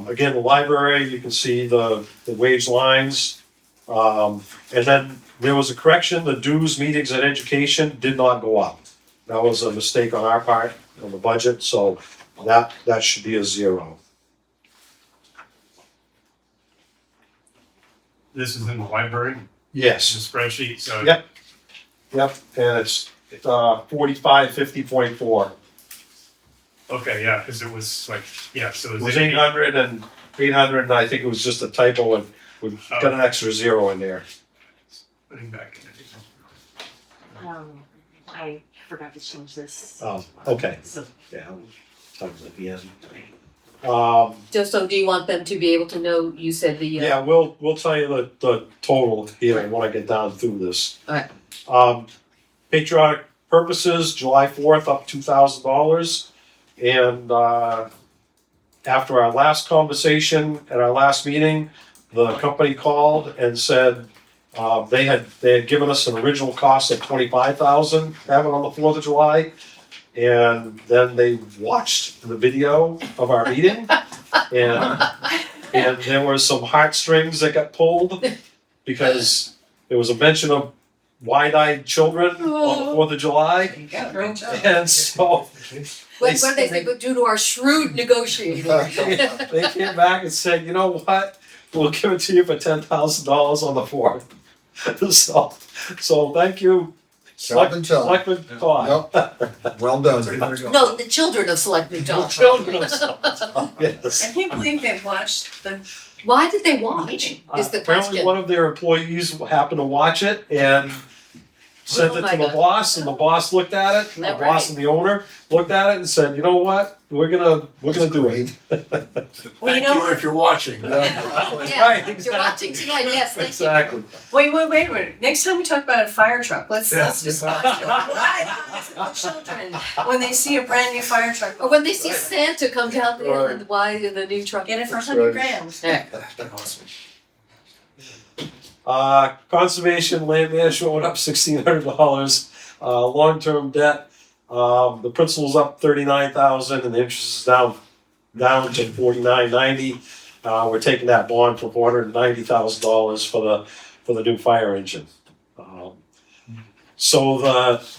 Speaker 5: Again, the library, you can see the wage lines. And then there was a correction, the dues, meetings, and education did not go up. That was a mistake on our part on the budget, so that should be a 0.
Speaker 10: This is in the library,
Speaker 5: Yes.
Speaker 10: the spreadsheet, so.
Speaker 5: Yep. Yep, and it's 4550.4.
Speaker 10: Okay, yeah, because it was like, yeah, so
Speaker 5: It was 800 and I think it was just a typo and we got an extra 0 in there.
Speaker 10: Putting back in.
Speaker 9: I forgot to change this.
Speaker 5: Oh, okay,
Speaker 9: So
Speaker 5: yeah, times at the end.
Speaker 2: So do you want them to be able to know, you said the,
Speaker 5: Yeah, we'll tell you the total here when I get down through this.
Speaker 2: Alright.
Speaker 5: Patriotic purposes, July 4th, up $2,000. And after our last conversation at our last meeting, the company called and said they had given us an original cost of $25,000 having on the 4th of July. And then they watched the video of our meeting and there were some heartstrings that got pulled because there was a mention of wide-eyed children on the 4th of July. And so
Speaker 2: what did they say, but due to our shrewd negotiating?
Speaker 5: they came back and said, you know what? We'll give it to you for $10,000 on the 4th. So thank you.
Speaker 1: Selectmen John.
Speaker 5: Selectman Todd.
Speaker 1: Yep. Well done.
Speaker 2: No, the children of Selectmen John.
Speaker 5: Children. Yes.
Speaker 9: I can't believe they watched the.
Speaker 2: Why did they watch, is the
Speaker 5: Apparently
Speaker 2: question.
Speaker 5: one of their employees happened to watch it and sent
Speaker 2: Oh
Speaker 5: it
Speaker 2: my
Speaker 5: to the
Speaker 2: God.
Speaker 5: boss, and the boss looked at it, and the
Speaker 2: That
Speaker 5: boss
Speaker 2: right?
Speaker 5: and the owner looked at it and said, you know what, we're gonna do it.
Speaker 9: Well, you
Speaker 12: Thank
Speaker 9: know,
Speaker 12: you if you're watching.
Speaker 2: Yeah,
Speaker 5: Right,
Speaker 2: if you're watching tonight, yes, thank you.
Speaker 5: Exactly.
Speaker 9: wait a minute. Next time we talk about a fire truck, let's just. What happens to the children when they see a brand new fire truck?
Speaker 2: Or when they see Santa come down there
Speaker 5: Right.
Speaker 2: and why the new truck.
Speaker 9: Get it for
Speaker 1: That's
Speaker 9: $100
Speaker 1: right.
Speaker 9: grand.
Speaker 5: Conservation land management went up $1,600. Long-term debt, the principal's up 39,000 and the interest is down to 49.90. We're taking that bond for $490,000 for the new fire engine. So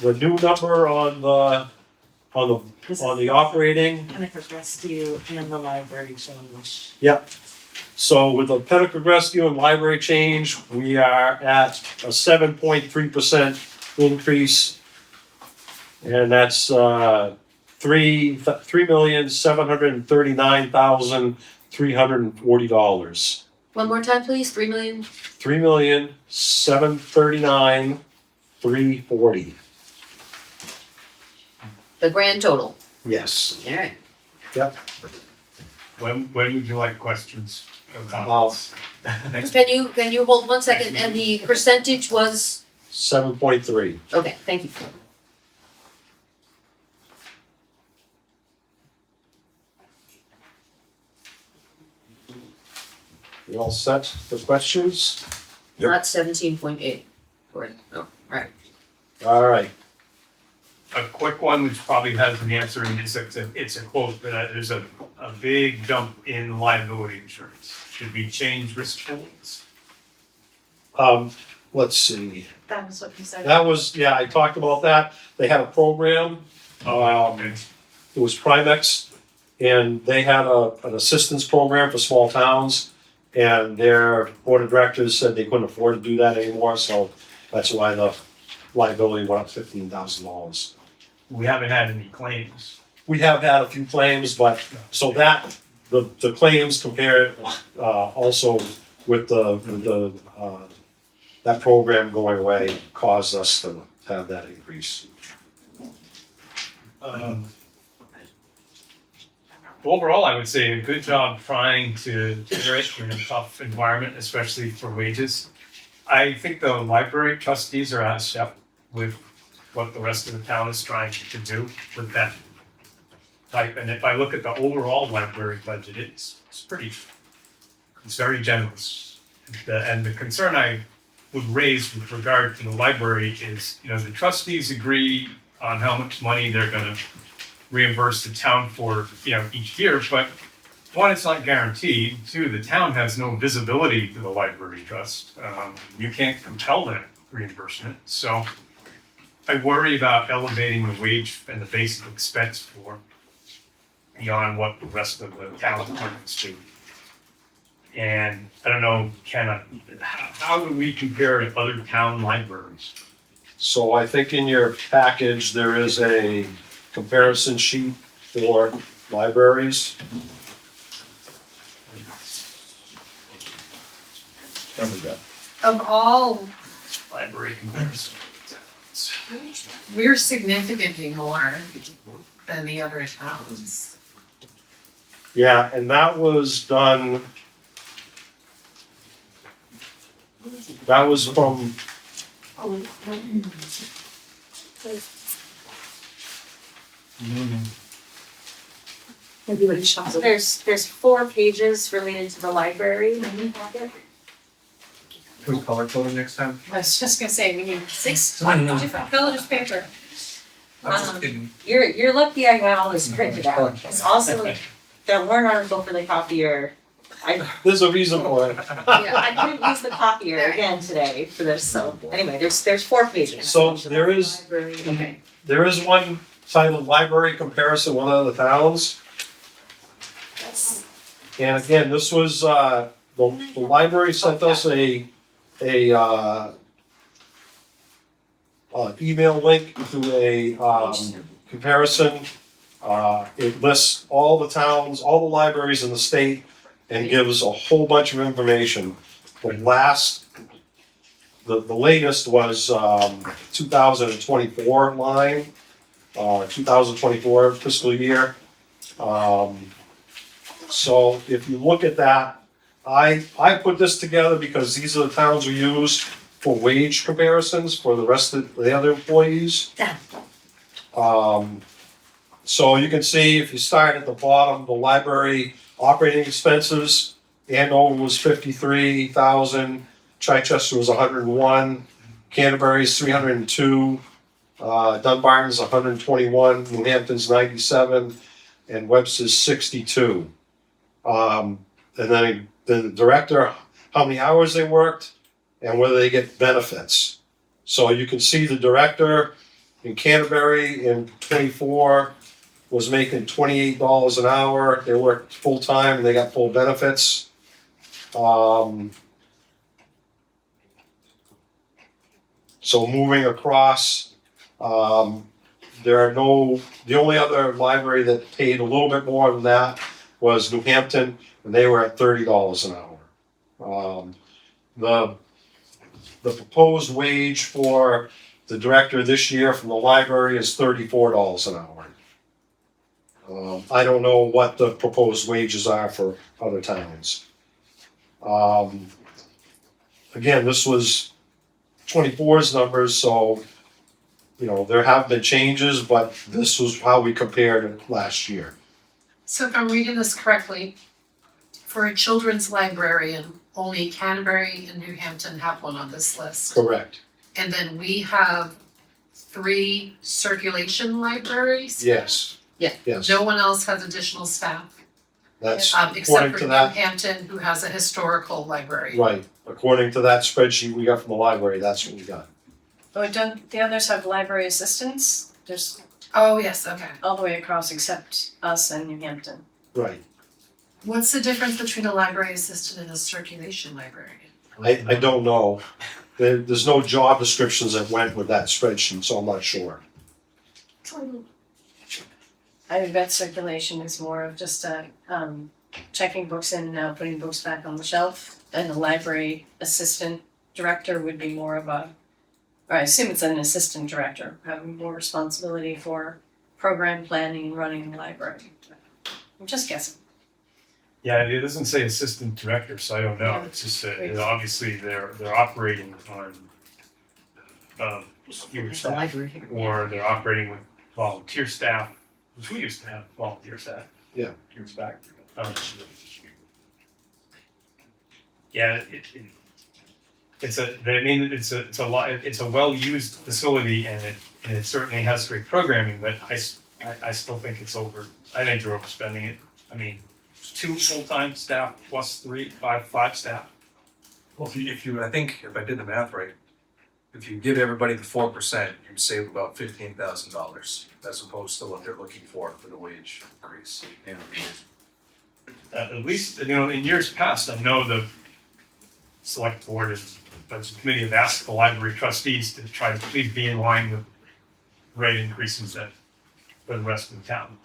Speaker 5: the new number on the operating.
Speaker 9: Pennacook Rescue and the library change.
Speaker 5: Yep. So with the Pennacook Rescue and Library change, we are at a 7.3% increase. And that's $3,739,340.
Speaker 2: One more time, please, 3 million.
Speaker 5: $3,739,340.
Speaker 2: The grand total.
Speaker 5: Yes.
Speaker 2: Alright.
Speaker 10: When would you like questions?
Speaker 2: Can you hold 1 second, and the percentage was,
Speaker 5: 7.3.
Speaker 2: okay, thank you.
Speaker 5: You all set for questions?
Speaker 2: Not 17.8. Right, no, right.
Speaker 5: All right.
Speaker 10: A quick one, which probably has an answer, and it's a quote, but there's a big jump in liability insurance. Should we change risk pools?
Speaker 5: Let's see.
Speaker 9: That was what you said.
Speaker 5: That was, yeah, I talked about that. They had a program,
Speaker 10: Okay.
Speaker 5: it was Primex, and they had an assistance program for small towns. And their board of directors said they couldn't afford to do that anymore, so that's why the liability went up $15,000.
Speaker 10: We haven't had any claims.
Speaker 5: We have had a few claims, but, so that, the claims compared, also with that program going away caused us to have that increase.
Speaker 10: Overall, I would say a good job trying to generate in a tough environment, especially for wages. I think the library trustees are out of step with what the rest of the town is trying to do with that type. And if I look at the overall library budget, it's very generous. And the concern I would raise with regard to the library is, the trustees agree on how much money they're gonna reimburse the town for, each year, but one, it's not guaranteed. Two, the town has no visibility to the library trust. You can't compel that reimbursement. So I worry about elevating the wage and the basic expense for beyond what the rest of the town departments do. And I don't know, Ken, how do we compare to other town libraries?
Speaker 5: So I think in your package, there is a comparison sheet for libraries.
Speaker 1: There we go.
Speaker 11: Of all,
Speaker 10: Library comparison.
Speaker 11: we're significantly more than the other towns.
Speaker 5: Yeah, and that was done. That was from,
Speaker 9: So there's 4 pages related to the library in the packet.
Speaker 4: Can we color code it next time?
Speaker 11: I was just gonna say, we need 6
Speaker 9: No.
Speaker 11: different colors paper.
Speaker 6: I'm just kidding.
Speaker 9: You're lucky I got all this printed out. It's also the warrant article for the copier.
Speaker 5: there's a reason for it.
Speaker 9: I couldn't use the copier again today for this, so anyway, there's 4 pages.
Speaker 5: So there is,
Speaker 9: Okay.
Speaker 5: there is one titled Library Comparison with Other Towns. And again, this was, the library sent us a email link to a, comparison. It lists all the towns, all the libraries in the state and gives a whole bunch of information. The last the latest was, 2024 line, 2024 fiscal year. So if you look at that, I put this together because these are the towns we use for wage comparisons for the rest of the other employees. So you can see if you start at the bottom, the library operating expenses, Andover was 53,000, Chichester was 101, Canterbury's 302, Dunbarton's 121, New Hampton's 97, and Webster's 62. And then the director, how many hours they worked, and whether they get benefits. So you can see the director in Canterbury in 24 was making $28 an hour. They worked full-time and they got full benefits. So moving across, the only other library that paid a little bit more than that was New Hampton, and they were at $30 an hour. The proposed wage for the director this year from the library is $34 an hour. I don't know what the proposed wages are for other towns. Again, this was 24's numbers, so, there have been changes, but this was how we compared it last year.
Speaker 11: So if I'm reading this correctly, for a children's librarian, only Canterbury and New Hampton have one on this list.
Speaker 5: Correct.
Speaker 11: And then we have 3 circulation libraries.
Speaker 5: Yes.
Speaker 2: Yeah.
Speaker 5: Yes,
Speaker 11: No one else has additional staff,
Speaker 5: that's
Speaker 11: except
Speaker 5: according
Speaker 11: for
Speaker 5: to
Speaker 11: New
Speaker 5: that,
Speaker 11: Hampton, who has a historical library.
Speaker 5: right, according to that spreadsheet we got from the library, that's what we got.
Speaker 13: Oh, don't the others have library assistants? There's
Speaker 11: Oh, yes, okay.
Speaker 13: all the way across except us and New Hampton.
Speaker 5: Right.
Speaker 11: What's the difference between a library assistant and a circulation librarian?
Speaker 5: I don't know. There's no job descriptions that went with that spreadsheet, so I'm not sure.
Speaker 13: I bet circulation is more of just checking books in and out, putting books back on the shelf. And the library assistant director would be more of or I assume it's an assistant director, having more responsibility for program planning and running the library. I'm just guessing.
Speaker 10: Yeah, it doesn't say assistant director, so I don't know. It's just that obviously they're operating on fewer
Speaker 2: The
Speaker 10: staff,
Speaker 2: library.
Speaker 10: or they're operating with volunteer staff, which we used to have volunteer staff.
Speaker 5: Yeah.
Speaker 10: Years back. Yeah, it's a well-used facility, and it certainly has great programming, but I still think it's over. I think you're overspending it. I mean, 2 full-time staff plus 5 staff.
Speaker 6: Well, I think if I did the math right, if you give everybody the 4%, you'd save about $15,000 as opposed to what they're looking for the wage increase.
Speaker 10: At least, in years past, I know the select board and budget committee have asked the library trustees to try to please be in line with rate increases for the rest of the town.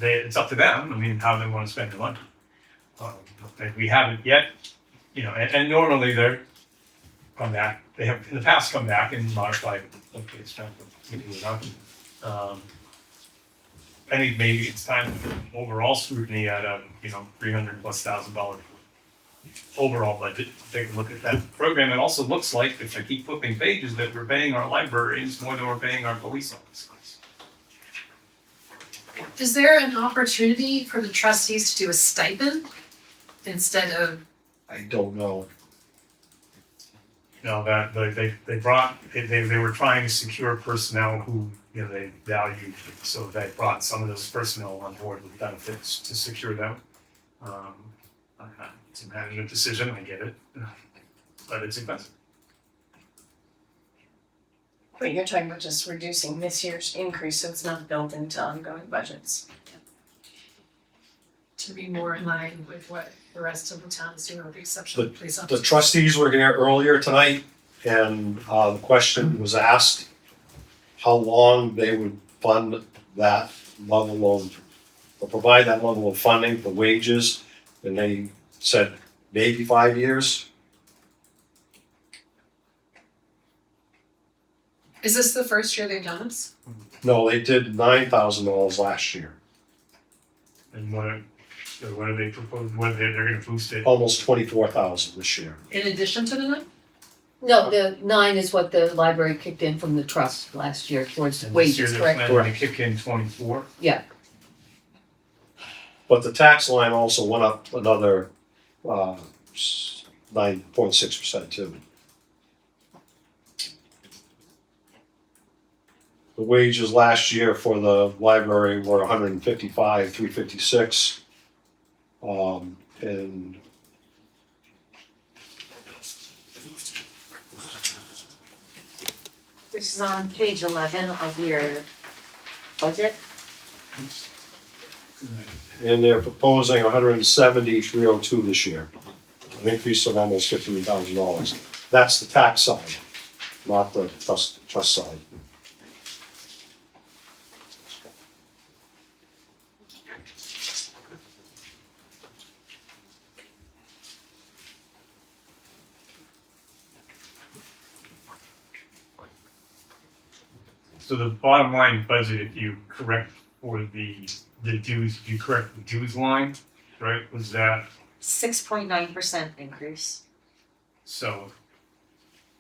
Speaker 10: It's up to them, how they want to spend the money. And we haven't yet, and normally they're come back, they have in the past come back and modified, okay, it's time to, I think maybe it's time for overall scrutiny at a, $300,000+ overall budget. Take a look at that program. It also looks like, if I keep flipping pages, that we're paying our librarians more than we're paying our police officers.
Speaker 11: Is there an opportunity for the trustees to do a stipend instead of?
Speaker 5: I don't know.
Speaker 10: That they were trying to secure personnel who, they valued, so they brought some of those personnel on board with benefits to secure them. It's a management decision, I get it, but it's expensive.
Speaker 13: But you're talking about just reducing this year's increase, so it's not built into ongoing budgets.
Speaker 11: To be more in line with what the rest of the town is doing, with the exception of police
Speaker 5: The
Speaker 11: officers.
Speaker 5: trustees were here earlier tonight, and the question was asked how long they would fund that level of, or provide that level of funding for wages, and they said maybe 5 years.
Speaker 11: Is this the first year they've done this?
Speaker 5: No, they did $9,000 last year,
Speaker 10: And what are they proposing, they're gonna boost it?
Speaker 5: almost 24,000 this year.
Speaker 11: In addition to the 9?
Speaker 2: No, the 9 is what the library kicked in from the trust last year towards
Speaker 10: And this year
Speaker 2: wages,
Speaker 10: they're
Speaker 2: correct?
Speaker 10: planning to kick in 24.
Speaker 2: Yeah,
Speaker 5: But the tax line also went up another 9.6% too. The wages last year for the library were 155, 356. And
Speaker 9: This is on page 11 of your budget.
Speaker 5: they're proposing 170, 302 this year. An increase of almost $15,000. That's the tax side, not the trust side.
Speaker 10: So the bottom line budget, if you correct for the dues, if you correct the dues line, right, was that,
Speaker 9: 6.9% increase.
Speaker 10: so.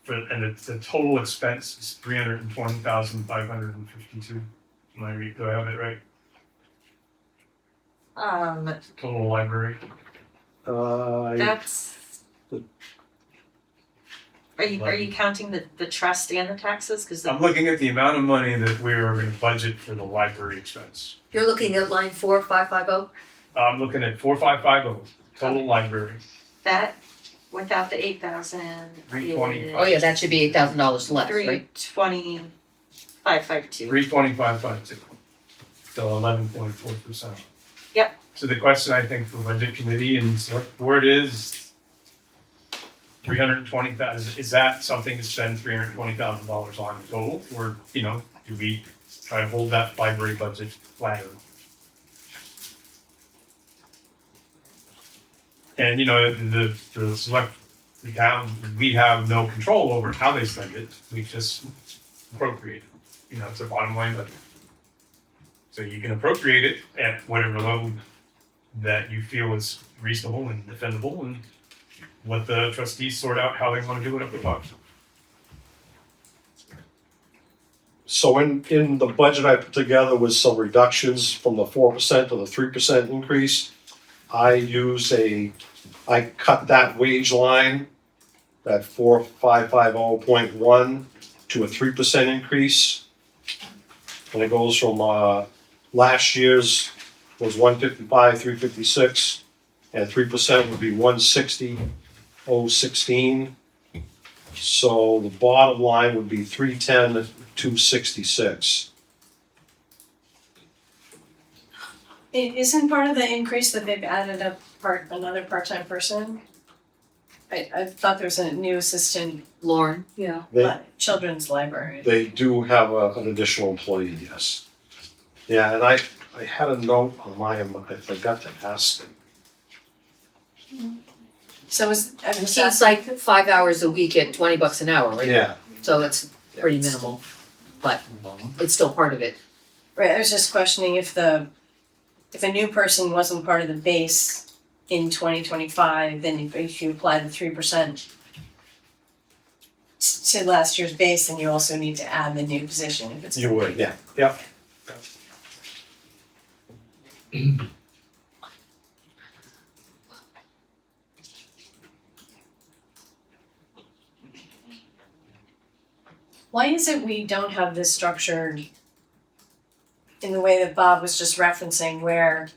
Speaker 10: And the total expense is 320,552. Do I have it right? Total library.
Speaker 9: That's. Are you counting the trust and the taxes? Cause
Speaker 10: I'm looking at the amount of money that we are gonna budget for the library expense.
Speaker 2: you're looking at line 4550?
Speaker 10: I'm looking at 4550, total library.
Speaker 9: that, without the 8,000.
Speaker 10: 320.
Speaker 2: Oh yeah, that should be $8,000 less, right?
Speaker 9: 320,552.
Speaker 10: 32552. So 11.4%.
Speaker 9: Yep.
Speaker 10: So the question I think for budget committee and select board is 320,000, is that something to spend $320,000 on total? Or, do we try to hold that library budget flatter? And, the select, the town, we have no control over how they spend it, we just appropriate it. It's a bottom line budget. So you can appropriate it at whatever level that you feel is reasonable and defendable, and let the trustees sort out how they want to do it up above.
Speaker 5: So in the budget I put together with some reductions from the 4% to the 3% increase, I cut that wage line, that 4550.1 to a 3% increase. And it goes from last year's was 155, 356, and 3% would be 160,016. So the bottom line would be 310, 266.
Speaker 13: Isn't part of the increase that they've added another part-time person? I thought there was a new assistant
Speaker 2: Lauren, yeah.
Speaker 13: children's library.
Speaker 5: They do have an additional employee, yes. Yeah, and I had a note on I forgot to ask them.
Speaker 13: So was
Speaker 2: She's like 5 hours a week at $20 an hour, right?
Speaker 5: Yeah.
Speaker 2: So it's pretty minimal, but it's still part of it.
Speaker 13: right, I was just questioning if a new person wasn't part of the base in 2025, then if you apply the 3% to last year's base, then you also need to add the new position if it's.
Speaker 5: You would, yeah. Yep.
Speaker 13: Why is it we don't have this structured in the way that Bob was just referencing, where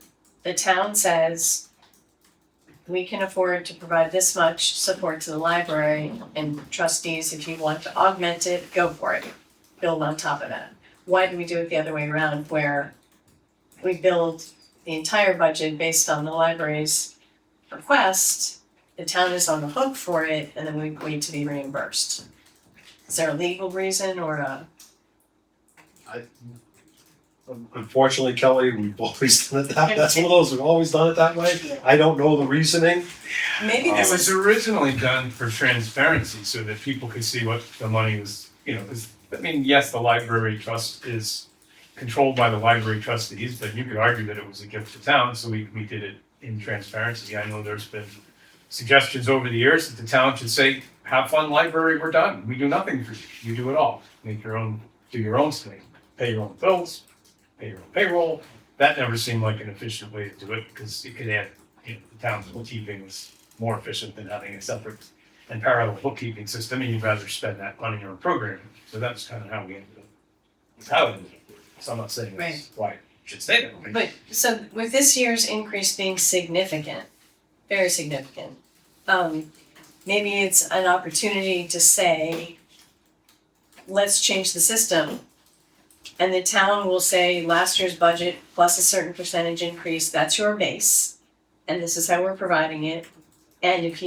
Speaker 13: the town says we can afford to provide this much support to the library, and trustees, if you want to augment it, go for it, build on top of that? Why do we do it the other way around, where we build the entire budget based on the library's request, the town is on the hook for it, and then we wait to be reimbursed? Is there a legal reason or a?
Speaker 5: Unfortunately, Kelly, we've always done it that's one of those, we've always done it that way. I don't know the reasoning.
Speaker 13: Maybe
Speaker 10: It
Speaker 13: this
Speaker 10: was
Speaker 13: is,
Speaker 10: originally done for transparency, so that people could see what the money was, because I mean, yes, the library trust is controlled by the library trustees, but you could argue that it was a gift to town, so we did it in transparency. I know there's been suggestions over the years that the town should say, have fun library, we're done. We do nothing for you. You do it all. Make your own, do your own thing. Pay your own bills, pay your own payroll. That never seemed like an efficient way to do it because it could add, the town's bookkeeping was more efficient than having a separate and parallel bookkeeping system, and you'd rather spend that money on programming. So that's kind of how we ended up. It's how it ended up. So I'm not saying that's why it should stay that way.
Speaker 13: But so with this year's increase being significant, very significant, maybe it's an opportunity to say, let's change the system. And the town will say last year's budget plus a certain percentage increase, that's your base. And this is how we're providing it. And if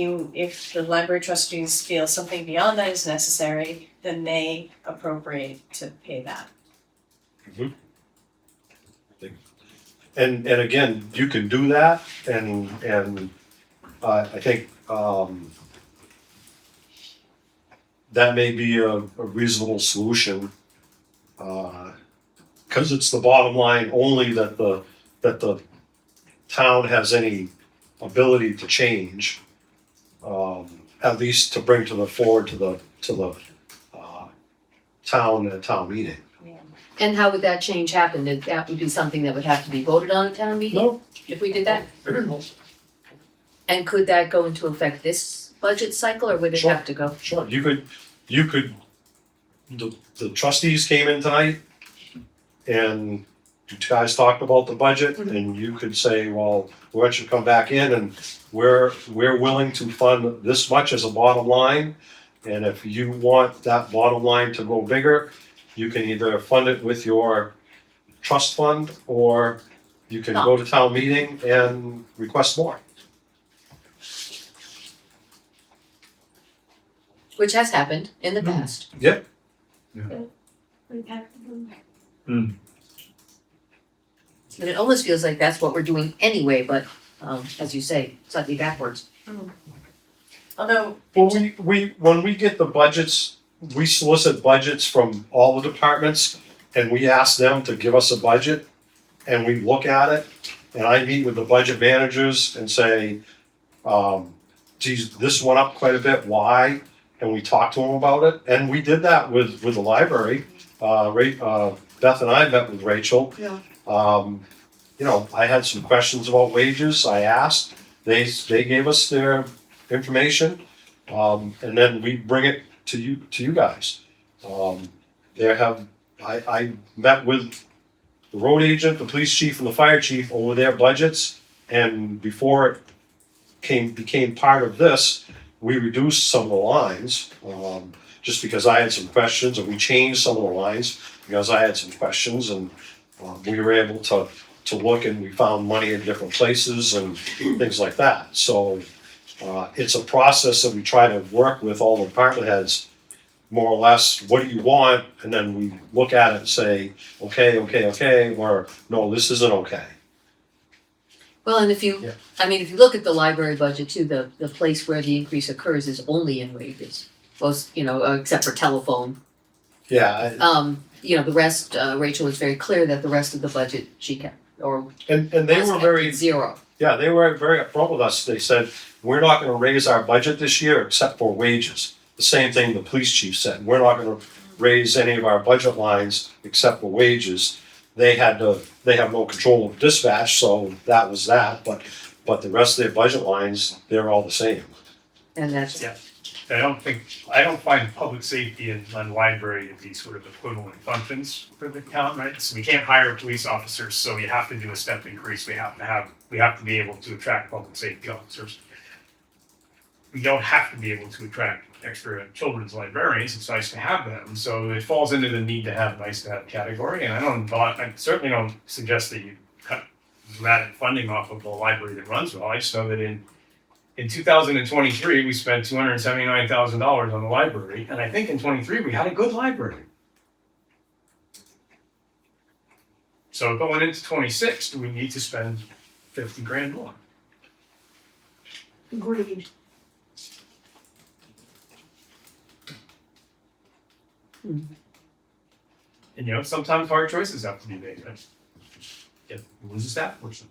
Speaker 13: the library trustees feel something beyond that is necessary, then they appropriate to pay that.
Speaker 5: And again, you can do that, and I think that may be a reasonable solution, because it's the bottom line only that the town has any ability to change, at least to bring to the forward to the town at a town meeting.
Speaker 2: And how would that change happen? That would be something that would have to be voted on at town meeting?
Speaker 5: No.
Speaker 2: If we did that? And could that go into effect this budget cycle, or would it
Speaker 5: Sure.
Speaker 2: have to go?
Speaker 5: Sure, you could, the trustees came in tonight and you guys talked about the budget and you could say, well, why don't you come back in and we're willing to fund this much as a bottom line. And if you want that bottom line to go bigger, you can either fund it with your trust fund or you can go to town meeting and request more.
Speaker 2: Which has happened in the past.
Speaker 5: Yep.
Speaker 2: And it almost feels like that's what we're doing anyway, but, as you say, slightly backwards.
Speaker 13: Although,
Speaker 5: Well, when we get the budgets, we solicit budgets from all the departments and we ask them to give us a budget and we look at it. And I meet with the budget managers and say, geez, this went up quite a bit, why? And we talk to them about it. And we did that with the library. Beth and I met with Rachel.
Speaker 2: Yeah.
Speaker 5: I had some questions about wages. I asked, they gave us their information. And then we bring it to you guys. I met with the road agent, the police chief and the fire chief over their budgets. And before it became part of this, we reduced some of the lines, just because I had some questions, and we changed some of the lines because I had some questions, and we were able to look and we found money in different places and things like that. So it's a process that we try to work with all the department heads, more or less, what do you want? And then we look at it and say, okay, or no, this isn't okay.
Speaker 2: Well, and if you look at the library budget too, the place where the increase occurs is only in wages. Most, except for telephone.
Speaker 5: Yeah.
Speaker 2: The rest, Rachel was very clear that the rest of the budget she kept,
Speaker 5: And they were very,
Speaker 2: zero.
Speaker 5: yeah, they were very upfront with us. They said, we're not gonna raise our budget this year except for wages. The same thing the police chief said, we're not gonna raise any of our budget lines except for wages. They have no control of dispatch, so that was that, but the rest of their budget lines, they're all the same.
Speaker 2: And that's.
Speaker 10: Yeah. I don't find public safety and library to be sort of equivalent functions for the town, right? So we can't hire police officers, so you have to do a step increase. We have to be able to attract public safety officers. We don't have to be able to attract extra children's librarians. It's nice to have them. So it falls into the need to have, nice to have category. And I certainly don't suggest that you cut dramatic funding off of the library that runs well. I just know that in 2023, we spent $279,000 on the library, and I think in 23 we had a good library. So going into 26, do we need to spend 50 grand more?
Speaker 2: Agreed.
Speaker 10: And you know, sometimes hard choices have to be made, right? If you lose a staff person.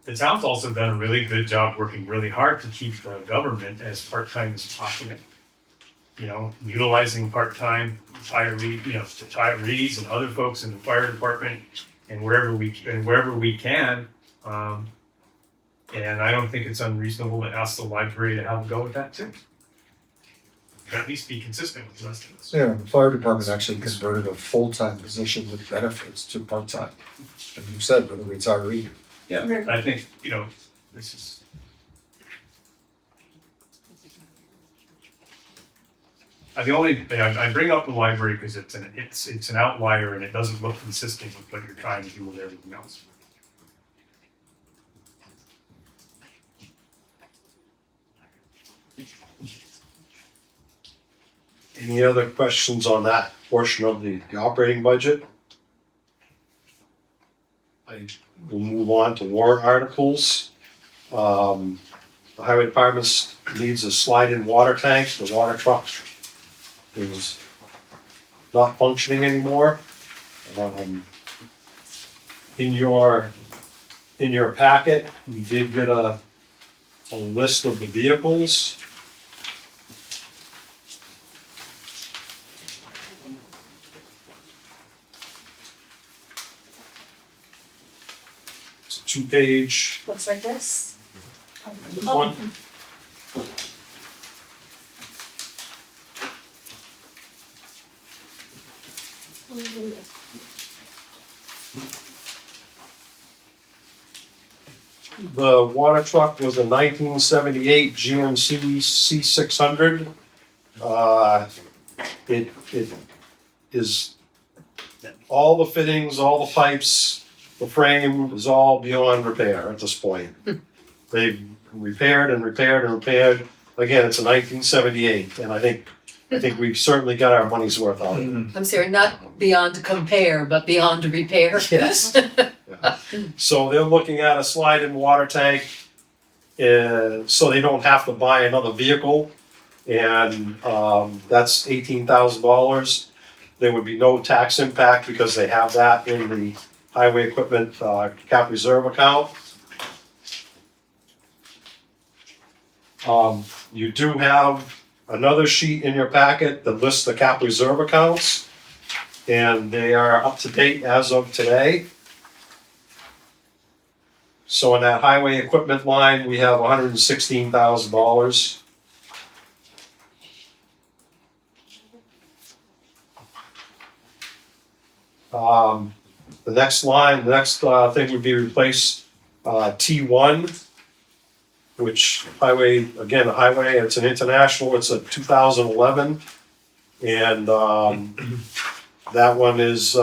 Speaker 10: The town's also done a really good job working really hard to keep the government as part-time as possible. You know, utilizing part-time retirees and other folks in the fire department and wherever we can. And I don't think it's unreasonable to ask the library to have a go with that too. At least be consistent with the rest of us.
Speaker 1: Yeah, the fire department actually converted a full-time position with benefits to part-time. And you said, with a retiree.
Speaker 10: Yeah, I think, you know, this is. The only thing I bring up the library because it's an outlier and it doesn't look consistent with what you're trying to do with everything else.
Speaker 5: Any other questions on that portion of the operating budget? I will move on to warrant articles. The highway department needs a slide-in water tank. The water truck is not functioning anymore. In your packet, we did get a list of the vehicles. It's a 2-page.
Speaker 9: Looks like this.
Speaker 5: One. The water truck was a 1978 GMC C600. It is, all the fittings, all the pipes, the frame is all beyond repair at this point. They've repaired and repaired and repaired. Again, it's a 1978, and I think we've certainly got our money's worth out of it.
Speaker 2: I'm sorry, not beyond compare, but beyond repair.
Speaker 5: Yes. So they're looking at a slide-in water tank, so they don't have to buy another vehicle, and that's $18,000. There would be no tax impact because they have that in the highway equipment cap reserve account. You do have another sheet in your packet that lists the cap reserve accounts, and they are up to date as of today. So in that highway equipment line, we have $116,000. The next line, the next thing would be replace T1, which highway, again, a highway, it's an international, it's a 2011. And that one is,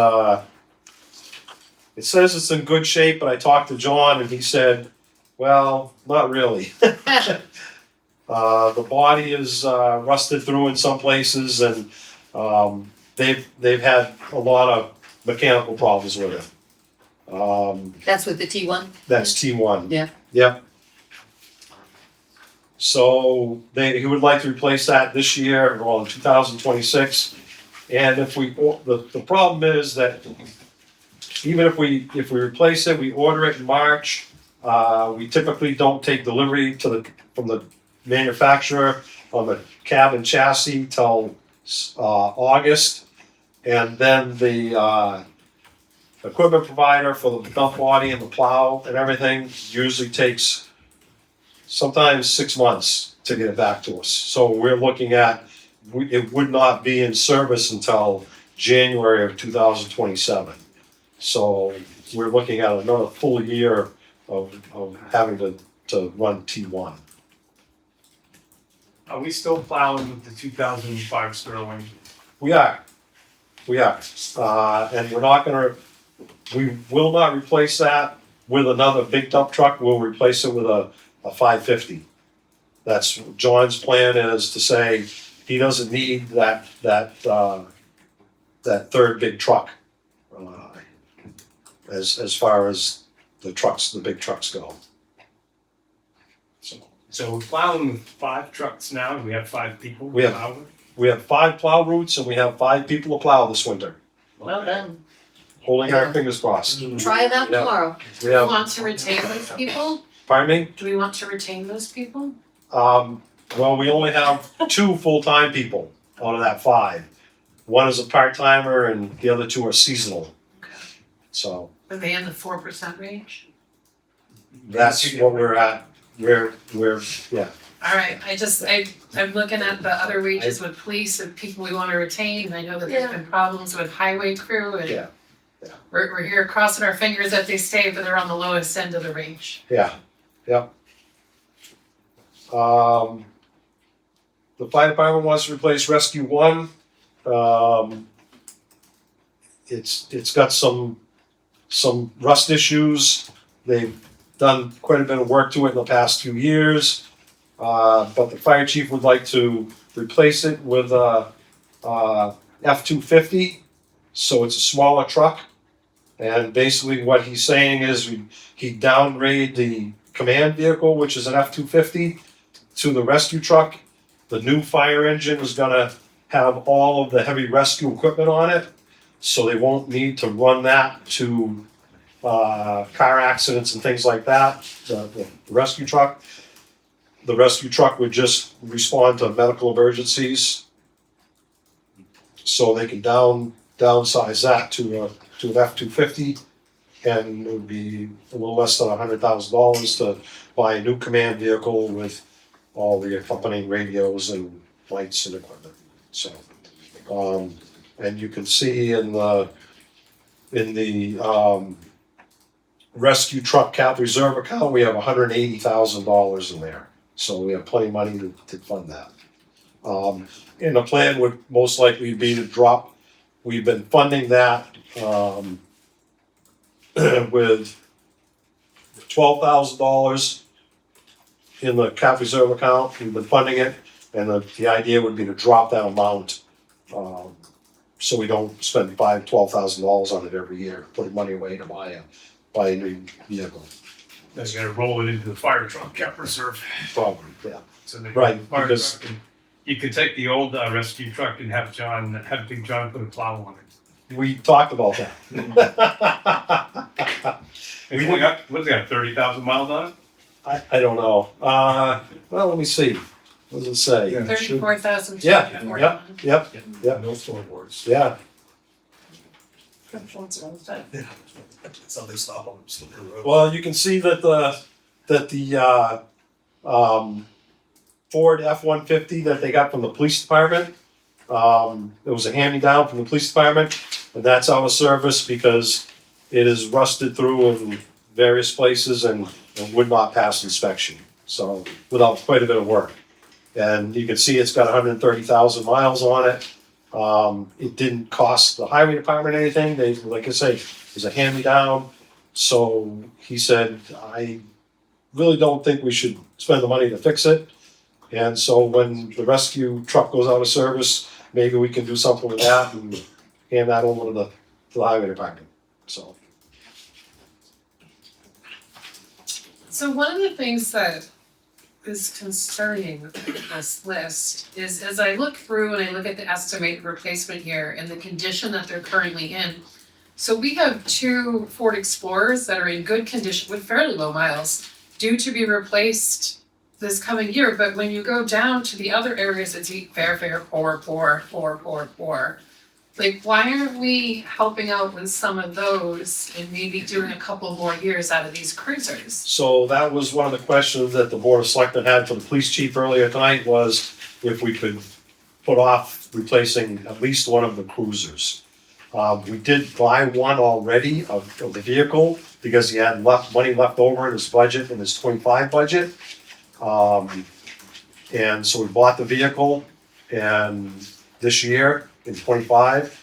Speaker 5: it says it's in good shape, but I talked to John and he said, well, not really. The body is rusted through in some places, and they've had a lot of mechanical problems with it.
Speaker 2: That's with the T1?
Speaker 5: That's T1.
Speaker 2: Yeah.
Speaker 5: Yep. So he would like to replace that this year, well, in 2026. And if the problem is that even if we replace it, we order it in March. We typically don't take delivery from the manufacturer on the cab and chassis till August, and then the equipment provider for the dump body and the plow and everything usually takes sometimes 6 months to get it back to us. So we're looking at, it would not be in service until January of 2027. So we're looking at another full year of having to run T1.
Speaker 10: Are we still plowing with the 2005 Sterling?
Speaker 5: We are. And we will not replace that with another big dump truck. We'll replace it with a 550. That's John's plan, is to say he doesn't need that third big truck as far as the big trucks go.
Speaker 10: So we're plowing with 5 trucks now. Do we have 5 people?
Speaker 5: We have-
Speaker 10: to plow with?
Speaker 5: We have 5 plow routes and we have 5 people to plow this winter,
Speaker 13: Well done.
Speaker 5: holding our fingers crossed.
Speaker 2: Try it out
Speaker 5: Yeah.
Speaker 2: tomorrow.
Speaker 5: We
Speaker 11: Do we
Speaker 5: have,
Speaker 11: want to retain those people?
Speaker 5: pardon me?
Speaker 11: Do we want to retain those people?
Speaker 5: Well, we only have 2 full-time people out of that 5. One is a part-timer and the other 2 are seasonal. So
Speaker 11: Are they in the 4% range?
Speaker 5: that's what we're at. We're, yeah.
Speaker 11: All right, I'm looking at the other wages with police and people we wanna retain, and I know that there's been problems with highway crew and
Speaker 5: Yeah, yeah.
Speaker 11: we're here crossing our fingers that they stay, but they're on the lowest end of the range.
Speaker 5: Yeah, yep. The fire department wants to replace Rescue One. It's got some rust issues. They've done quite a bit of work to it in the past few years. But the fire chief would like to replace it with a F-250. So it's a smaller truck. And basically what he's saying is he downgrade the command vehicle, which is an F-250, to the rescue truck. The new fire engine is gonna have all of the heavy rescue equipment on it, so they won't need to run that to car accidents and things like that, the rescue truck. The rescue truck would just respond to medical emergencies. So they can downsize that to an F-250, and it would be a little less than $100,000 to buy a new command vehicle with all the accompanying radios and lights and equipment. So, and you can see in the rescue truck cap reserve account, we have $180,000 in there. So we have plenty of money to fund that. And the plan would most likely be to drop, we've been funding that with $12,000 in the cap reserve account. We've been funding it, and the idea would be to drop that amount, so we don't spend $12,000 on it every year, putting money away to buy a new vehicle.
Speaker 10: Then you gotta roll it into the fire truck cap reserve.
Speaker 5: Probably, yeah.
Speaker 10: So the
Speaker 5: Right,
Speaker 10: fire
Speaker 5: because-
Speaker 10: truck you could take the old rescue truck and have Big John put a plow on it.
Speaker 5: We talked about that.
Speaker 10: It's only got, what's it got, 30,000 miles on it?
Speaker 5: I don't know. Well, let me see. What does it say?
Speaker 1: Yeah.
Speaker 11: 34,000.
Speaker 5: Yep. Yep,
Speaker 12: No floorboards.
Speaker 5: yeah.
Speaker 6: That's how they stop on slippery road.
Speaker 5: Well, you can see that the Ford F-150 that they got from the police department, it was a hand-me-down from the police department, and that's out of service because it is rusted through in various places and would not pass inspection. So without quite a bit of work. And you can see it's got 130,000 miles on it. It didn't cost the highway department anything. They, like I say, it was a hand-me-down. So he said, I really don't think we should spend the money to fix it. And so when the rescue truck goes out of service, maybe we can do something with that and hand that over to the highway department. So.
Speaker 11: So one of the things that is concerning with this list is as I look through and I look at the estimated replacement here and the condition that they're currently in. So we have 2 Ford Explorers that are in good condition with fairly low miles, due to be replaced this coming year, but when you go down to the other areas, it's poor. Like, why aren't we helping out with some of those and maybe doing a couple more years out of these cruisers?
Speaker 5: So that was one of the questions that the Board of Selectmen had for the police chief earlier tonight, was if we could put off replacing at least one of the cruisers. We did buy one already of the vehicle because he had money left over in his budget, in his 25 budget. And so we bought the vehicle and this year in 25.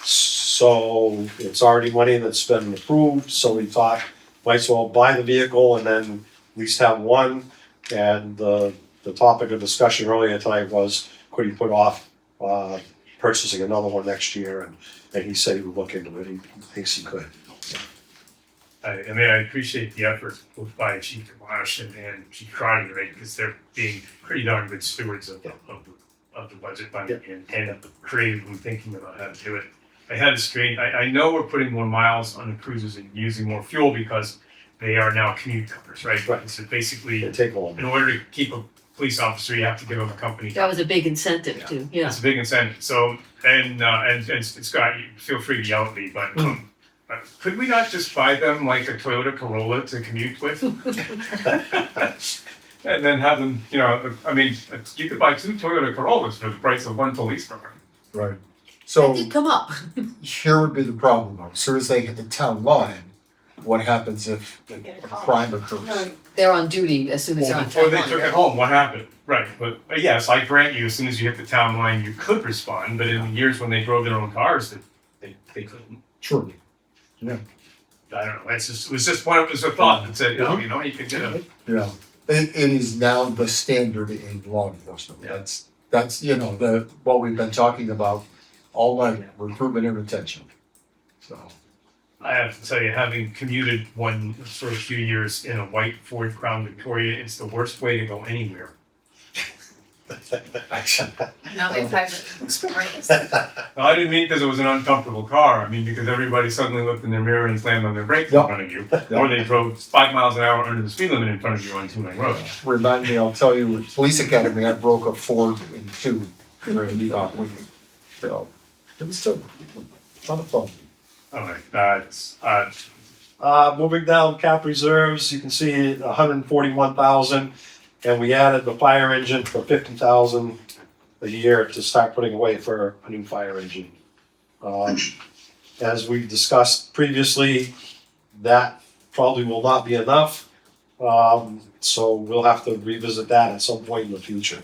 Speaker 5: So it's already money that's been approved, so we thought might as well buy the vehicle and then at least have one. And the topic of discussion earlier tonight was, could he put off purchasing another one next year? And he said he would look into it. He thinks he could.
Speaker 10: I appreciate the effort both by Chief Marsh and Chief Crotty, right, because they're being pretty darn good stewards of of the budget money and end up creatively thinking about how to do it. I had a strange, I know we're putting more miles on the cruisers and using more fuel because they are now commute covers, right?
Speaker 5: Right.
Speaker 10: So basically,
Speaker 5: They take long.
Speaker 10: in order to keep a police officer, you have to give them a company.
Speaker 2: That was a big incentive too, yeah.
Speaker 10: It's a big incentive. So, and Scott, you feel free to yell at me, but could we not just buy them like a Toyota Corolla to commute with? And then have them, I mean, you could buy 2 Toyota Corollas for the price of 1 police car.
Speaker 1: Right.
Speaker 2: That
Speaker 1: So
Speaker 2: did come up.
Speaker 1: here would be the problem though, as soon as they hit the town line, what happens if a crime occurs?
Speaker 2: They're on duty as soon as they're on
Speaker 10: Or
Speaker 2: town
Speaker 10: they
Speaker 2: line.
Speaker 10: took it home, what happened? Right, but yes, I grant you, as soon as you hit the town line, you could respond, but in the years when they drove their own cars, they couldn't.
Speaker 1: True.
Speaker 10: I don't know, it was just one, it was a thought that said, you could get a.
Speaker 1: Yeah. It is now the standard in law enforcement.
Speaker 10: Yeah.
Speaker 1: That's, what we've been talking about all night, recruitment and retention. So,
Speaker 10: I have to tell you, having commuted one for a few years in a white Ford Crown Victoria, it's the worst way to go anywhere.
Speaker 11: Now they've had experience.
Speaker 10: Well, I didn't mean because it was an uncomfortable car. I mean because everybody suddenly looked in their mirror and slammed on their brakes in
Speaker 1: Yep.
Speaker 10: front of you, or they drove 5 miles an hour under the speed limit in front of you on 2-lane road.
Speaker 1: remind me, I'll tell you, at police academy, I broke a Ford in 2 during the week. So, it was still a lot of fun.
Speaker 10: All right,
Speaker 5: Moving down cap reserves, you can see 141,000, and we added the fire engine for 50,000 a year to start putting away for a new fire engine. As we discussed previously, that probably will not be enough, so we'll have to revisit that at some point in the future.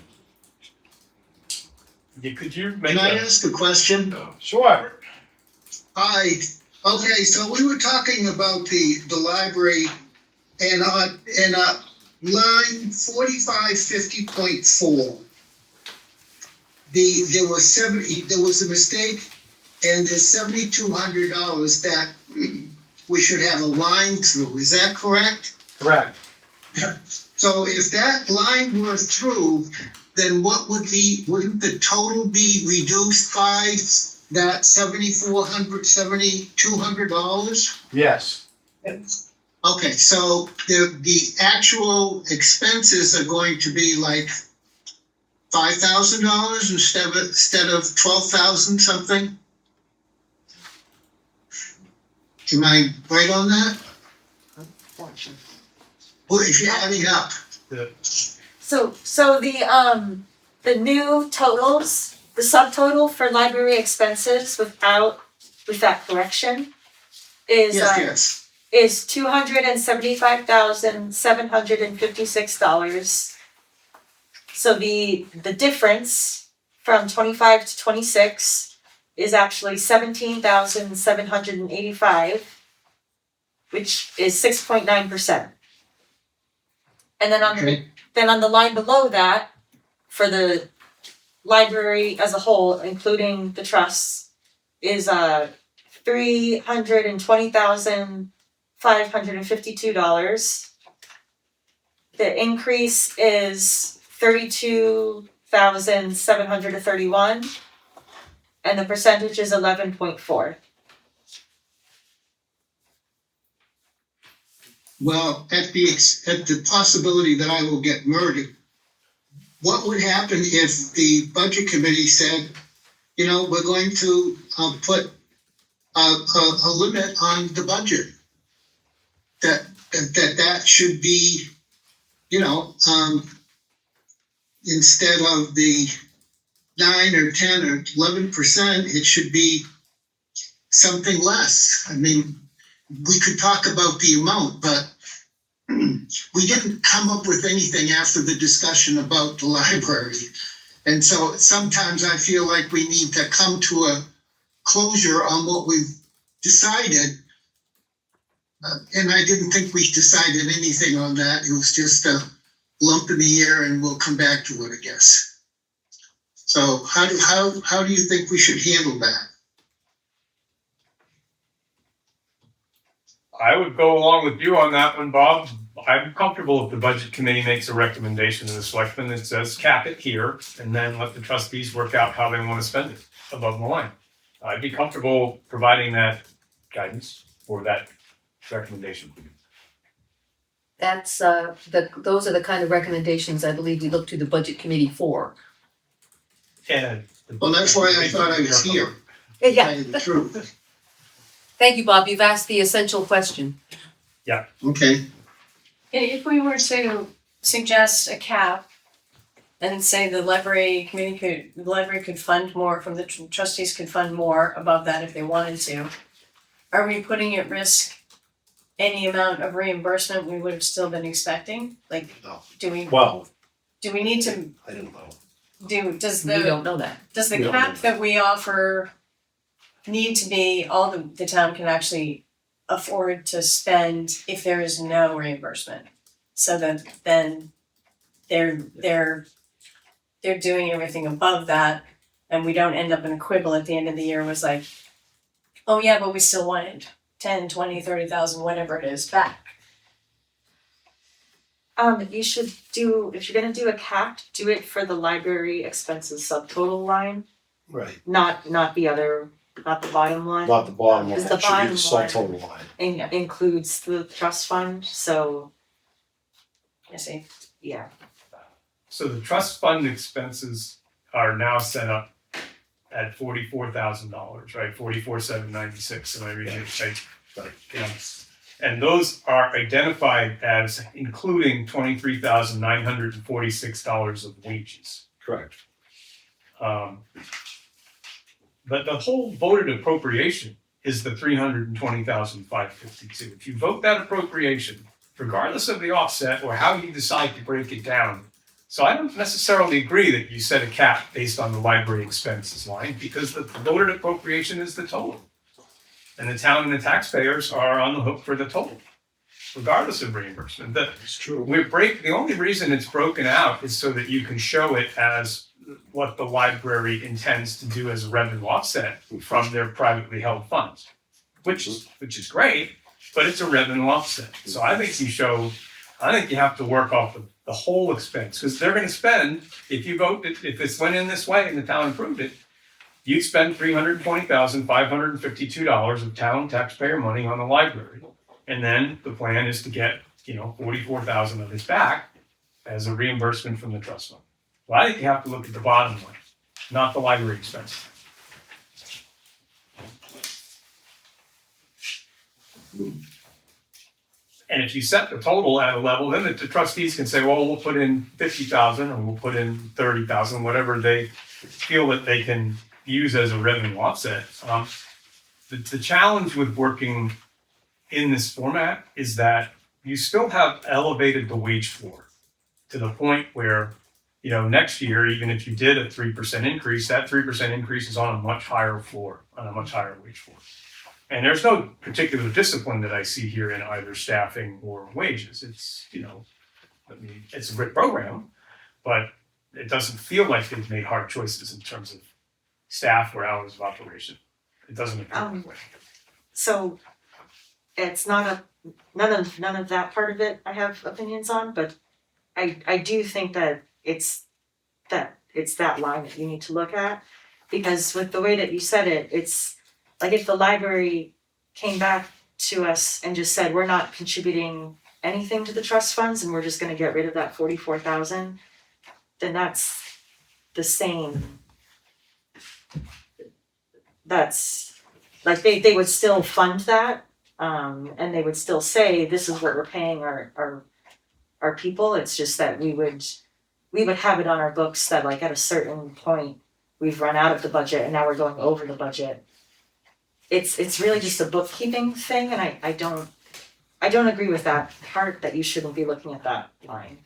Speaker 10: could you make
Speaker 14: Can I
Speaker 10: a,
Speaker 14: ask a question?
Speaker 5: Sure.
Speaker 14: Hi, okay, so we were talking about the library and line 4550.4. There was a mistake and there's $7,200 that we should have a line through, is that correct?
Speaker 5: Correct.
Speaker 14: So if that line were through, then wouldn't the total be reduced by that $7,200?
Speaker 5: Yes.
Speaker 14: Okay, so the actual expenses are going to be like $5,000 instead of 12,000 something? Am I right on that? Well, if you're adding up.
Speaker 9: So the new totals, the subtotal for library expenses with that correction is
Speaker 14: Yes.
Speaker 9: is $275,756. So the difference from 25 to 26 is actually 17,785, which is 6.9%. And then on the line below that, for the library as a whole, including the trusts, is $320,552. The increase is 32,731, and the percentage is 11.4.
Speaker 14: Well, at the possibility that I will get murdered, what would happen if the budget committee said, we're going to put a limit on the budget? That should be, instead of the 9 or 10 or 11%, it should be something less. I mean, we could talk about the amount, but we didn't come up with anything after the discussion about the library. And so sometimes I feel like we need to come to a closure on what we've decided. And I didn't think we decided anything on that. It was just a lump in the air and we'll come back to it, I guess. So how do you think we should handle that?
Speaker 10: I would go along with you on that one, Bob. I'm comfortable if the budget committee makes a recommendation to the selectmen that says cap it here and then let the trustees work out how they want to spend it above the line. I'd be comfortable providing that guidance or that recommendation.
Speaker 2: That's, those are the kind of recommendations I believe we look to the budget committee for.
Speaker 10: And.
Speaker 14: Well, that's why I thought I was here, to
Speaker 2: Yeah,
Speaker 14: tell you the truth.
Speaker 2: thank you, Bob, you've asked the essential question.
Speaker 14: Okay,
Speaker 13: If we were to suggest a cap and say the library could fund more from the trustees could fund more above that if they wanted to, are we putting at risk any amount of reimbursement we would have still been expecting? Like,
Speaker 5: No.
Speaker 13: do we
Speaker 5: Well,
Speaker 13: need to
Speaker 5: I don't know.
Speaker 13: does
Speaker 2: We
Speaker 13: the
Speaker 2: don't know that.
Speaker 5: We don't
Speaker 13: cap
Speaker 5: know.
Speaker 13: that we offer need to be all the town can actually afford to spend if there is no reimbursement? So that then they're doing everything above that and we don't end up in a quibble at the end of the year was like, oh yeah, but we still wanted 10, 20, 30,000, whatever it is back.
Speaker 9: You should do, if you're gonna do a cap, do it for the library expenses subtotal line,
Speaker 5: Right,
Speaker 9: not the bottom line.
Speaker 5: not the bottom line,
Speaker 9: Because the
Speaker 5: it should be
Speaker 9: bottom
Speaker 5: the
Speaker 9: line-
Speaker 5: subtotal line.
Speaker 9: Includes the trust fund, so,
Speaker 13: I see.
Speaker 9: yeah.
Speaker 10: So the trust fund expenses are now set up at $44,000, right? 44,796, am I reading it right?
Speaker 5: Right.
Speaker 10: Yeah. And those are identified as including $23,946 of wages.
Speaker 5: Correct.
Speaker 10: But the whole voted appropriation is the $320,552. If you vote that appropriation, regardless of the offset or how you decide to break it down. So I don't necessarily agree that you set a cap based on the library expenses line because the voted appropriation is the total. And the town and the taxpayers are on the hook for the total, regardless of reimbursement.
Speaker 5: It's true.
Speaker 10: The only reason it's broken out is so that you can show it as what the library intends to do as a revenue offset from their privately held funds, which is great, but it's a revenue offset. So I think you have to work off the whole expense, because they're gonna spend, if you vote, if this went in this way and the town approved it, you'd spend $320,552 of town taxpayer money on the library. And then the plan is to get, $44,000 of it back as a reimbursement from the trust fund. Well, I think you have to look at the bottom line, not the library expense. And if you set the total at a level, then the trustees can say, well, we'll put in 50,000 or we'll put in 30,000, whatever they feel that they can use as a revenue offset. The challenge with working in this format is that you still have elevated the wage floor to the point where, next year, even if you did a 3% increase, that 3% increase is on a much higher floor, on a much higher wage floor. And there's no particular discipline that I see here in either staffing or wages. It's, it's a great program, but it doesn't feel like they've made hard choices in terms of staff or hours of operation. It doesn't appear that way.
Speaker 9: So it's not none of that part of it I have opinions on, but I do think that it's that line that you need to look at, because with the way that you said it, it's like if the library came back to us and just said, we're not contributing anything to the trust funds and we're just gonna get rid of that 44,000, then that's the same. That's like they would still fund that, and they would still say, this is what we're paying our people. It's just that we would have it on our books that like at a certain point we've run out of the budget and now we're going over the budget. It's really just a bookkeeping thing, and I don't agree with that part that you shouldn't be looking at that line.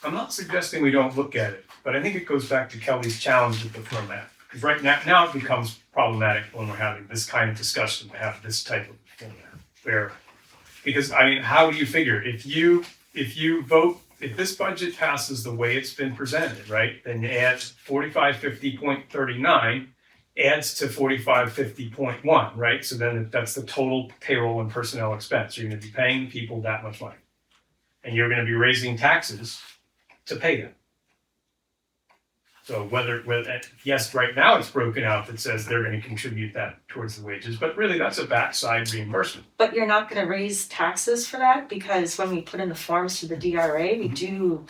Speaker 10: I'm not suggesting we don't look at it, but I think it goes back to Kelly's challenge with the format. Because right now it becomes problematic when we're having this kind of discussion, to have this type of format. Because how do you figure, if you vote, if this budget passes the way it's been presented, right, then you add 4550.39, adds to 4550.1, right? So then that's the total payroll and personnel expense. You're gonna be paying people that much money. And you're gonna be raising taxes to pay them. So whether, yes, right now it's broken out that says they're gonna contribute that towards the wages, but really that's a backside reimbursement.
Speaker 9: But you're not gonna raise taxes for that, because when we put in the forms to the DRA, we do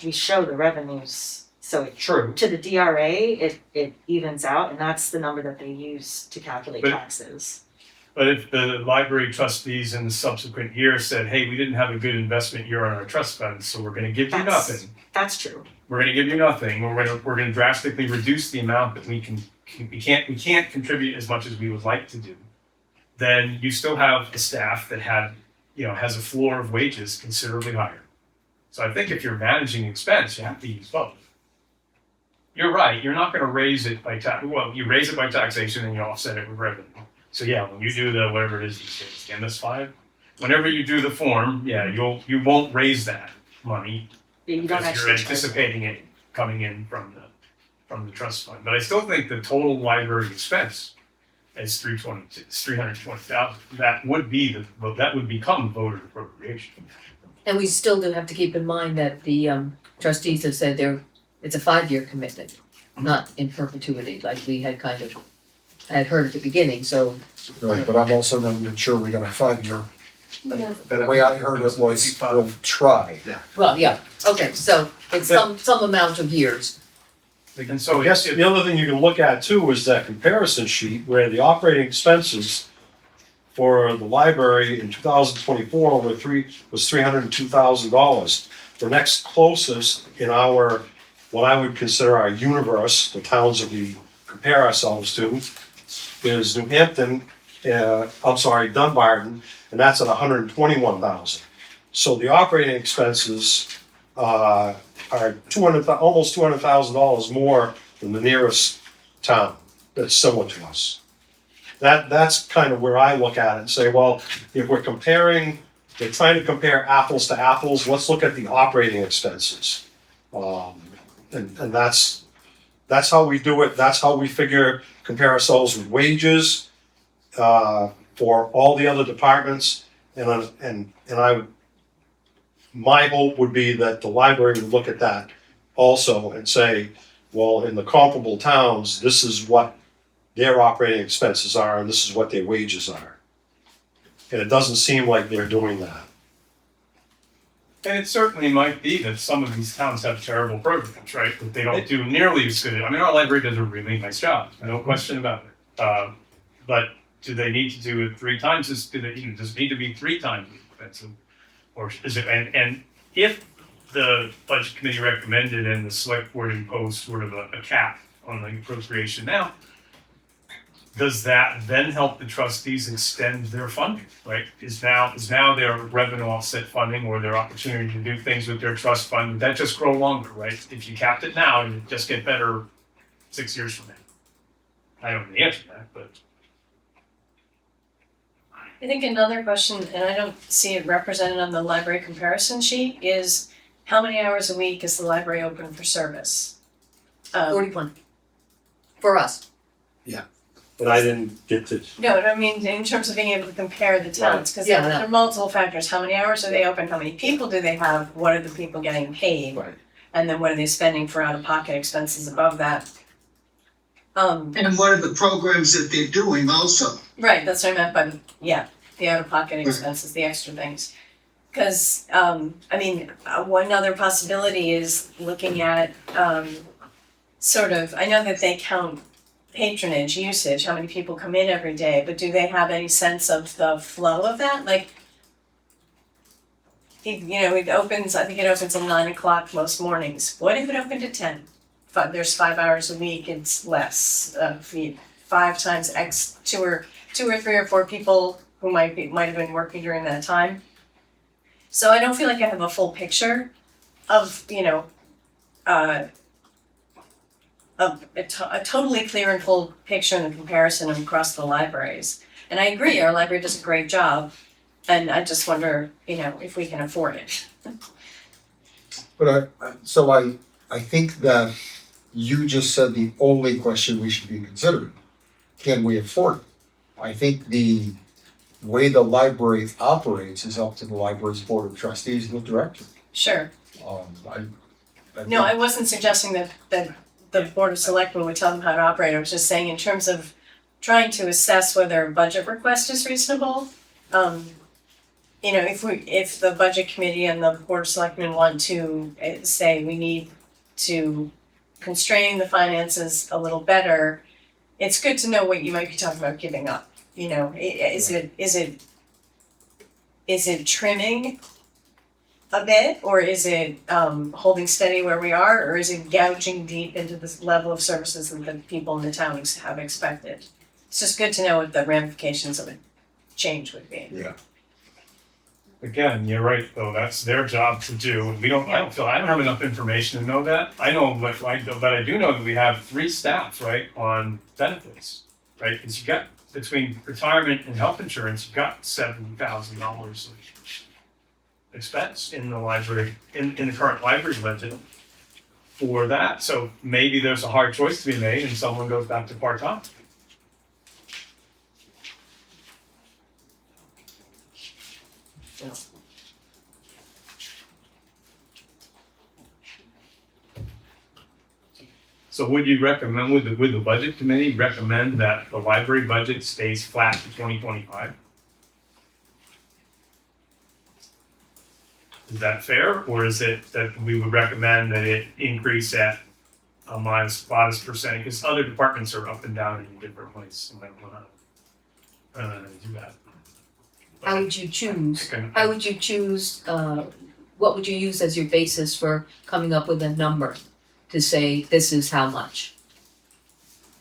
Speaker 9: we show the revenues. So
Speaker 10: True.
Speaker 9: to the DRA, it evens out, and that's the number that they use to calculate
Speaker 10: But-
Speaker 9: taxes.
Speaker 10: But if the library trustees in the subsequent year said, hey, we didn't have a good investment year on our trust funds, so we're gonna give you
Speaker 9: That's-
Speaker 10: nothing.
Speaker 9: That's true.
Speaker 10: We're gonna give you nothing, we're gonna drastically reduce the amount that we can't contribute as much as we would like to do. Then you still have a staff that has a floor of wages considerably higher. So I think if you're managing expense, you have to use both. You're right, you're not gonna raise it by you raise it by taxation and you offset it with revenue. So yeah, when you do the, whatever it is these days, MS5, whenever you do the form, you won't raise that money
Speaker 9: You don't
Speaker 10: because
Speaker 9: actually.
Speaker 10: you're
Speaker 9: charge them.
Speaker 10: anticipating it coming in from the trust fund. But I still think the total library expense is 320,000. That would become voter appropriation.
Speaker 2: And we still do have to keep in mind that the trustees have said it's a 5-year commitment, not in perpetuity, like we had had heard at the beginning, so.
Speaker 1: Right, but I'm also not even sure we're gonna 5-year.
Speaker 13: Yeah.
Speaker 1: The way I heard it was, we'll try.
Speaker 2: Well, yeah, okay, so it's some amount of years.
Speaker 10: And so
Speaker 5: I guess the other thing you can look at too is that comparison sheet where the operating expenses for the library in 2024 was $302,000. The next closest in what I would consider our universe, the towns that we compare ourselves to, is New Hampton, Dunbarton, and that's at $121,000. So the operating expenses are almost $200,000 more than the nearest town that's similar to us. That's kind of where I look at it and say, well, if we're trying to compare apples to apples, let's look at the operating expenses. And that's how we do it. That's how we compare ourselves with wages for all the other departments. My hope would be that the library would look at that also and say, well, in the comparable towns, this is what their operating expenses are and this is what their wages are. And it doesn't seem like they're doing that.
Speaker 10: And it certainly might be that some of these towns have terrible programs, right? That they don't do nearly as good. I mean, our library does a really nice job, no question about it. But do they need to do it 3 times? Does it need to be 3 times as expensive? Or is it, and if the budget committee recommended and the select board imposed sort of a cap on the appropriation now, does that then help the trustees extend their funding, right? Is now their revenue offset funding or their opportunity to do things with their trust fund, would that just grow longer, right? If you capped it now, it'd just get better 6 years from now. I don't know the answer to that, but.
Speaker 13: I think another question, and I don't see it represented on the library comparison sheet, is how many hours a week is the library open for service?
Speaker 2: 41. For us.
Speaker 5: But I didn't get to.
Speaker 13: No, I mean, in terms of being able to compare the towns, because
Speaker 2: Yeah,
Speaker 13: there are multiple factors. How many hours are they open? How many people do they have? What are the people getting paid?
Speaker 1: Right.
Speaker 13: And then what are they spending for out-of-pocket expenses above that?
Speaker 14: And what are the programs that they're doing also?
Speaker 13: Right, that's what I meant by, the out-of-pocket expenses, the extra things. Because, one other possibility is looking at, I know that they count patronage usage, how many people come in every day, but do they have any sense of the flow of that? Like, it opens at 9:00 most mornings. What if it opened at 10? There's 5 hours a week, it's less. 5 times X, two or 3 or 4 people who might have been working during that time. So I don't feel like I have a full picture of, a totally clear and full picture in the comparison across the libraries. And I agree, our library does a great job, and I just wonder, if we can afford it.
Speaker 1: But I think that you just said the only question we should be considering. can we afford it? I think the way the library operates is up to the library's board of trustees and the director.
Speaker 13: Sure.
Speaker 1: I
Speaker 13: No, I
Speaker 1: think-
Speaker 13: wasn't suggesting that the Board of Selectmen would tell them how to operate. I was just saying in terms of trying to assess whether a budget request is reasonable. You know, if the budget committee and the Board of Selectmen want to say we need to constrain the finances a little better, it's good to know what you might be talking about giving up. You know, is it trimming a bit, or is it holding steady where we are, or is it gouging deep into this level of services that the people in the town have expected? It's just good to know what the ramifications of a change would be.
Speaker 1: Yeah.
Speaker 10: Again, you're right, though, that's their job to do, and I don't have enough information to know that. I know, but I do know that we have 3 staff, right, on benefits, right? Cause you got, between retirement and health insurance, you've got $70,000 of expense in the library, in the current library budget for that. So maybe there's a hard choice to be made and someone goes back to part-time. So would you recommend, would the budget committee recommend that the library budget stays flat for 2025? Is that fair, or is it that we would recommend that it increase at a modest percent? Because other departments are up and down in different ways, so I don't know how to do that.
Speaker 2: How would you choose?
Speaker 10: Okay.
Speaker 2: How would you choose, what would you use as your basis for coming up with a number to say this is how much?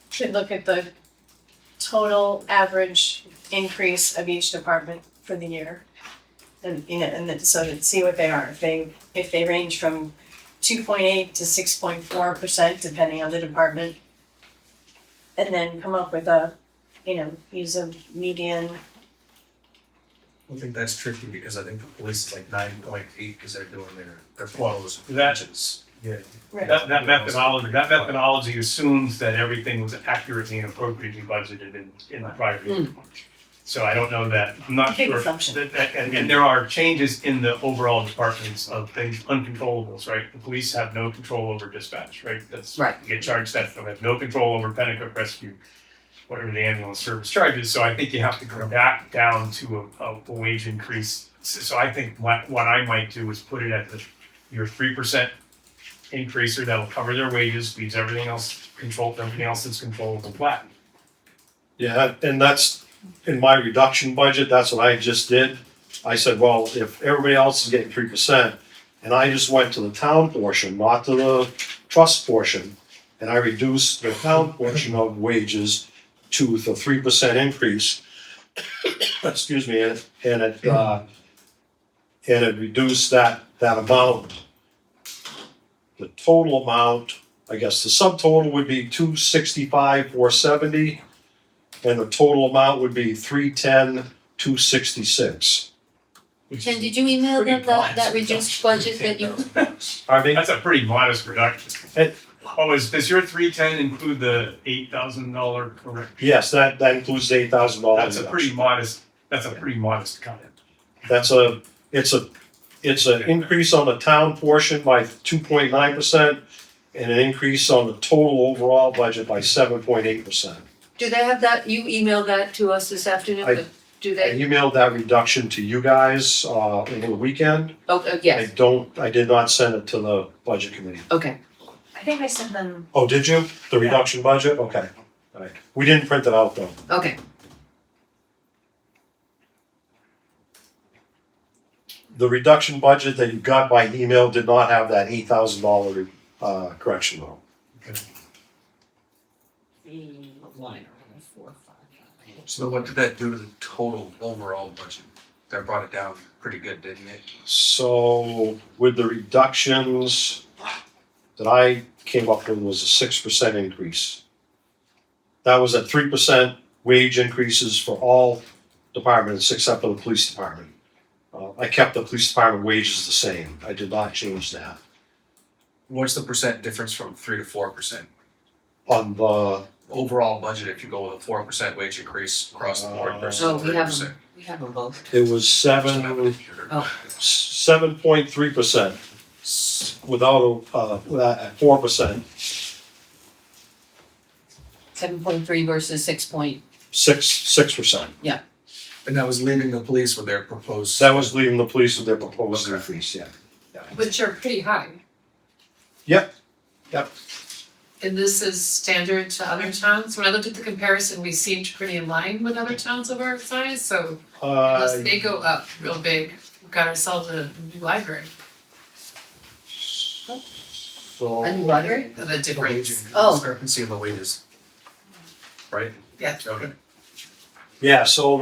Speaker 13: Should look at the total average increase of each department for the year. And, you know, and then, so to see what they are, if they range from 2.8 to 6.4%, depending on the department. And then come up with use a median.
Speaker 6: I think that's tricky because I think the police is like 9.8 because they're doing their
Speaker 10: Well,
Speaker 6: flows.
Speaker 10: that's- Yeah,
Speaker 13: Right.
Speaker 10: that methodology assumes that everything was accurately and appropriately budgeted in the prior year. So I don't know that, I'm not
Speaker 13: Big
Speaker 10: sure.
Speaker 13: assumption.
Speaker 10: And there are changes in the overall departments of things, uncontrollables, right? The police have no control over dispatch, right? That's,
Speaker 2: Right.
Speaker 10: you get charged that, they have no control over Pennacook Rescue, whatever the ambulance service charges. So I think you have to go back down to a wage increase. So I think what I might do is put it at your 3% increaser that'll cover their wages, leaves everything else controlled, everything else is controllable flat.
Speaker 5: Yeah, and that's, in my reduction budget, that's what I just did. I said, well, if everybody else is getting 3%, and I just went to the town portion, not to the trust portion, and I reduced the town portion of wages to the 3% increase, excuse me, and it reduced that amount. The total amount, I guess the subtotal would be 265,470, and the total amount would be 310,266.
Speaker 2: Ken, did you email them that reduced budget that you,
Speaker 5: I mean,
Speaker 10: That's a pretty modest reduction.
Speaker 5: It-
Speaker 10: Does your 310 include the $8,000 correct?
Speaker 5: yes, that includes the $8,000.
Speaker 10: That's a pretty modest cut.
Speaker 5: It's an increase on the town portion by 2.9% and an increase on the total overall budget by 7.8%.
Speaker 2: do they have that, you emailed that to us this afternoon,
Speaker 5: I-
Speaker 2: do
Speaker 5: I
Speaker 2: they?
Speaker 5: emailed that reduction to you guys over the weekend.
Speaker 2: Oh, yes,
Speaker 5: I did not send it to the budget committee.
Speaker 2: okay,
Speaker 13: I think I sent them.
Speaker 5: Oh, did you? The reduction budget? Okay. All right. We didn't print it out though.
Speaker 2: okay.
Speaker 5: The reduction budget that you got by email did not have that $8,000 correction though.
Speaker 6: So what did that do to the total overall budget? That brought it down pretty good, didn't it?
Speaker 5: So with the reductions that I came up with was a 6% increase. That was at 3% wage increases for all departments except for the police department. I kept the police department wages the same. I did not change that.
Speaker 6: What's the percent difference from 3 to 4%?
Speaker 5: On the
Speaker 4: overall budget if you go with a 4% wage increase across the board versus
Speaker 2: Oh, we have
Speaker 4: 3%?
Speaker 2: them, we have them both.
Speaker 5: It was seven,
Speaker 2: Oh.
Speaker 5: 7.3% without at 4%,
Speaker 2: 7.3 versus 6
Speaker 5: 6%.
Speaker 6: And that was leaving the police with their proposed.
Speaker 5: That was leaving the police with their proposed increase, yeah.
Speaker 11: which are pretty high.
Speaker 5: Yep.
Speaker 11: And this is standard to other towns. When I looked at the comparison, we seemed pretty in line with other towns of our size, so unless they go up real big, we've got ourselves a new library.
Speaker 5: So.
Speaker 2: A new library?
Speaker 11: The
Speaker 6: The wage
Speaker 11: difference.
Speaker 2: Oh.
Speaker 6: discrepancy of the wages. Right?
Speaker 11: Yeah.
Speaker 6: Okay.
Speaker 5: Yeah, so,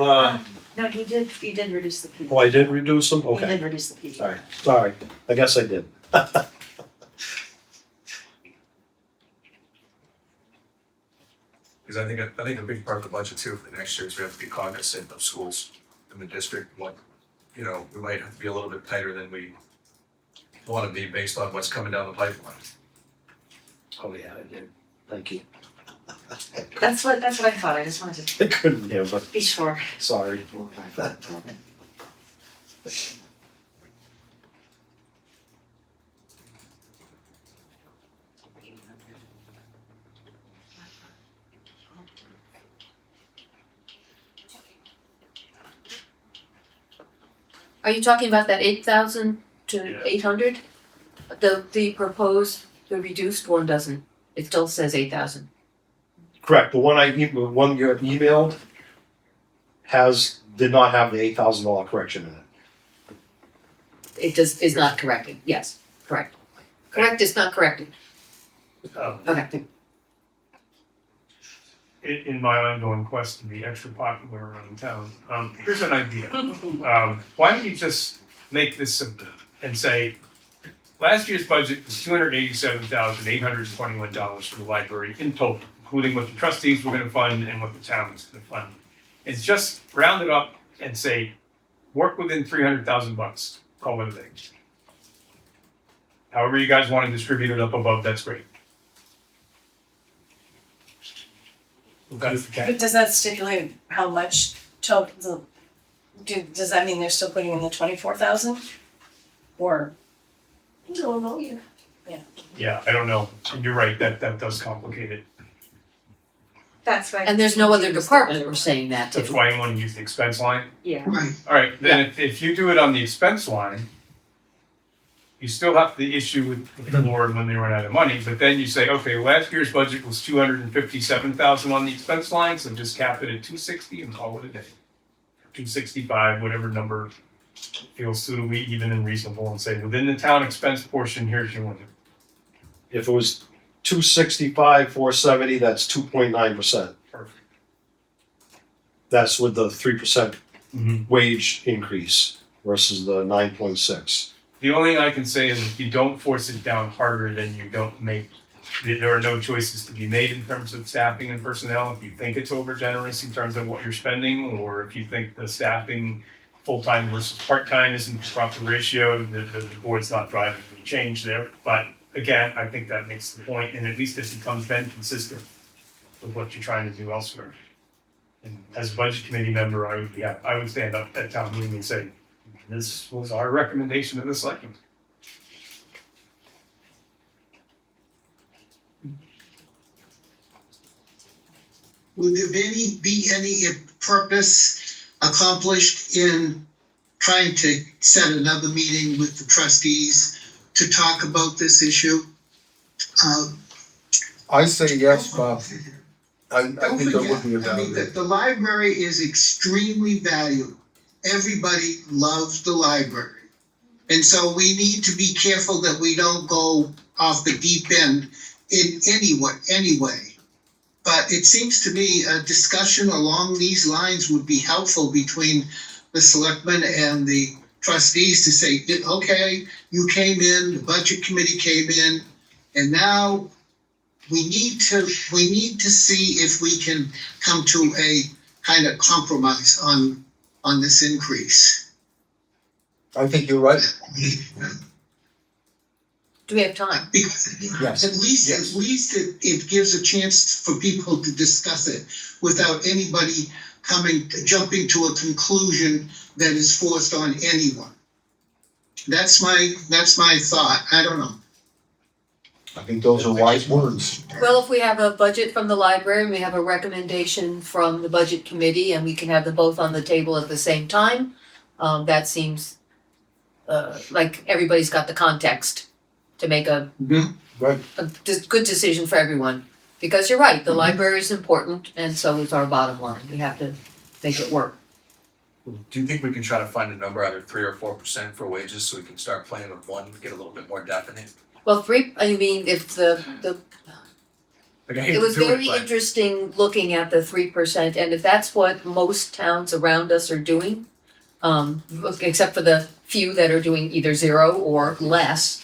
Speaker 9: No, you did reduce the people.
Speaker 5: oh, I did reduce them?
Speaker 9: You
Speaker 5: Okay,
Speaker 9: did reduce the people.
Speaker 5: alright, sorry, I guess I did.
Speaker 6: Because I think a big part of the budget too for the next year is we have to be cognizant of schools in the district. What, you know, we might have to be a little bit tighter than we want to be based on what's coming down the pipeline.
Speaker 5: Oh, yeah, I did, thank you.
Speaker 9: That's what I thought, I just wanted to
Speaker 5: I couldn't hear, but
Speaker 9: be sure.
Speaker 5: sorry.
Speaker 2: Are you talking about that 8,000 to 800? The proposed, the reduced one doesn't, it still says 8,000.
Speaker 5: Correct, the one the one you emailed did not have the $8,000 correction in it.
Speaker 2: It is not corrected, yes, correct. Correct is not corrected, okay.
Speaker 10: In my ongoing quest to be extra popular around town, here's an idea. Why don't you just make this simple and say, last year's budget was $287,821 for the library in total, including what the trustees were gonna fund and what the town was gonna fund. And just round it up and say, work within $300,000, call it a day. However you guys wanna distribute it up above, that's great. That's the cap.
Speaker 13: But does that stipulate how much total, does that mean they're still putting in the 24,000? Or?
Speaker 7: Don't know you.
Speaker 10: Yeah, I don't know. You're right, that does complicate it.
Speaker 9: That's right.
Speaker 2: And there's no other department we're saying that
Speaker 10: That's
Speaker 2: to.
Speaker 10: why you wanna use the expense line.
Speaker 9: Yeah.
Speaker 14: Right.
Speaker 10: Alright, then if you do it on the expense line, you still have the issue with the board when they run out of money, but then you say, okay, last year's budget was 257,000 on the expense line, so just cap it at 260 and call it a day. 265, whatever number feels suitably even and reasonable, and say, within the town expense portion, here's your limit.
Speaker 5: If it was 265, 470, that's 2.9%.
Speaker 10: Perfect.
Speaker 5: That's with the 3% wage increase versus the 9.6.
Speaker 10: The only thing I can say is if you don't force it down harder, then you don't make, there are no choices to be made in terms of staffing and personnel. If you think it's over generous in terms of what you're spending, or if you think the staffing full-time versus part-time isn't the proper ratio, the board's not driving any change there. But again, I think that makes the point, and at least it becomes then consistent with what you're trying to do elsewhere. And as a budget committee member, I would stand up at town meeting and say, this was our recommendation to the selectmen.
Speaker 14: Would there be any purpose accomplished in trying to set another meeting with the trustees to talk about this issue?
Speaker 1: I say yes, Bob. I
Speaker 14: Don't
Speaker 1: think there would
Speaker 14: forget,
Speaker 1: be a
Speaker 14: I mean,
Speaker 1: value.
Speaker 14: the library is extremely valuable. Everybody loves the library. And so we need to be careful that we don't go off the deep end in any way. But it seems to me a discussion along these lines would be helpful between the selectmen and the trustees to say, okay, you came in, the budget committee came in, and now we need to see if we can come to a kind of compromise on this increase.
Speaker 1: I think you're right.
Speaker 2: Do we have time?
Speaker 14: Because
Speaker 1: Yes.
Speaker 14: at least it gives a chance for people to discuss it without anybody jumping to a conclusion that is forced on anyone. That's my thought. I don't know.
Speaker 1: I think those are wise words.
Speaker 2: Well, if we have a budget from the library, and we have a recommendation from the budget committee, and we can have them both on the table at the same time, that seems like everybody's got the context to make a
Speaker 1: Right.
Speaker 2: good decision for everyone. Because you're right, the library is important, and so is our bottom line. We have to make it work.
Speaker 6: Do you think we can try to find a number, either 3 or 4% for wages, so we can start playing with one, get a little bit more definite?
Speaker 2: Well, if
Speaker 6: Like, I hate
Speaker 2: it
Speaker 6: to
Speaker 2: was
Speaker 6: do
Speaker 2: very
Speaker 6: but
Speaker 2: interesting looking at the 3%, and if that's what most towns around us are doing, except for the few that are doing either 0 or less,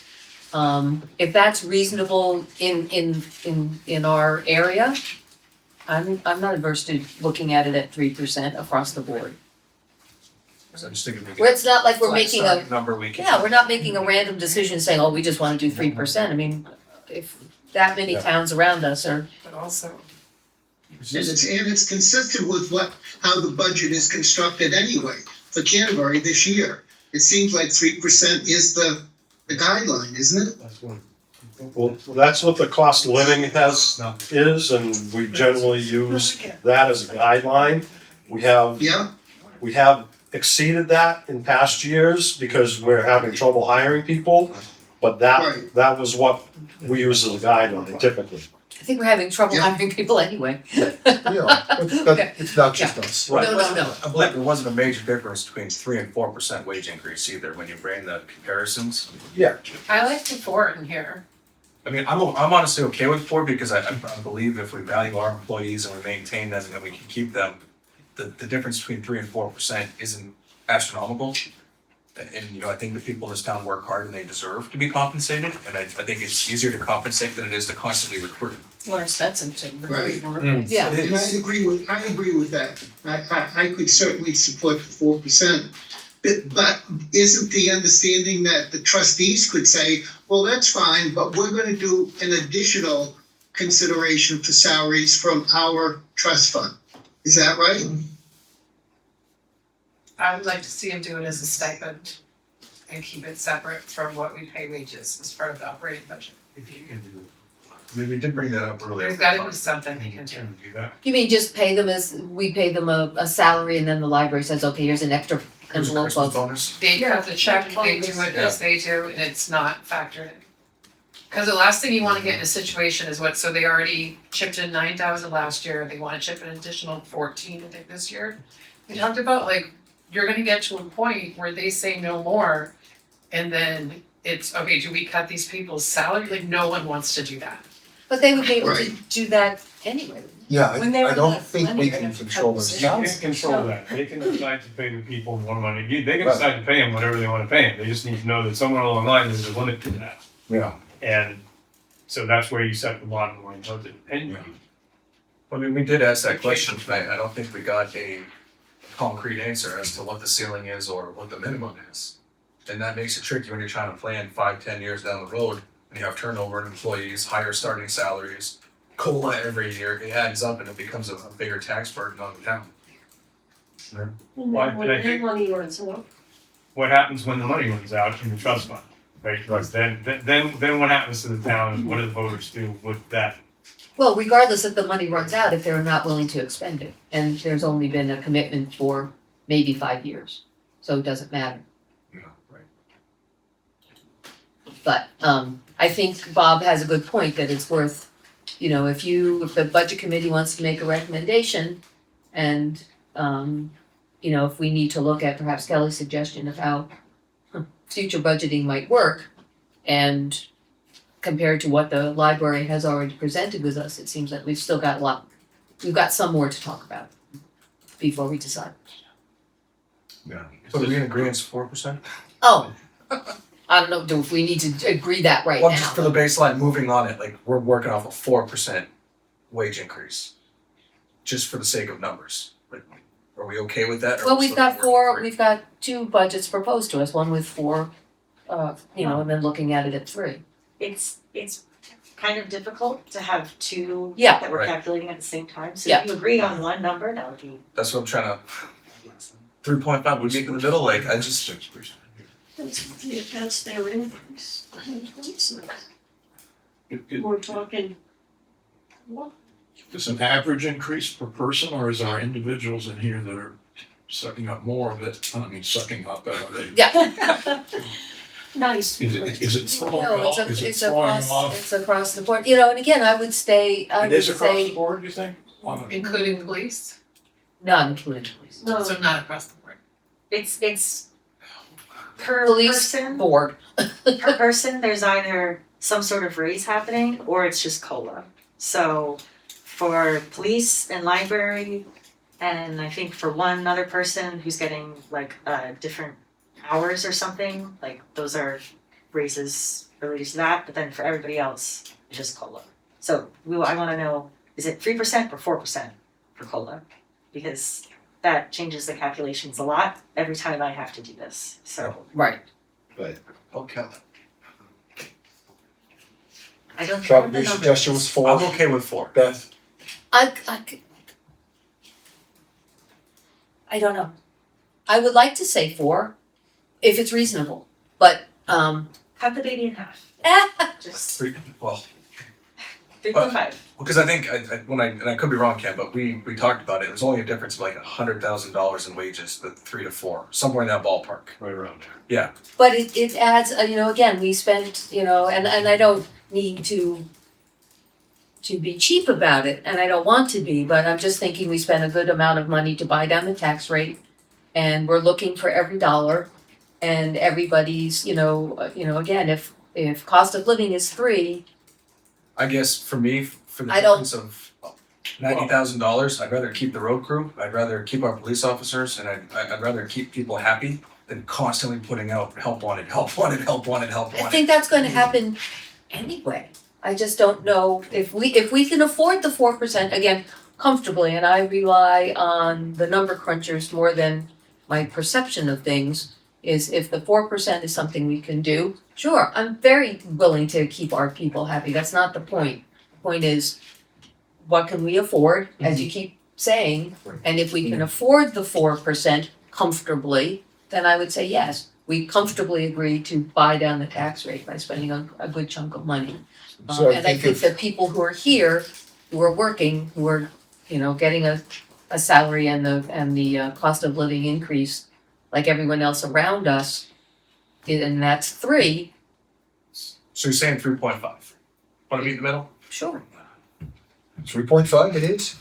Speaker 2: if that's reasonable in our area, I'm not averse to looking at it at 3% across the board.
Speaker 6: So I'm just thinking we
Speaker 2: Where it's not like we're making a,
Speaker 6: number we can.
Speaker 2: yeah, we're not making a random decision saying, oh, we just wanna do 3%. I mean, if that many towns around us are,
Speaker 11: But also,
Speaker 14: And it's consistent with how the budget is constructed anyway for Canterbury this year. It seems like 3% is the guideline, isn't it?
Speaker 5: Well, that's what the cost of living is, and we generally use that as a guideline. We have exceeded that in past years because we're having trouble hiring people, but
Speaker 14: Right.
Speaker 5: that was what we use as a guideline typically.
Speaker 2: I think we're having trouble
Speaker 14: Yeah.
Speaker 2: hiring people anyway.
Speaker 1: Yeah, but it's not just us.
Speaker 5: Right.
Speaker 2: No.
Speaker 6: I believe there wasn't a major difference between 3 and 4% wage increase either, when you ran the comparisons.
Speaker 11: I like the 4 in here.
Speaker 6: I mean, I'm honestly okay with 4 because I believe if we value our employees and we maintain them and we can keep them, the difference between 3 and 4% isn't astronomical. And, you know, I think the people in this town work hard and they deserve to be compensated, and I think it's easier to compensate than it is to constantly recruit.
Speaker 13: More expensive to recruit more.
Speaker 2: Yeah.
Speaker 14: And I agree with that. I could certainly support the 4%. But isn't the understanding that the trustees could say, well, that's fine, but we're gonna do an additional consideration for salaries from our trust fund? Is that right?
Speaker 11: I would like to see him do it as a stipend and keep it separate from what we pay wages as part of the operating budget.
Speaker 6: I mean, we did bring that up earlier.
Speaker 11: There's gotta be something he can do.
Speaker 2: You mean just pay them we pay them a salary and then the library says, okay, here's an extra
Speaker 6: Here's a
Speaker 2: envelope
Speaker 6: Christmas
Speaker 2: of.
Speaker 6: bonus.
Speaker 11: They cut the check, they do it as they do, and it's not factored in. Cause the last thing you wanna get in a situation is so they already chipped in 9,000 last year, they wanna chip an additional 14, I think, this year. We talked about like, you're gonna get to a point where they say no more, and then it's, okay, do we cut these people's salary? Like, no one wants to do that.
Speaker 2: But they would be able to
Speaker 14: Right.
Speaker 2: do that anyway.
Speaker 1: Yeah,
Speaker 13: When they
Speaker 1: I
Speaker 13: were
Speaker 1: don't
Speaker 13: left
Speaker 1: think
Speaker 13: money,
Speaker 1: we
Speaker 13: they're
Speaker 1: can
Speaker 13: gonna
Speaker 1: control
Speaker 13: cut
Speaker 1: those
Speaker 13: the
Speaker 10: You
Speaker 1: counts.
Speaker 10: can't control that, they can decide to pay the people more money, they can
Speaker 1: Right.
Speaker 10: decide to pay them whatever they wanna pay them, they just need to know that somewhere along the line, there's a limit to that.
Speaker 1: Yeah.
Speaker 10: And so that's where you set the bottom line budget, and
Speaker 6: I mean, we did ask that question tonight, I don't think we got a concrete answer as to what the ceiling is or what the minimum is. And that makes it tricky when you're trying to plan 5-10 years down the road, and you have turnover in employees, higher starting salaries, COLA every year, it adds up and it becomes a bigger tax burden on the town.
Speaker 10: Well, I think- what happens when the money runs out in the trust fund, right? Then what happens to the town, and what do the voters do with that?
Speaker 2: Well, regardless if the money runs out, if they're not willing to expend it, and there's only been a commitment for maybe 5 years, so it doesn't matter.
Speaker 6: Yeah, right.
Speaker 2: But I think Bob has a good point that it's worth, if the budget committee wants to make a recommendation and if we need to look at perhaps Kelly's suggestion of how future budgeting might work and compared to what the library has already presented with us, it seems like we've still got we've got some more to talk about before we decide.
Speaker 6: Yeah. So are we in agreement 4%?
Speaker 2: Oh, I don't know, if we need to agree that right
Speaker 6: Well,
Speaker 2: now.
Speaker 6: just for the baseline, moving on it, like, we're working off a 4% wage increase. Just for the sake of numbers, like, are we okay with that? or
Speaker 2: Well,
Speaker 6: are we
Speaker 2: we've
Speaker 6: still
Speaker 2: got
Speaker 6: working
Speaker 2: we've got 2 budgets proposed to us, one with 4, and then looking at it at 3.
Speaker 9: it's kind of difficult to have two
Speaker 2: Yeah.
Speaker 9: that we're
Speaker 6: Right.
Speaker 9: calculating at the same time. So
Speaker 2: Yeah.
Speaker 9: if you agree on one number, that would be.
Speaker 6: That's what I'm trying to. 3.5 would meet in the middle. Like I just.
Speaker 7: That's their increase.
Speaker 12: Is
Speaker 7: We're talking,
Speaker 12: this an average increase per person, or is there individuals in here that are sucking up more of it? I don't mean sucking up, but are they?
Speaker 2: Yeah.
Speaker 7: nice.
Speaker 12: Is it throwing
Speaker 2: No,
Speaker 12: off? Is it
Speaker 2: it's
Speaker 12: throwing
Speaker 2: across,
Speaker 12: off?
Speaker 2: it's across the board, you know, and again, I would say, I
Speaker 12: It
Speaker 2: would
Speaker 12: is across the
Speaker 2: say,
Speaker 12: board, you think?
Speaker 11: Including police,
Speaker 2: not including police.
Speaker 7: No,
Speaker 11: so not across the board.
Speaker 9: It's per
Speaker 2: Police
Speaker 9: person,
Speaker 2: board,
Speaker 9: per person, there's either some sort of raise happening or it's just COLA. So for police and library, and I think for one other person who's getting like different hours or something, like those are raises related to that, but then for everybody else, it's just COLA. So I wanna know, is it 3% or 4% for COLA? Because that changes the calculations a lot every time I have to do this, so
Speaker 2: right.
Speaker 6: Okay.
Speaker 9: I don't know
Speaker 1: Charlie,
Speaker 9: the
Speaker 1: your
Speaker 9: numbers.
Speaker 1: suggestion was 4.
Speaker 6: I'm okay with 4.
Speaker 1: Beth?
Speaker 2: I don't know. I would like to say 4, if it's reasonable, but,
Speaker 9: Cut the baby in half, just
Speaker 6: 3. Well,
Speaker 9: 3.5.
Speaker 6: because I think and I could be wrong, Ken, but we talked about it. It was only a difference of like $100,000 in wages, the 3 to 4, somewhere in that ballpark.
Speaker 5: Right around there.
Speaker 6: Yeah.
Speaker 2: but it adds, you know, again, we spent, you know, and I don't need to be cheap about it, and I don't want to be, but I'm just thinking we spent a good amount of money to buy down the tax rate, and we're looking for every dollar, and everybody's, you know, again, if cost of living is 3,
Speaker 6: I guess for me, for the
Speaker 2: I don't-
Speaker 6: difference of $90,000, I'd rather keep the road crew. I'd rather keep our police officers, and I'd rather keep people happy than constantly putting out help wanted, help wanted, help wanted, help
Speaker 2: I
Speaker 6: wanted.
Speaker 2: think that's gonna happen anyway. I just don't know if we can afford the 4% again comfortably, and I rely on the number crunchers more than my perception of things, is if the 4% is something we can do, sure, I'm very willing to keep our people happy, that's not the point. The point is, what can we afford, as you keep saying, and if we can afford the 4% comfortably, then I would say yes, we comfortably agree to buy down the tax rate by spending a good chunk of money.
Speaker 1: So
Speaker 2: And I think the people who are here, who are working, who are, you know, getting a salary and the cost of living increase like everyone else around us, and that's 3,
Speaker 6: So you're saying 3.5? Want to meet in the middle?
Speaker 2: sure.
Speaker 1: 3.5 it is?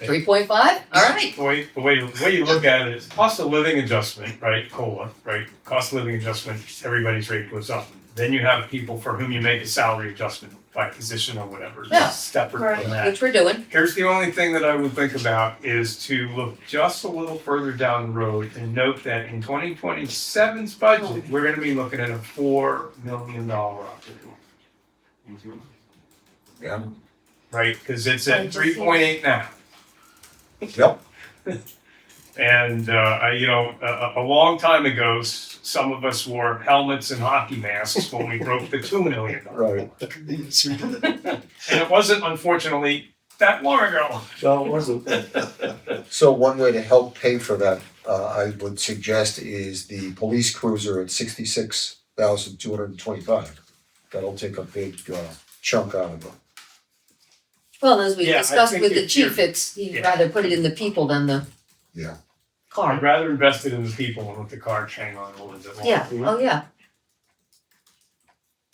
Speaker 2: 3.5, all right.
Speaker 10: The way you look at it is cost of living adjustment, right, COLA, right? Cost of living adjustment, everybody's rate goes up. Then you have people for whom you make a salary adjustment by position or whatever,
Speaker 2: Yeah.
Speaker 10: separate from that.
Speaker 2: Which we're doing,
Speaker 10: Here's the only thing that I would think about is to look just a little further down the road and note that in 2027's budget, we're gonna be looking at a $4 million opportunity.
Speaker 1: Yeah.
Speaker 10: Right, cause it's at 3.8 now.
Speaker 1: Yep.
Speaker 10: And, a long time ago, some of us wore helmets and hockey masks when we broke the $2 million.
Speaker 1: Right.
Speaker 10: And it wasn't unfortunately that long ago.
Speaker 1: No, it wasn't. So one way to help pay for that, I would suggest is the police cruiser at 66,225. That'll take a big chunk out of it.
Speaker 2: well, as we
Speaker 10: Yeah, I
Speaker 2: discussed
Speaker 10: think
Speaker 2: with the
Speaker 10: if
Speaker 2: chief,
Speaker 10: you're-
Speaker 2: he'd
Speaker 10: yeah.
Speaker 2: rather put it in the people than the
Speaker 1: Yeah.
Speaker 2: car.
Speaker 10: I'd rather invest it in the people and let the car hang on a little bit longer.
Speaker 2: Yeah, oh yeah.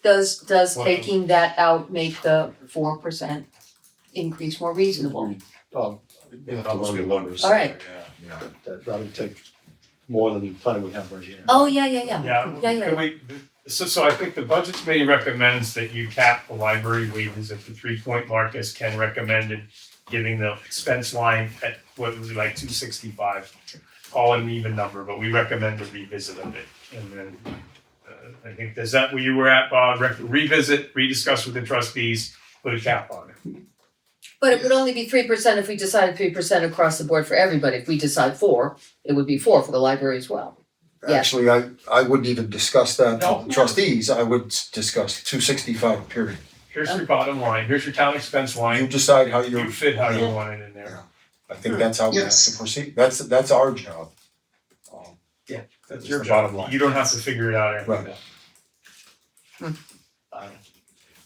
Speaker 2: Does
Speaker 10: Well-
Speaker 2: taking that out make the 4% increase more reasonable?
Speaker 5: Numbers.
Speaker 2: All right.
Speaker 1: Yeah.
Speaker 5: That would take more than the time we have right here.
Speaker 2: Oh, yeah.
Speaker 10: Yeah, can we, so I think the budget committee recommends that you cap the library wages at the 3-point mark as Ken recommended, giving the expense line at what was it, like 265. Call it an even number, but we recommend a revisit of it. And then, I think, is that where you were at, Bob? Revisit, rediscuss with the trustees, put a cap on it.
Speaker 2: But it would only be 3% if we decided 3% across the board for everybody. If we decide 4, it would be 4 for the library as well. Yeah.
Speaker 1: Actually, I wouldn't even discuss that
Speaker 10: No.
Speaker 1: with the trustees, I would discuss 265 period.
Speaker 10: Here's your bottom line, here's your town expense
Speaker 1: You
Speaker 10: line,
Speaker 1: decide how you're.
Speaker 10: you fit how you want it in there.
Speaker 1: I think that's how we have
Speaker 14: Yes.
Speaker 1: to proceed, that's our job.
Speaker 10: That's your job, you don't have to figure it out after
Speaker 1: Right.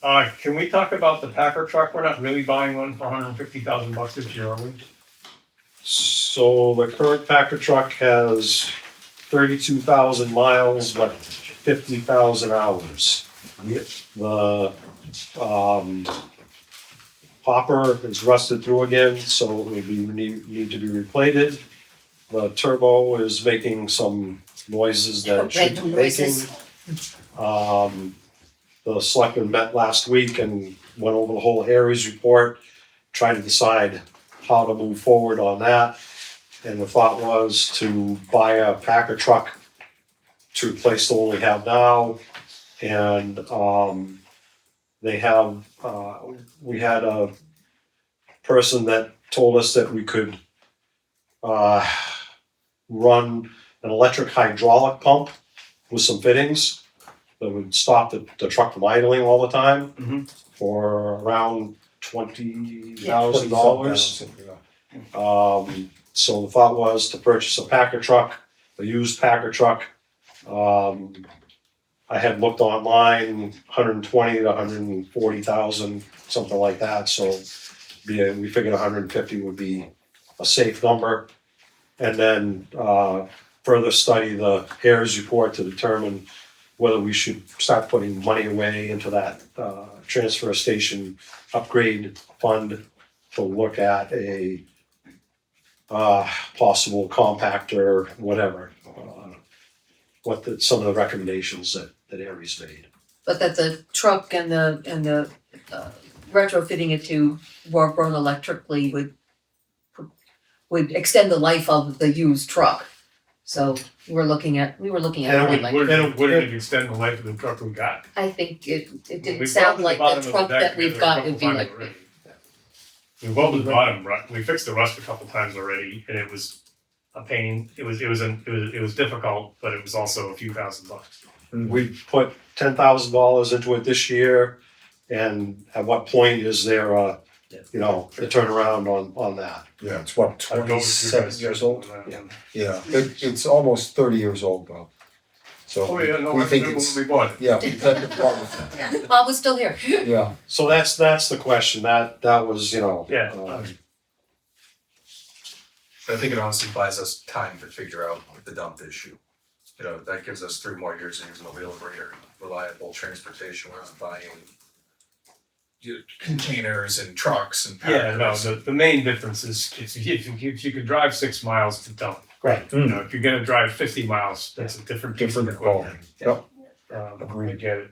Speaker 10: that. Can we talk about the Packer truck? We're not really buying one for $150,000 this year, are we?
Speaker 5: So the current Packer truck has 32,000 miles, but 50,000 hours. The, hopper is rusted through again, so it would be, need to be replated. The turbo is making some noises that it shouldn't be
Speaker 2: Random
Speaker 5: making.
Speaker 2: noises.
Speaker 5: The selectmen met last week and went over the whole Aries report, trying to decide how to move forward on that. And the thought was to buy a Packer truck to replace the one we have now. And they have, we had a person that told us that we could run an electric hydraulic pump with some fittings that would stop the truck from idling all the time
Speaker 10: Mhm.
Speaker 5: for around $20,000. So the thought was to purchase a Packer truck, a used Packer truck. I had looked online, 120 to 140,000, something like that. So we figured 150 would be a safe number. And then further study the Harris report to determine whether we should start putting money away into that transfer station upgrade fund to look at a possible compactor, whatever. Some of the recommendations that Aries made.
Speaker 2: But that the truck and the retrofitting it to work run electrically would extend the life of the used truck. So we were looking at
Speaker 5: And
Speaker 2: it like,
Speaker 10: Wouldn't it extend the life of the truck we got?
Speaker 2: I think it didn't
Speaker 10: We've
Speaker 2: sound
Speaker 10: welded
Speaker 2: like
Speaker 10: bottom
Speaker 2: the
Speaker 10: of
Speaker 2: truck
Speaker 10: deck
Speaker 2: that we've
Speaker 10: together a
Speaker 2: got would be
Speaker 10: couple
Speaker 2: like.
Speaker 10: times already. We welded the bottom, we fixed the rust a couple times already, and it was a pain. It was difficult, but it was also a few $1,000s.
Speaker 5: We put $10,000 into it this year, and at what point is there a turnaround on that?
Speaker 1: Yeah, it's what,
Speaker 10: I don't know if you
Speaker 1: 27
Speaker 10: guys
Speaker 1: years
Speaker 10: just-
Speaker 1: old? Yeah, it's almost 30 years old, Bob. So
Speaker 10: Oh, yeah, no,
Speaker 1: we
Speaker 10: I
Speaker 1: think
Speaker 10: remember
Speaker 1: it's,
Speaker 10: when we bought it.
Speaker 1: yeah, we've had the problem.
Speaker 2: Bob was still here.
Speaker 1: Yeah,
Speaker 5: So that's the question. That was
Speaker 10: Yeah.
Speaker 6: I think it honestly buys us time to figure out the dump issue. That gives us 3 more years of using a wheel over reliable transportation, whereas buying containers and trucks and.
Speaker 10: Yeah, no, the main difference is if you can drive 6 miles to dump.
Speaker 5: Right.
Speaker 10: If you're gonna drive 50 miles, that's a different piece of
Speaker 1: different quality.
Speaker 10: equipment.
Speaker 1: Yep.
Speaker 10: I get it.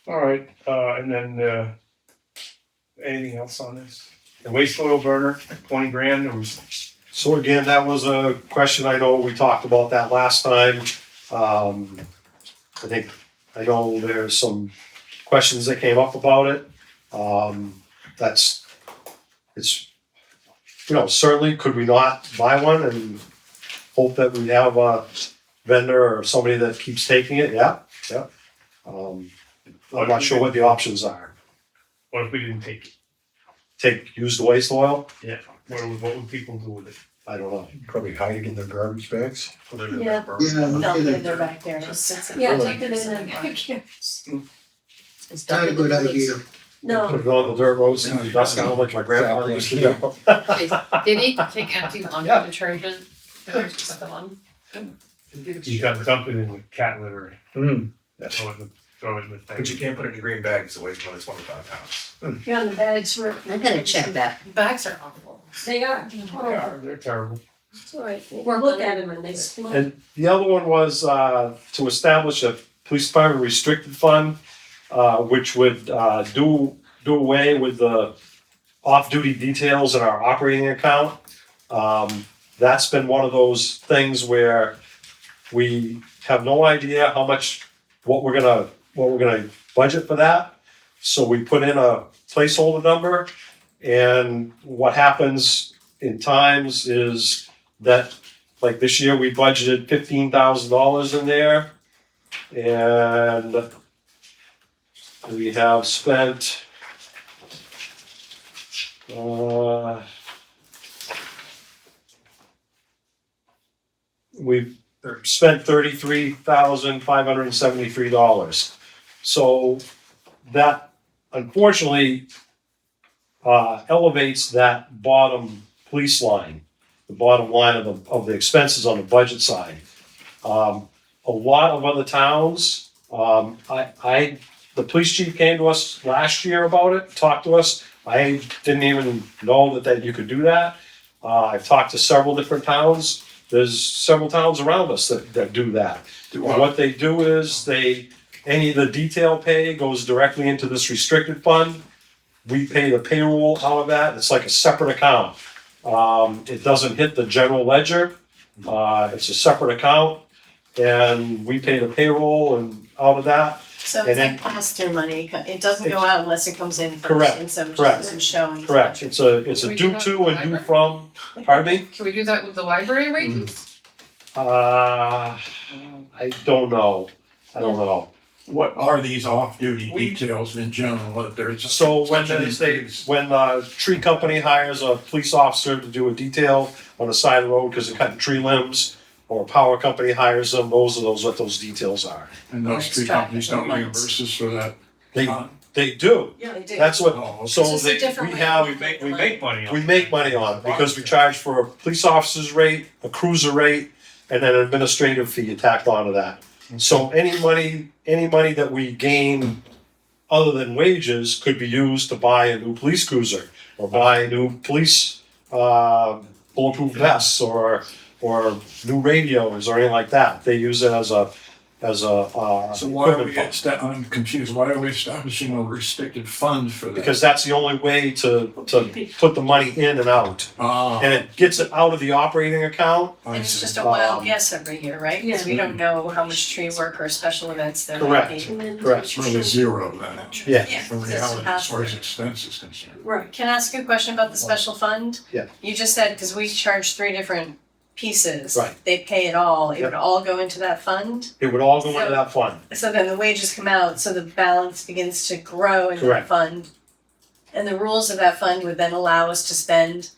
Speaker 10: All right, and then, anything else on this? The waste oil burner, 20 grand, or
Speaker 5: So again, that was a question, I know we talked about that last time. I know there's some questions that came up about it. Certainly, could we not buy one and hope that we have a vendor or somebody that keeps taking it? Yeah. I'm not sure what the options are.
Speaker 10: what if we didn't take it?
Speaker 5: Take used waste oil?
Speaker 10: What would people do with it?
Speaker 5: I don't know.
Speaker 1: Probably hiding in their garbage bags.
Speaker 6: Put it in
Speaker 13: Yeah.
Speaker 6: the burn.
Speaker 14: Yeah,
Speaker 13: No,
Speaker 14: okay,
Speaker 13: they're back there, just sits in.
Speaker 7: Yeah, take it in and
Speaker 2: It's
Speaker 14: not a good idea.
Speaker 5: Put
Speaker 7: No,
Speaker 5: it on the dirt roads and dust down like my grandfather used to do.
Speaker 2: Did he?
Speaker 11: Take empty laundry detergent, and just the one.
Speaker 10: You got to dump it in with cat litter.
Speaker 1: Hmm.
Speaker 10: Throw it in the thing.
Speaker 6: But you can't put it in green bags, it weighs more than 25 pounds.
Speaker 7: you're on the bags for.
Speaker 2: I'm gonna check that.
Speaker 11: Bags are awful.
Speaker 7: They are.
Speaker 10: They're terrible.
Speaker 7: It's all right.
Speaker 2: Work
Speaker 7: Look
Speaker 2: on
Speaker 7: at
Speaker 2: it.
Speaker 7: them and they smell.
Speaker 5: And the other one was to establish a police department restricted fund, which would do away with the off-duty details in our operating account. That's been one of those things where we have no idea how much, what we're gonna budget for that. So we put in a placeholder number, and what happens in times is that, like this year, we budgeted $15,000 in there. And we have spent, we've spent $33,573. So that unfortunately elevates that bottom police line, the bottom line of the expenses on the budget side. A lot of other towns, the police chief came to us last year about it, talked to us. I didn't even know that you could do that. I've talked to several different towns. There's several towns around us that do that. What they do is any of the detail pay goes directly into this restricted fund. We pay the payroll out of that. It's like a separate account. It doesn't hit the general ledger. It's a separate account, and we pay the payroll and out of that.
Speaker 13: So
Speaker 5: And
Speaker 13: it's
Speaker 5: then-
Speaker 13: like pass-through money, it doesn't go out unless it comes in first,
Speaker 5: Correct,
Speaker 13: and so it just
Speaker 5: correct,
Speaker 13: doesn't show. in the
Speaker 5: Correct.
Speaker 13: budget.
Speaker 5: It's a
Speaker 11: We
Speaker 5: due
Speaker 11: do
Speaker 5: to
Speaker 11: have
Speaker 5: and due from. Pardon me?
Speaker 11: Can we do that with the library wages?
Speaker 5: I don't know. I don't know.
Speaker 12: What are these off-duty details in general, that there's?
Speaker 5: So when
Speaker 12: such an
Speaker 5: they,
Speaker 12: increase?
Speaker 5: when a tree company hires a police officer to do a detail on the side of the road because they're cutting tree limbs, or a power company hires them, those are what those details are.
Speaker 12: And those three companies don't reimburse us for that?
Speaker 5: They do.
Speaker 13: Yeah, they do.
Speaker 5: That's what,
Speaker 12: Oh,
Speaker 5: so
Speaker 13: It's just a
Speaker 5: they,
Speaker 13: different
Speaker 5: we
Speaker 13: way.
Speaker 5: have,
Speaker 10: We make money on
Speaker 5: we
Speaker 10: it.
Speaker 5: make money on it because we charge for a police officer's rate, a cruiser rate, and then an administrative fee tacked onto that. So any money that we gain other than wages could be used to buy a new police cruiser or buy new police bulletproof vests or new radios or anything like that. They use it as a
Speaker 12: So why are
Speaker 5: equipment fund.
Speaker 12: I'm confused, why are we establishing a restricted fund for that?
Speaker 5: Because that's the only way to put the money in and out.
Speaker 12: Ah,
Speaker 5: And it gets it out of the operating account.
Speaker 12: I
Speaker 13: And it's
Speaker 12: see.
Speaker 13: just a wild
Speaker 5: Um,
Speaker 13: guess every year, right? Because we don't know how much tree work or special events there might
Speaker 5: Correct.
Speaker 13: be.
Speaker 5: Correct.
Speaker 12: It's really zero then,
Speaker 5: Yeah.
Speaker 13: Yeah,
Speaker 12: in
Speaker 13: it's
Speaker 12: reality, as far as
Speaker 13: pass-through.
Speaker 12: expense is concerned.
Speaker 13: Right, can I ask you a question about the special fund?
Speaker 5: Yeah.
Speaker 13: You just said, because we charge 3 different pieces.
Speaker 5: Right.
Speaker 13: They pay it all, it
Speaker 5: Yep.
Speaker 13: would all go into that fund?
Speaker 5: It would all go into that fund.
Speaker 13: So then the wages come out, so the balance begins to grow in that
Speaker 5: Correct.
Speaker 13: fund. And the rules of that fund would then allow us to spend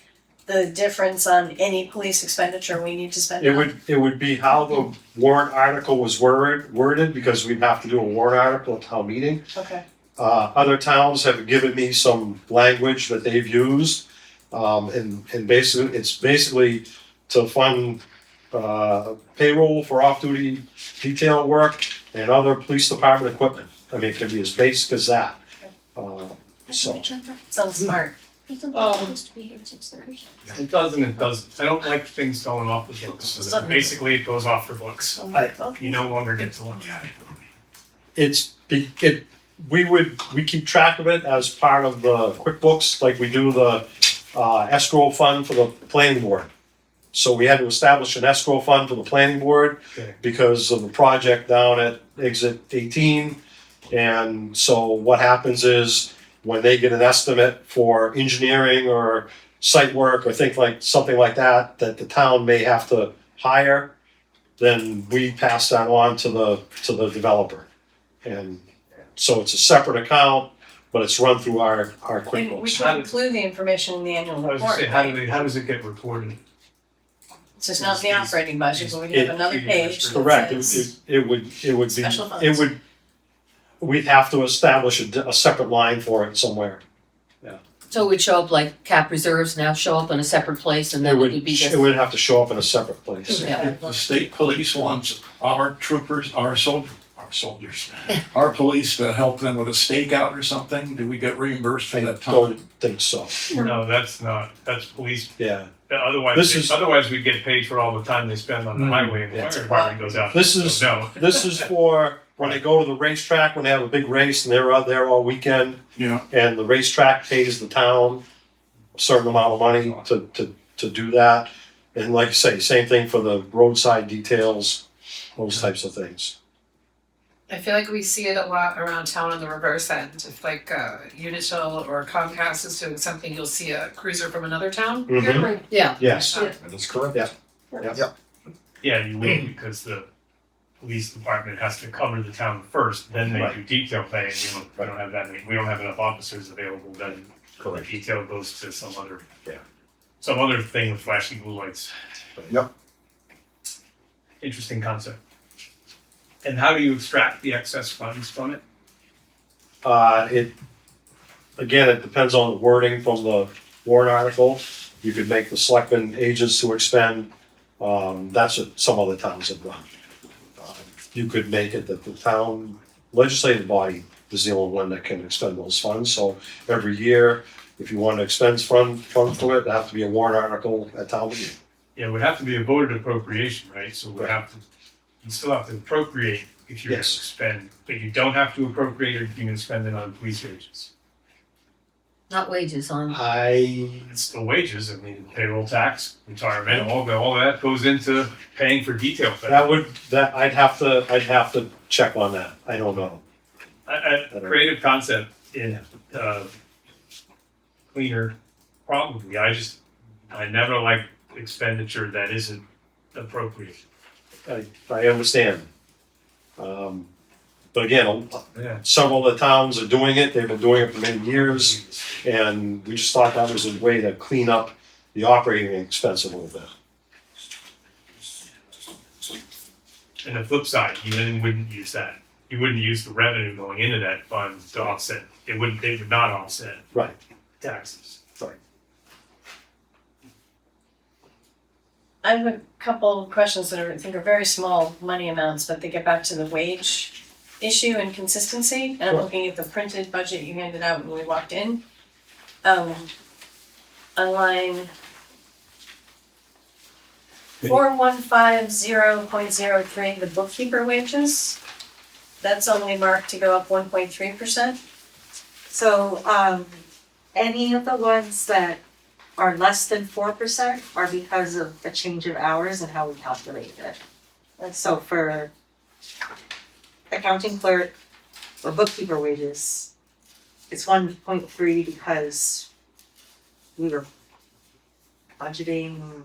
Speaker 13: the difference on any police expenditure we need to spend on.
Speaker 5: It would be how the warrant article was worded, because we'd have to do a warrant article at town meeting.
Speaker 13: Okay.
Speaker 5: Other towns have given me some language that they've used. And basically, it's basically to fund, payroll for off-duty detail work and other police department equipment. I mean, it can be as basic as that. So,
Speaker 13: Sounds smart.
Speaker 10: It doesn't, it doesn't. I don't like things going off the books. So basically, it goes off the books. You no longer get to look at it.
Speaker 5: we keep track of it as part of the QuickBooks, like we do the escrow fund for the planning board. So we had to establish an escrow fund for the planning board
Speaker 10: Okay.
Speaker 5: because of the project down at exit 18. And so what happens is when they get an estimate for engineering or site work or something like that the town may have to hire, then we pass that on to the developer. And so it's a separate account, but it's run through our
Speaker 13: And we
Speaker 5: QuickBooks.
Speaker 13: can include the information in the annual
Speaker 10: I was
Speaker 13: report,
Speaker 10: gonna say,
Speaker 13: right?
Speaker 10: how does it get reported?
Speaker 13: So it's not in the operating budget, but we can have another page that
Speaker 5: Correct,
Speaker 13: says
Speaker 5: it would be,
Speaker 13: special funds.
Speaker 5: we'd have to establish a separate line for it somewhere.
Speaker 2: So it would show up like cap reserves now show up in a separate place and then it would be
Speaker 5: It
Speaker 2: just,
Speaker 5: would have to show up in a separate place.
Speaker 2: yeah.
Speaker 12: The state police wants our troopers, our soldiers, our police to help them with a stakeout or something, do we get reimbursed for
Speaker 5: I
Speaker 12: that time?
Speaker 5: don't think so,
Speaker 10: No, that's police.
Speaker 5: yeah.
Speaker 10: Otherwise, otherwise we'd get paid for all the time they spend on the highway and the fire department goes out.
Speaker 5: This is,
Speaker 10: No.
Speaker 5: this is for when they go to the racetrack, when they have a big race and they're out there all weekend.
Speaker 12: Yeah,
Speaker 5: And the racetrack pays the town a certain amount of money to do that. And like I say, same thing for the roadside details, those types of things.
Speaker 11: I feel like we see it a lot around town on the reverse end. If like Unitil or Comcast is doing something, you'll see a cruiser from another town.
Speaker 5: Mhm.
Speaker 2: Yeah.
Speaker 5: Yes,
Speaker 1: That's correct.
Speaker 5: Yeah.
Speaker 1: Yeah.
Speaker 10: Yeah, you wait because the police department has to cover the town first, then they do detail pay, and we don't have that many, we don't have enough officers available, then the detail goes to some other, some other thing with flashing blue lights.
Speaker 1: Yep.
Speaker 10: Interesting concept. And how do you extract the excess funds from it?
Speaker 5: It, again, it depends on the wording from the warrant article. You could make the selectmen agents to expend, that's what some other towns have done. You could make it that the town legislative body is the only one that can expend those funds, so every year, if you want to expend funds from it, it'd have to be a warrant article at town meeting.
Speaker 10: Yeah, it would have to be a voted appropriation, right? So we have to, you still have to appropriate if you're gonna
Speaker 5: Yes.
Speaker 10: spend, but you don't have to appropriate if you're gonna spend it on police wages.
Speaker 2: Not wages, on,
Speaker 10: It's still wages, I mean, payroll tax, retirement, all of that goes into paying for detail pay.
Speaker 5: I'd have to check on that, I don't know.
Speaker 10: A creative concept in, cleaner, probably, I never like expenditure that isn't appropriate.
Speaker 5: I understand. But again,
Speaker 10: Yeah.
Speaker 5: several of the towns are doing it, they've been doing it for many years, and we just thought that was a way to clean up the operating expense a little bit.
Speaker 10: And the flip side, you then wouldn't use that. You wouldn't use the revenue going into that fund to offset, they would not offset
Speaker 5: Right.
Speaker 10: taxes.
Speaker 13: I have a couple of questions that I think are very small money amounts, but they get back to the wage issue and consistency. And I'm
Speaker 5: Sure.
Speaker 13: looking at the printed budget you handed out when we walked in. On line 4150.03, the bookkeeper wages, that's only marked to go up 1.3%.
Speaker 9: So, any of the ones that are less than 4% are because of a change of hours and how we calculate it. And so for accounting clerk or bookkeeper wages, it's 1.3 because we were budgeting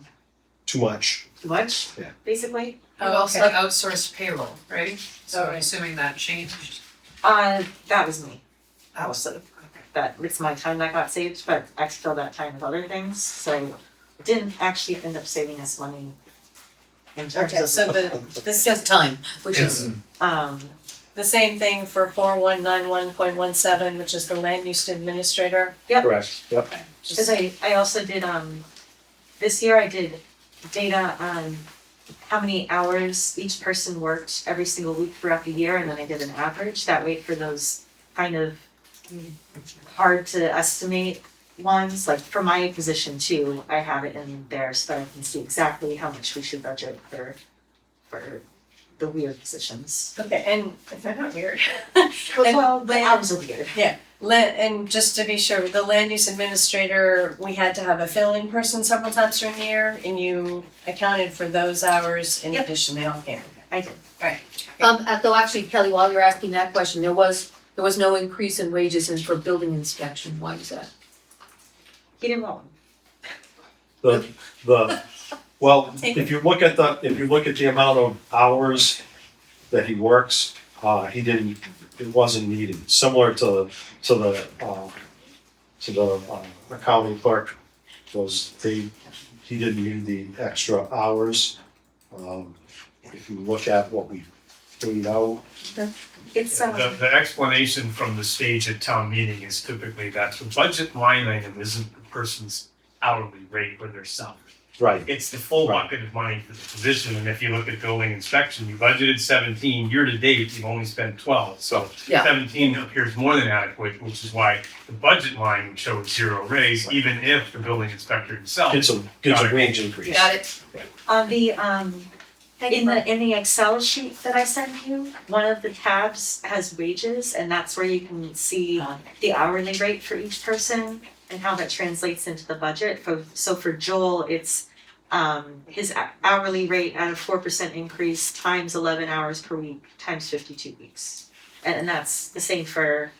Speaker 5: Too much.
Speaker 9: too much,
Speaker 5: Yeah.
Speaker 9: basically.
Speaker 11: You
Speaker 13: Oh,
Speaker 11: also
Speaker 13: okay.
Speaker 11: outsourced payroll, right? So I'm assuming that changed.
Speaker 9: That was me.
Speaker 11: That was
Speaker 9: That it's my time that got saved, but I filled that time with other things, so it didn't actually end up saving us money in terms
Speaker 13: Okay,
Speaker 9: of,
Speaker 13: so
Speaker 2: it's just time, which is,
Speaker 13: the same thing for 4191.17, which is the land use administrator.
Speaker 5: Correct, yep.
Speaker 9: cause I also did, this year I did data on how many hours each person worked every single week throughout the year, and then I did an average, that way for those kind of hard to estimate ones, like for my position too, I have it in there so that I can see exactly how much we should budget for the weird positions.
Speaker 13: Okay, and if they're not weird.
Speaker 9: Well, the hours are weird.
Speaker 13: And just to be sure, the land use administrator, we had to have a fill-in person several times during the year, and you accounted for those hours in
Speaker 9: Yep.
Speaker 13: addition, they all came.
Speaker 9: I did.
Speaker 2: though actually Kelly, while you're asking that question, there was no increase in wages in for building inspection, why was that?
Speaker 9: He didn't want one.
Speaker 5: Well, if you look at the amount of hours that he works, it wasn't needed, similar to the accounting clerk, he didn't need the extra hours. If you look at what we paid out,
Speaker 9: It's,
Speaker 10: The explanation from the stage at town meeting is typically that the budget line item isn't the person's hourly rate or their salary.
Speaker 5: right,
Speaker 10: It's the full
Speaker 5: Right.
Speaker 10: bucket of money for the position, and if you look at building inspection, you budgeted 17, year to date, you've only spent 12, so
Speaker 2: Yeah.
Speaker 10: 17 appears more than adequate, which is why the budget line would show a zero raise, even if the building inspector himself.
Speaker 5: gets a wage increase.
Speaker 2: Got it?
Speaker 9: on the, in the Excel sheet that I sent you, one of the tabs has wages, and that's where you can see the hourly rate for each person and how that translates into the budget. So for Joel, it's his hourly rate at a 4% increase times 11 hours per week times 52 weeks. And that's the same for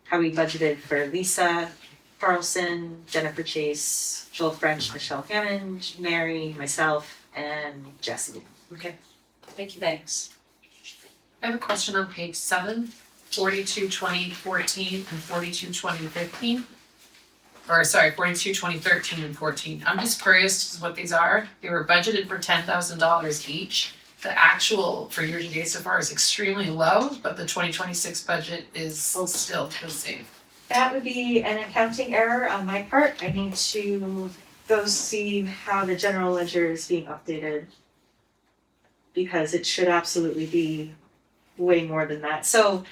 Speaker 9: how we budgeted for Lisa Carlson, Jennifer Chase, Joel French, Michelle Hammond, Mary, myself, and Jesse.
Speaker 13: Okay, thank you, thanks.
Speaker 11: I have a question on page 7, 42-20-14 and 42-20-15. Or sorry, 42-20-13 and 14. I'm just curious what these are. They were budgeted for $10,000 each. The actual for year to date so far is extremely low, but the 2026 budget is still the same.
Speaker 9: That would be an accounting error on my part. I need to go see how the general ledger is being updated. Because it should absolutely be way more than that. So,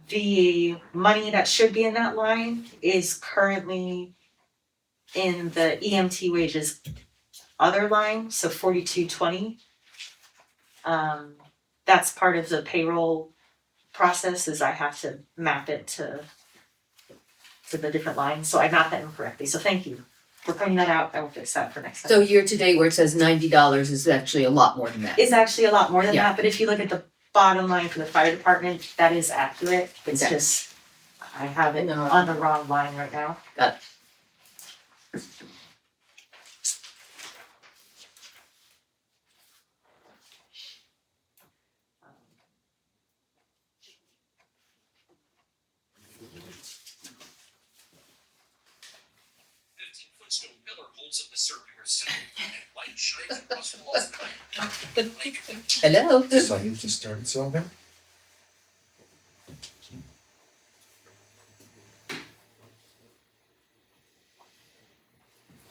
Speaker 9: the money that should be in that line is currently in the EMT wages other line, so 4220. That's part of the payroll process is I have to map it to the different lines, so I mapped that incorrectly, so thank you for pointing that out. I will fix that for next time.
Speaker 2: So year to date where it says $90 is actually a lot more than that.
Speaker 9: It's actually a lot more than
Speaker 2: Yeah.
Speaker 9: that, but if you look at the bottom line for the fire department, that is accurate. It's
Speaker 2: Okay.
Speaker 9: just, I have it
Speaker 2: No.
Speaker 9: on the wrong line right now.
Speaker 2: Got it. Hello.
Speaker 1: Decided to start something?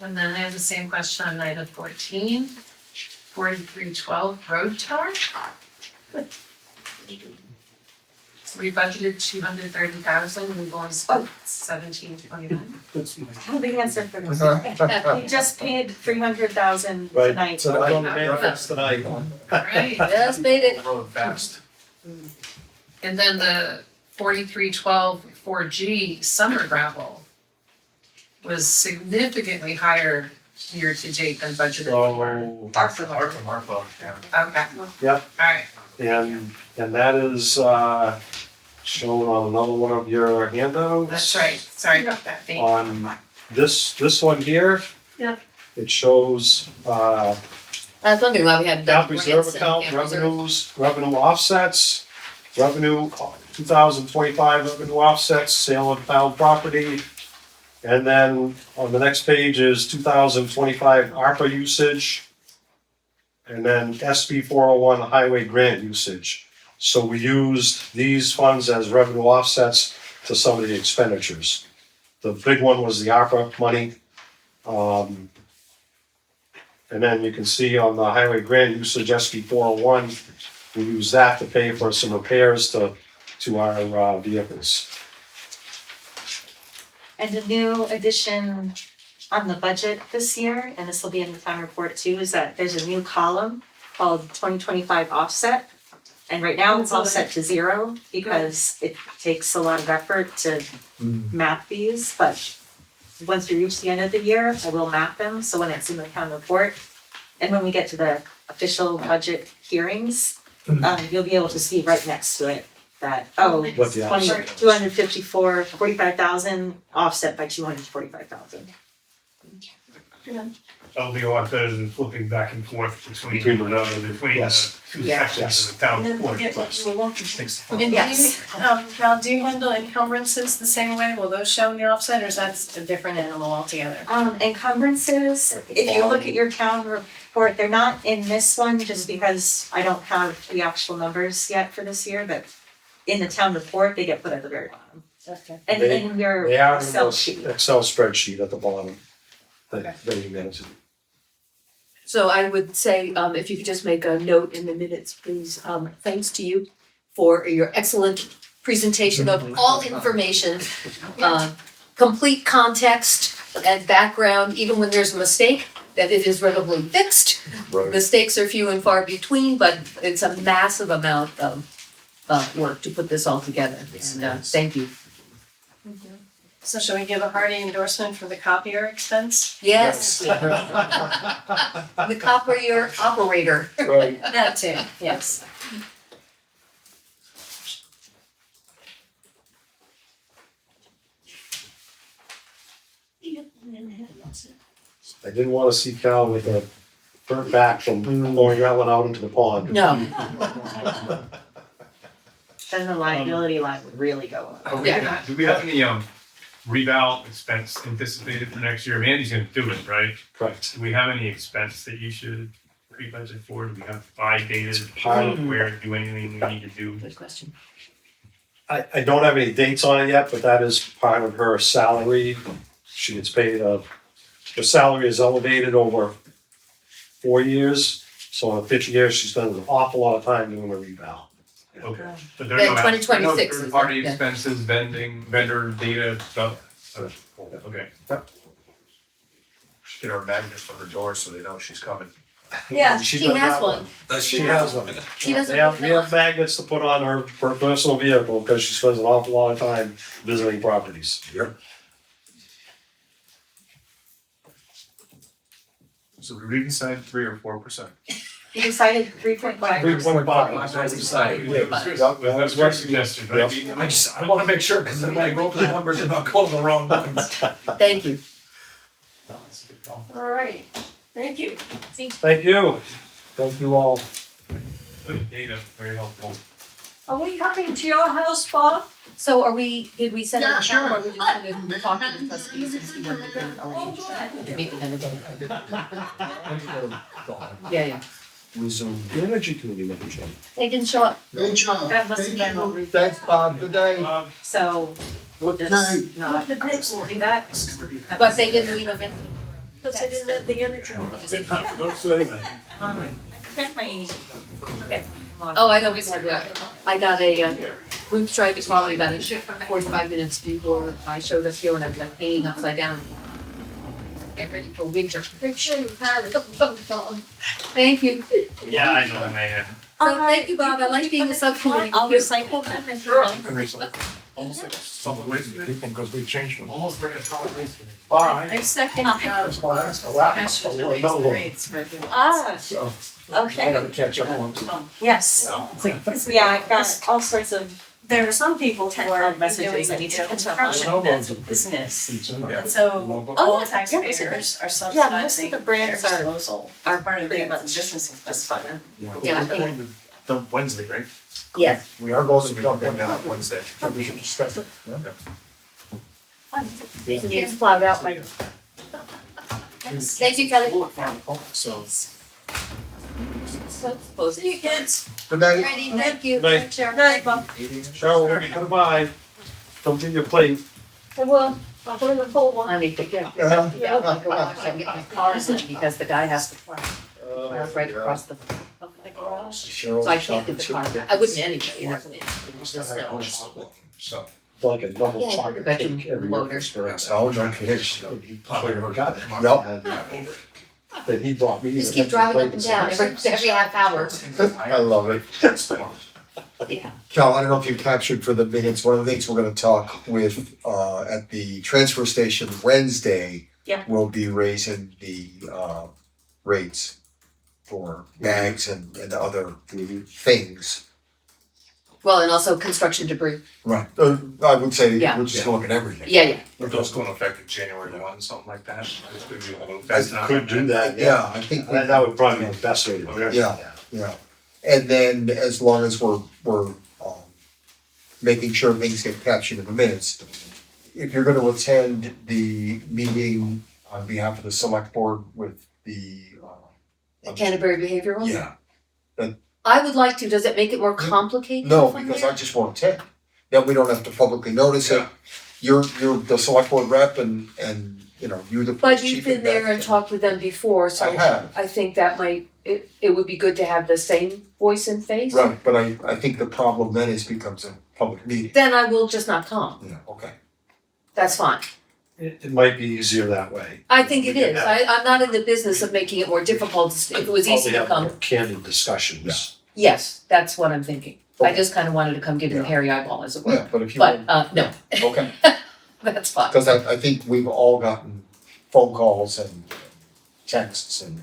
Speaker 11: And then I have the same question on item 14, 4312 road tower. We budgeted 230,000, we've only spent 1729.
Speaker 9: I have the answer for this. We just paid 300,000
Speaker 5: Right,
Speaker 9: tonight.
Speaker 5: so that's on the manifest tonight.
Speaker 11: Right,
Speaker 2: Just made it.
Speaker 6: Road fast.
Speaker 11: and then the 4312 4G summer gravel was significantly higher year to date than budgeted.
Speaker 5: So,
Speaker 6: ARPA, yeah.
Speaker 11: Okay.
Speaker 5: Yep.
Speaker 11: Alright,
Speaker 5: and that is, shown on another one of your handouts.
Speaker 11: that's right, sorry about that, thank you.
Speaker 5: On this one here.
Speaker 2: Yeah.
Speaker 5: It shows,
Speaker 2: I was wondering why we hadn't done
Speaker 5: account reserve
Speaker 2: grants and
Speaker 5: account,
Speaker 2: account reserve.
Speaker 5: revenues, revenue offsets, revenue, 2025 revenue offsets, sale of town property. And then on the next page is 2025 ARPA usage. And then SB 401 highway grant usage. So we used these funds as revenue offsets to some of the expenditures. The big one was the ARPA money. And then you can see on the highway grant usage, SB 401, we use that to pay for some repairs to our vehicles.
Speaker 9: And a new addition on the budget this year, and this will be in the town report too, is that there's a new column called 2025 offset. And right now it's all set to 0 because it takes a lot of effort to map these, but once we reach the end of the year, I will map them, so when it's in the town report, and when we get to the official budget hearings, you'll be able to see right next to it that,
Speaker 5: What the
Speaker 9: 45,000 offset by 245,000.
Speaker 10: That'll be a lot better than flipping back and forth between
Speaker 5: Yes.
Speaker 10: two
Speaker 9: Yeah.
Speaker 10: sections of the town report.
Speaker 13: And
Speaker 9: Yes.
Speaker 13: Val, do you handle encumbrances the same way? Will those show in the offset or is that a different animal altogether?
Speaker 9: Encumbrances, if you look at your town report, they're not in this one just because I don't have the actual numbers yet for this year, but in the town report, they get put at the very bottom.
Speaker 13: Okay.
Speaker 9: And
Speaker 5: They-
Speaker 9: in your
Speaker 5: They are in
Speaker 9: Excel
Speaker 5: the
Speaker 9: sheet.
Speaker 5: Excel spreadsheet at the bottom. That you manage.
Speaker 2: So I would say, if you could just make a note in the minutes, please, thanks to you for your excellent presentation of all information. Complete context and background, even when there's a mistake, that it is readily fixed.
Speaker 1: Right.
Speaker 2: Mistakes are few and far between, but it's a massive amount of work to put this all together, and thank you.
Speaker 13: So shall we give a hearty endorsement for the copier expense?
Speaker 2: Yes. The copier operator.
Speaker 1: Right.
Speaker 13: That too, yes.
Speaker 5: I didn't wanna see Cal with a burnt back from pouring that one out into the pond.
Speaker 2: No,
Speaker 9: Then the liability line would really go up.
Speaker 10: Do we have any, reval expense anticipated for next year? Andy's gonna do it, right?
Speaker 5: Correct.
Speaker 10: Do we have any expense that you should pre-budget for? Do we have to buy data,
Speaker 5: part-
Speaker 10: where to do anything we need to do?
Speaker 2: good question.
Speaker 5: I don't have any dates on it yet, but that is part of her salary. She gets paid, her salary is elevated over 4 years. So in 50 years, she spends an awful lot of time doing a reval.
Speaker 10: Okay. But there are
Speaker 2: Then
Speaker 10: no
Speaker 2: 2026 is
Speaker 4: Third party
Speaker 2: yeah.
Speaker 4: expenses, vendor data stuff.
Speaker 10: Okay.
Speaker 4: Get her magnets for her door so they know she's coming.
Speaker 2: Yeah,
Speaker 5: She
Speaker 2: she
Speaker 5: does
Speaker 2: has
Speaker 5: have
Speaker 2: one.
Speaker 5: She has one.
Speaker 2: She doesn't.
Speaker 5: We have magnets to put on her personal vehicle because she spends an awful lot of time visiting properties. Yep.
Speaker 4: So we decided 3 or 4%.
Speaker 9: You decided 3.5.
Speaker 5: 3.5.
Speaker 4: That's decided.
Speaker 10: That's what I suggested, right?
Speaker 6: I wanna make sure, cause then when I go for the numbers, I'm not calling the wrong ones.
Speaker 2: Thank you.
Speaker 7: All right, thank you.
Speaker 5: Thank you. Thank you all.
Speaker 10: Good data, very helpful.
Speaker 7: Are we coming to your house, Bob?
Speaker 2: So did we send
Speaker 14: Yeah,
Speaker 2: it
Speaker 14: sure.
Speaker 2: out or we just gonna talk to the trustees and see what we can arrange? Meet with them again. Yeah.
Speaker 1: Resume.
Speaker 5: The energy committee member, Jim.
Speaker 2: They didn't show up.
Speaker 14: Great job.
Speaker 9: That must have
Speaker 14: Thank
Speaker 9: been
Speaker 14: you.
Speaker 9: what we.
Speaker 1: Thanks, Bob, good night.
Speaker 9: So we'll
Speaker 14: Night.
Speaker 9: just not do that.
Speaker 2: But they didn't leave them.
Speaker 7: Because I didn't have the energy.
Speaker 2: Oh, I always had that. I got a room strike probably about 45 minutes before I showed up here and I've been hanging upside down. Get ready for winter.
Speaker 7: Make sure you have it.
Speaker 2: Thank you.
Speaker 10: Yeah, I know, man.
Speaker 2: So thank you, Bob. I like being a subcommittee.
Speaker 9: I'll recycle them and throw them.
Speaker 12: Almost like some ways to keep them because we changed them.
Speaker 6: Almost like a tolerance.
Speaker 13: I second
Speaker 12: That's why I asked the last
Speaker 13: Ashley
Speaker 12: one.
Speaker 13: raised the rates for the.
Speaker 9: Ah,
Speaker 12: So
Speaker 9: okay.
Speaker 12: I gotta catch up on.
Speaker 9: Yes. Yeah, I've got all sorts of
Speaker 13: There are some people who are doing
Speaker 9: messages that need to
Speaker 13: construction that's a business. And so all
Speaker 9: yeah,
Speaker 13: taxpayers are
Speaker 9: Yeah, most of
Speaker 13: subsidizing
Speaker 9: the
Speaker 13: their
Speaker 9: brands are
Speaker 13: disposal.
Speaker 9: are
Speaker 13: Part of
Speaker 9: pretty
Speaker 13: their
Speaker 9: much
Speaker 13: business
Speaker 9: that's fun.
Speaker 2: Yeah, I think,
Speaker 6: The Wednesday, right?
Speaker 2: yes.
Speaker 12: We are going to jump in now Wednesday. We should discuss it.
Speaker 2: It's plowed out like. Thank you, Kelly.
Speaker 12: So.
Speaker 2: See you kids.
Speaker 1: Good night.
Speaker 2: Ready, thank you.
Speaker 5: Night.
Speaker 9: Night, Bob.
Speaker 5: Cheryl, goodbye. Don't get your plate.
Speaker 2: I will. I'll put in the cold one. I need to get.
Speaker 1: Uh-huh.
Speaker 2: Yeah, I'll go out and get my cars in because the guy has to park right across the garage. So I can't get the car. I wouldn't anyway, you know. It's just,
Speaker 12: So.
Speaker 5: Like a double
Speaker 2: Yeah,
Speaker 5: chocolate
Speaker 2: bedroom
Speaker 5: cake every
Speaker 2: loader.
Speaker 5: experience.
Speaker 1: Oh, no kidding.
Speaker 5: Got it.
Speaker 1: Nope.
Speaker 5: That he brought me.
Speaker 2: Just keep driving up and down every half hour.
Speaker 1: I love it.
Speaker 2: Yeah.
Speaker 1: Cal, I don't know if you captured for the minutes, one of the things we're gonna talk with, at the transfer station Wednesday.
Speaker 9: Yeah.
Speaker 1: We'll be raising the, rates for bags and other things.
Speaker 2: Well, and also construction debris.
Speaker 1: Right. I would say,
Speaker 2: Yeah.
Speaker 1: we're just looking at everything.
Speaker 2: Yeah.
Speaker 4: Those going to affect in January 1, something like that.
Speaker 5: I could do that, yeah.
Speaker 1: Yeah, I think.
Speaker 5: That would probably be the best way to do it.
Speaker 1: Yeah. And then as long as we're making sure things get captured in the minutes, if you're gonna attend the meeting on behalf of the select board with the,
Speaker 2: Canterbury behavioral?
Speaker 1: yeah.
Speaker 2: I would like to. Does it make it more complicated?
Speaker 1: No,
Speaker 2: if I'm
Speaker 1: because
Speaker 2: there?
Speaker 1: I just won't attend. Then we don't have to publicly notice it. You're the select board rep and, you know, you're the
Speaker 2: But
Speaker 1: chief
Speaker 2: you've been there and
Speaker 1: executive.
Speaker 2: talked with them before, so
Speaker 1: I have.
Speaker 2: I think that might, it would be good to have the same voice and face.
Speaker 1: Right, but I think the problem then is becomes a public meeting.
Speaker 2: Then I will just not come.
Speaker 1: Yeah, okay.
Speaker 2: That's fine.
Speaker 5: It might be easier that way.
Speaker 2: I think it
Speaker 5: We can
Speaker 2: is.
Speaker 5: have-
Speaker 2: I'm not in the business of making it more difficult. If it was easy
Speaker 5: Probably
Speaker 2: to
Speaker 5: have
Speaker 2: come,
Speaker 5: more candid discussions.
Speaker 2: yes, that's what I'm thinking. I
Speaker 1: Okay.
Speaker 2: just kind of wanted to come give you the hairy eyeball, as it
Speaker 1: Yeah,
Speaker 2: were.
Speaker 1: but if you.
Speaker 2: But, no,
Speaker 1: Okay.
Speaker 2: that's fine.
Speaker 1: Cause I think we've all gotten phone calls and texts and,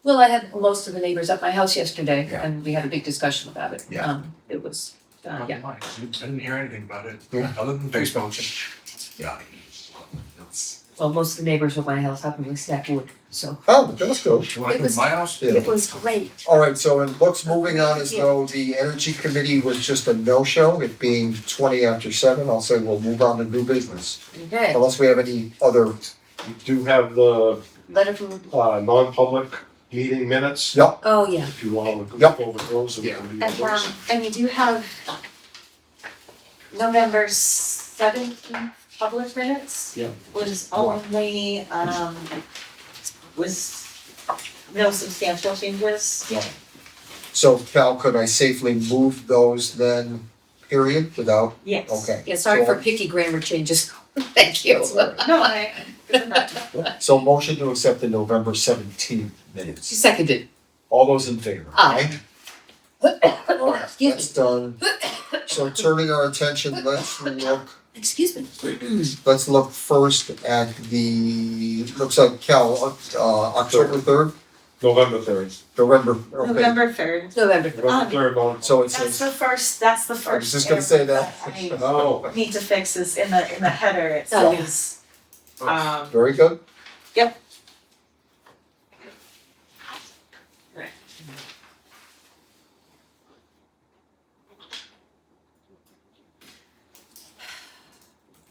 Speaker 2: Well, I had most of the neighbors at my house yesterday
Speaker 1: Yeah.
Speaker 2: and we had a big discussion about it.
Speaker 1: Yeah.
Speaker 2: It was, yeah.
Speaker 12: I didn't hear anything about it,
Speaker 1: Yeah.
Speaker 12: other than Facebook.
Speaker 1: yeah.
Speaker 2: Well, most of the neighbors at my house happen to stack wood, so
Speaker 1: Oh, that's good.
Speaker 2: It was-
Speaker 6: my house?
Speaker 1: Yeah.
Speaker 2: it was great.
Speaker 1: All right, so it looks moving on as though the energy committee was just a no-show, it being 20 after 7. I'll say we'll move on to new business.
Speaker 2: Okay,
Speaker 1: Unless we have any other,
Speaker 5: We do have the,
Speaker 2: letter from,
Speaker 5: non-public meeting minutes.
Speaker 1: yep,
Speaker 2: oh, yeah.
Speaker 5: If you want to
Speaker 1: Yep.
Speaker 5: go over those.
Speaker 1: Yeah.
Speaker 9: And we do have November 17th public minutes.
Speaker 5: Yeah.
Speaker 9: Was only, was no substantial changes.
Speaker 1: so Cal, could I safely move those then, period, without,
Speaker 9: Yes.
Speaker 1: okay.
Speaker 2: Yeah, sorry
Speaker 1: So-
Speaker 2: for picky grammar changes. Thank you.
Speaker 9: No, I.
Speaker 1: So motion to accept the November 17th minutes.
Speaker 2: Seconded.
Speaker 1: All those in favor?
Speaker 2: Aye. Excuse
Speaker 1: That's done. So turning our attention, let's look first at the, looks like Cal, October 3rd,
Speaker 5: November 3rd.
Speaker 1: November, okay.
Speaker 9: November 3rd.
Speaker 2: November.
Speaker 5: November 3rd on.
Speaker 1: So it
Speaker 9: That's
Speaker 1: says,
Speaker 9: the first, that's the first.
Speaker 1: I was just gonna say that.
Speaker 9: error
Speaker 5: Oh,
Speaker 9: I need to fix is in the header, it
Speaker 2: Oh.
Speaker 9: says,
Speaker 1: Very good.
Speaker 9: Yep.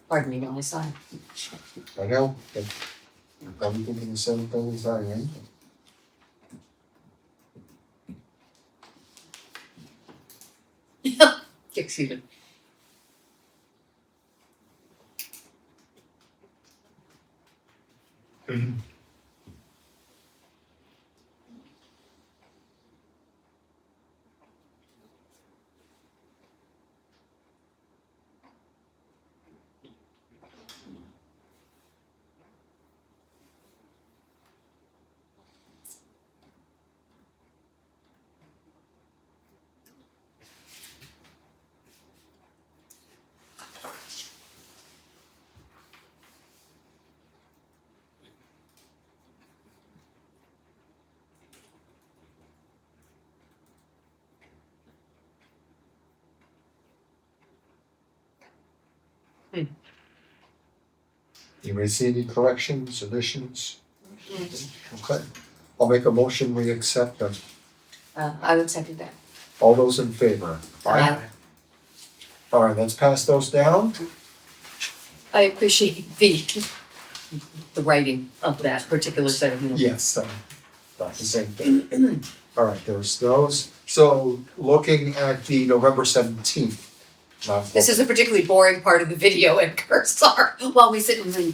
Speaker 2: Pardon me while I sign.
Speaker 1: I know, but you're probably thinking the same thing as I am.
Speaker 2: Excuse me.
Speaker 1: You may see any corrections, additions? Okay, I'll make a motion, we accept them.
Speaker 2: I would second that.
Speaker 1: All those in favor?
Speaker 2: Aye.
Speaker 1: All right, let's pass those down.
Speaker 2: I appreciate the writing of that particular set of minutes.
Speaker 1: Yes, not the same thing. All right, there's those. So looking at the November 17th.
Speaker 2: This is a particularly boring part of the video and cursor while we sit and read.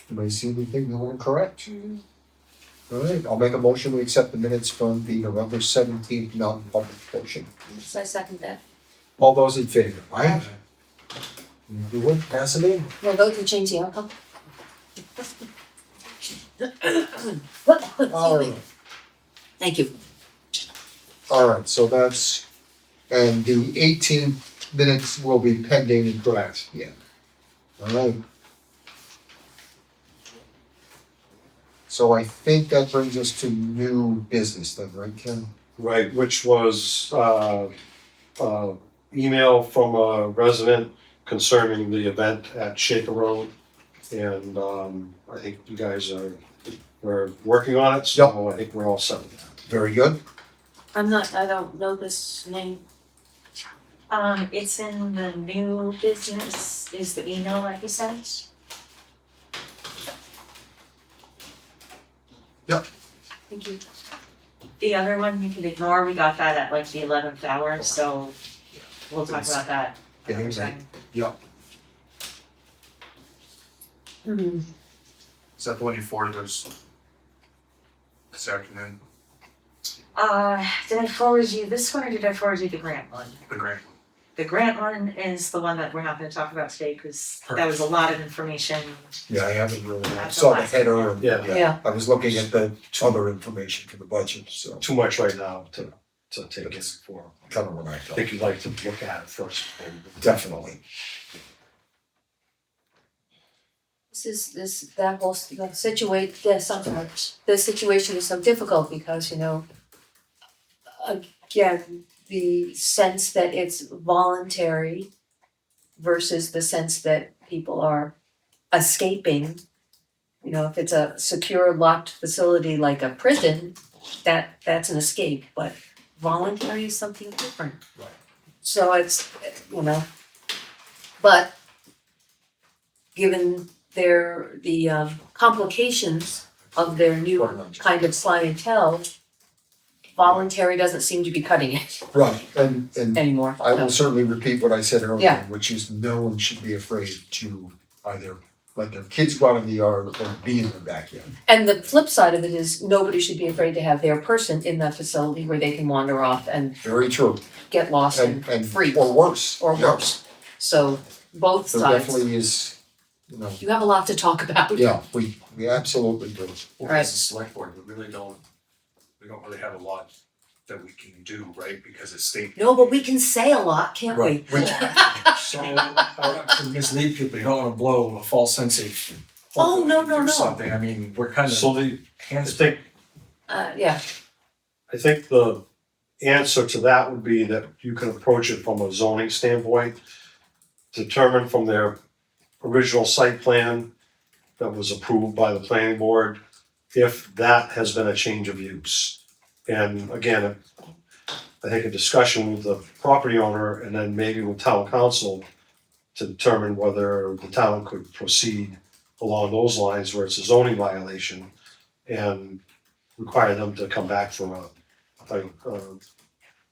Speaker 1: Anybody see anything that weren't correct? All right, I'll make a motion, we accept the minutes from the November 17th non-public portion.
Speaker 2: So I second that.
Speaker 1: All those in favor? Aye. You would pass it in?
Speaker 2: Well, those can change the outcome.
Speaker 1: All right.
Speaker 2: Thank you.
Speaker 1: All right, so that's, and the 18 minutes will be pending and correct, yeah. All right. So I think that brings us to new business then, right, Ken?
Speaker 5: right, which was, email from a resident concerning the event at Shaker Road. And, I think you guys we're working on it, so I think we're all set with that.
Speaker 1: Very good.
Speaker 13: I don't know this name.
Speaker 9: It's in the new business, is the email that he sent.
Speaker 1: Yep.
Speaker 9: Thank you. The other one you can ignore, we got that at like the 11th hour, so we'll talk about that another time.
Speaker 6: Is that the one you forwarded us this afternoon?
Speaker 9: Did I forward you this one or did I forward you the grant one?
Speaker 6: The grant.
Speaker 9: The grant one is the one that we're not gonna talk about today, cause that was a lot of information.
Speaker 1: Yeah, I haven't really, I
Speaker 9: That's
Speaker 1: saw
Speaker 9: the
Speaker 1: the
Speaker 9: last
Speaker 1: header and,
Speaker 5: Yeah.
Speaker 2: Yeah.
Speaker 1: I was looking at the other information for the budget, so
Speaker 5: Too much right now to take in for.
Speaker 1: kind of what I
Speaker 5: I
Speaker 1: thought.
Speaker 5: think you'd like to look at it first.
Speaker 1: Definitely.
Speaker 2: That whole the situation is so difficult because, again, the sense that it's voluntary versus the sense that people are escaping. If it's a secure locked facility like a prison, that's an escape, but voluntary is something different.
Speaker 6: Right.
Speaker 2: So it's, but given the complications of their new kind of clientele, voluntary doesn't seem to be cutting it
Speaker 1: Right, and
Speaker 2: anymore.
Speaker 1: I will certainly repeat what I said earlier,
Speaker 2: Yeah.
Speaker 1: which is no one should be afraid to either let their kids go out in the yard or be in the backyard.
Speaker 2: And the flip side of it is nobody should be afraid to have their person in that facility where they can wander off and
Speaker 1: Very true.
Speaker 2: get lost and freak
Speaker 1: Or worse.
Speaker 2: or
Speaker 1: Yeah.
Speaker 2: worse. So both
Speaker 1: There
Speaker 2: sides,
Speaker 1: definitely is,
Speaker 2: you have a lot to talk about.
Speaker 1: yeah, we absolutely do.
Speaker 6: Well,
Speaker 2: Right.
Speaker 6: as a select board, we don't really have a lot that we can do, right? Because it's state.
Speaker 2: No, but we can say a lot, can't we?
Speaker 6: So, to mislead people, you don't wanna blow a false sense of.
Speaker 2: Oh, no,
Speaker 6: hope that we
Speaker 2: no,
Speaker 6: can do
Speaker 2: no.
Speaker 6: Something, I mean, we're kind
Speaker 5: So
Speaker 6: of
Speaker 5: I
Speaker 6: hands.
Speaker 5: think
Speaker 2: Yeah,
Speaker 5: I think the answer to that would be that you can approach it from a zoning standpoint. Determine from their original site plan that was approved by the planning board, if that has been a change of use. And again, I think a discussion with the property owner and then maybe with town council to determine whether the town could proceed along those lines where it's a zoning violation and require them to come back for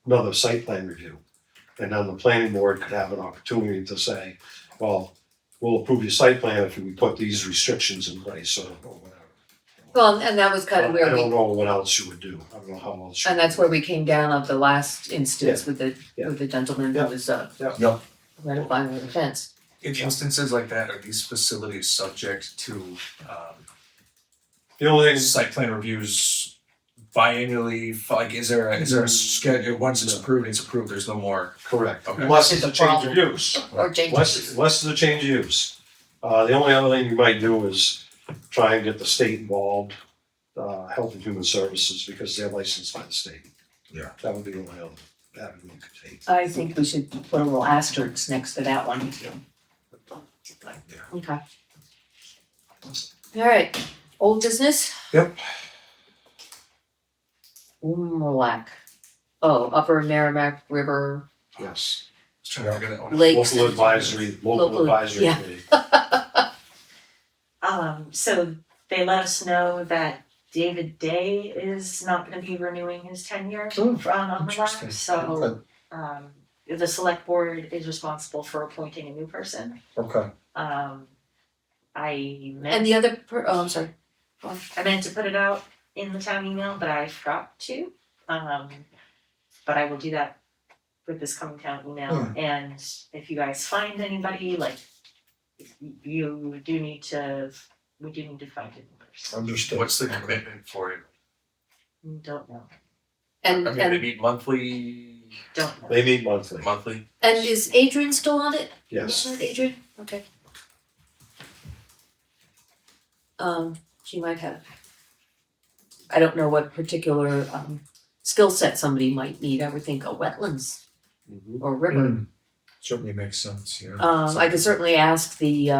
Speaker 5: another site plan review. And then the planning board could have an opportunity to say, well, we'll approve your site plan if we put these restrictions in place or whatever.
Speaker 2: well, and that was kind of
Speaker 5: I
Speaker 2: where
Speaker 5: don't
Speaker 2: we,
Speaker 5: know what else you would do. I don't know how else. you
Speaker 2: and that's
Speaker 5: would
Speaker 2: where we came down of the last instance with
Speaker 5: Yeah.
Speaker 2: the gentleman who
Speaker 5: Yeah.
Speaker 2: was
Speaker 1: Yep.
Speaker 2: ratifying the offense.
Speaker 6: In instances like that, are these facilities subject to,
Speaker 5: The only thing,
Speaker 6: site plan reviews biannually, like, is there a schedule, once it's approved, there's no more?
Speaker 5: correct,
Speaker 6: Okay.
Speaker 5: unless it's a
Speaker 2: It's a
Speaker 5: change of
Speaker 2: problem.
Speaker 5: use.
Speaker 2: Or change.
Speaker 5: Unless it's a change of use. The only other thing you might do is try and get the state involved, Health and Human Services, because they're licensed by the state.
Speaker 1: Yeah.
Speaker 5: That would be the only other avenue you could take.
Speaker 2: I think we should put a little asterisk next to that one. Okay. All right, old business?
Speaker 6: Yep.
Speaker 2: UMRLAC. Oh, Upper Merrimack River
Speaker 5: Yes.
Speaker 6: Trying to figure that one out.
Speaker 2: Lakes.
Speaker 5: Local advisory
Speaker 2: yeah.
Speaker 5: committee.
Speaker 9: So they let us know that David Day is not gonna be renewing his tenure
Speaker 1: Oh,
Speaker 9: on
Speaker 1: interesting.
Speaker 9: UMRLAC, so
Speaker 1: Okay.
Speaker 9: the select board is responsible for appointing a new person.
Speaker 1: Okay,
Speaker 9: I meant
Speaker 2: And the other, I'm sorry.
Speaker 9: I meant to put it out in the town email, but I forgot to. But I will do that with this coming town email, and if you guys find anybody, like, you do need to, we do need to find a new person.
Speaker 1: understood.
Speaker 6: What's the commitment for it?
Speaker 9: Don't know,
Speaker 2: And
Speaker 6: I mean, they
Speaker 2: and
Speaker 6: meet monthly,
Speaker 9: don't know.
Speaker 5: They meet monthly,
Speaker 6: monthly?
Speaker 2: and is Adrian still on it?
Speaker 5: yes.
Speaker 2: Adrian, okay. She might have. I don't know what particular skill set somebody might need. I would think a wetlands
Speaker 5: Mhm.
Speaker 2: or river.
Speaker 1: Certainly makes sense, yeah.
Speaker 2: I could certainly ask the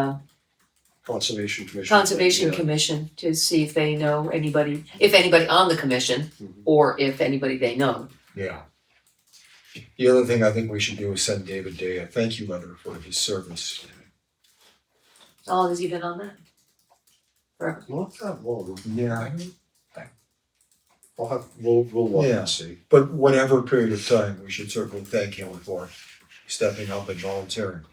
Speaker 5: Conservation Commission.
Speaker 2: Conservation
Speaker 5: Yeah.
Speaker 2: Commission to see if they know anybody, if anybody on the commission,
Speaker 5: Mhm.
Speaker 2: or if anybody they know.
Speaker 1: Yeah. The other thing I think we should do is send David Day a thank you letter for his service.
Speaker 2: How long has he been on that? Forever.
Speaker 5: Not that long.
Speaker 1: Yeah.
Speaker 5: We'll look
Speaker 1: Yeah.
Speaker 5: and see.
Speaker 1: But whatever period of time, we should certainly thank him for stepping up and volunteering.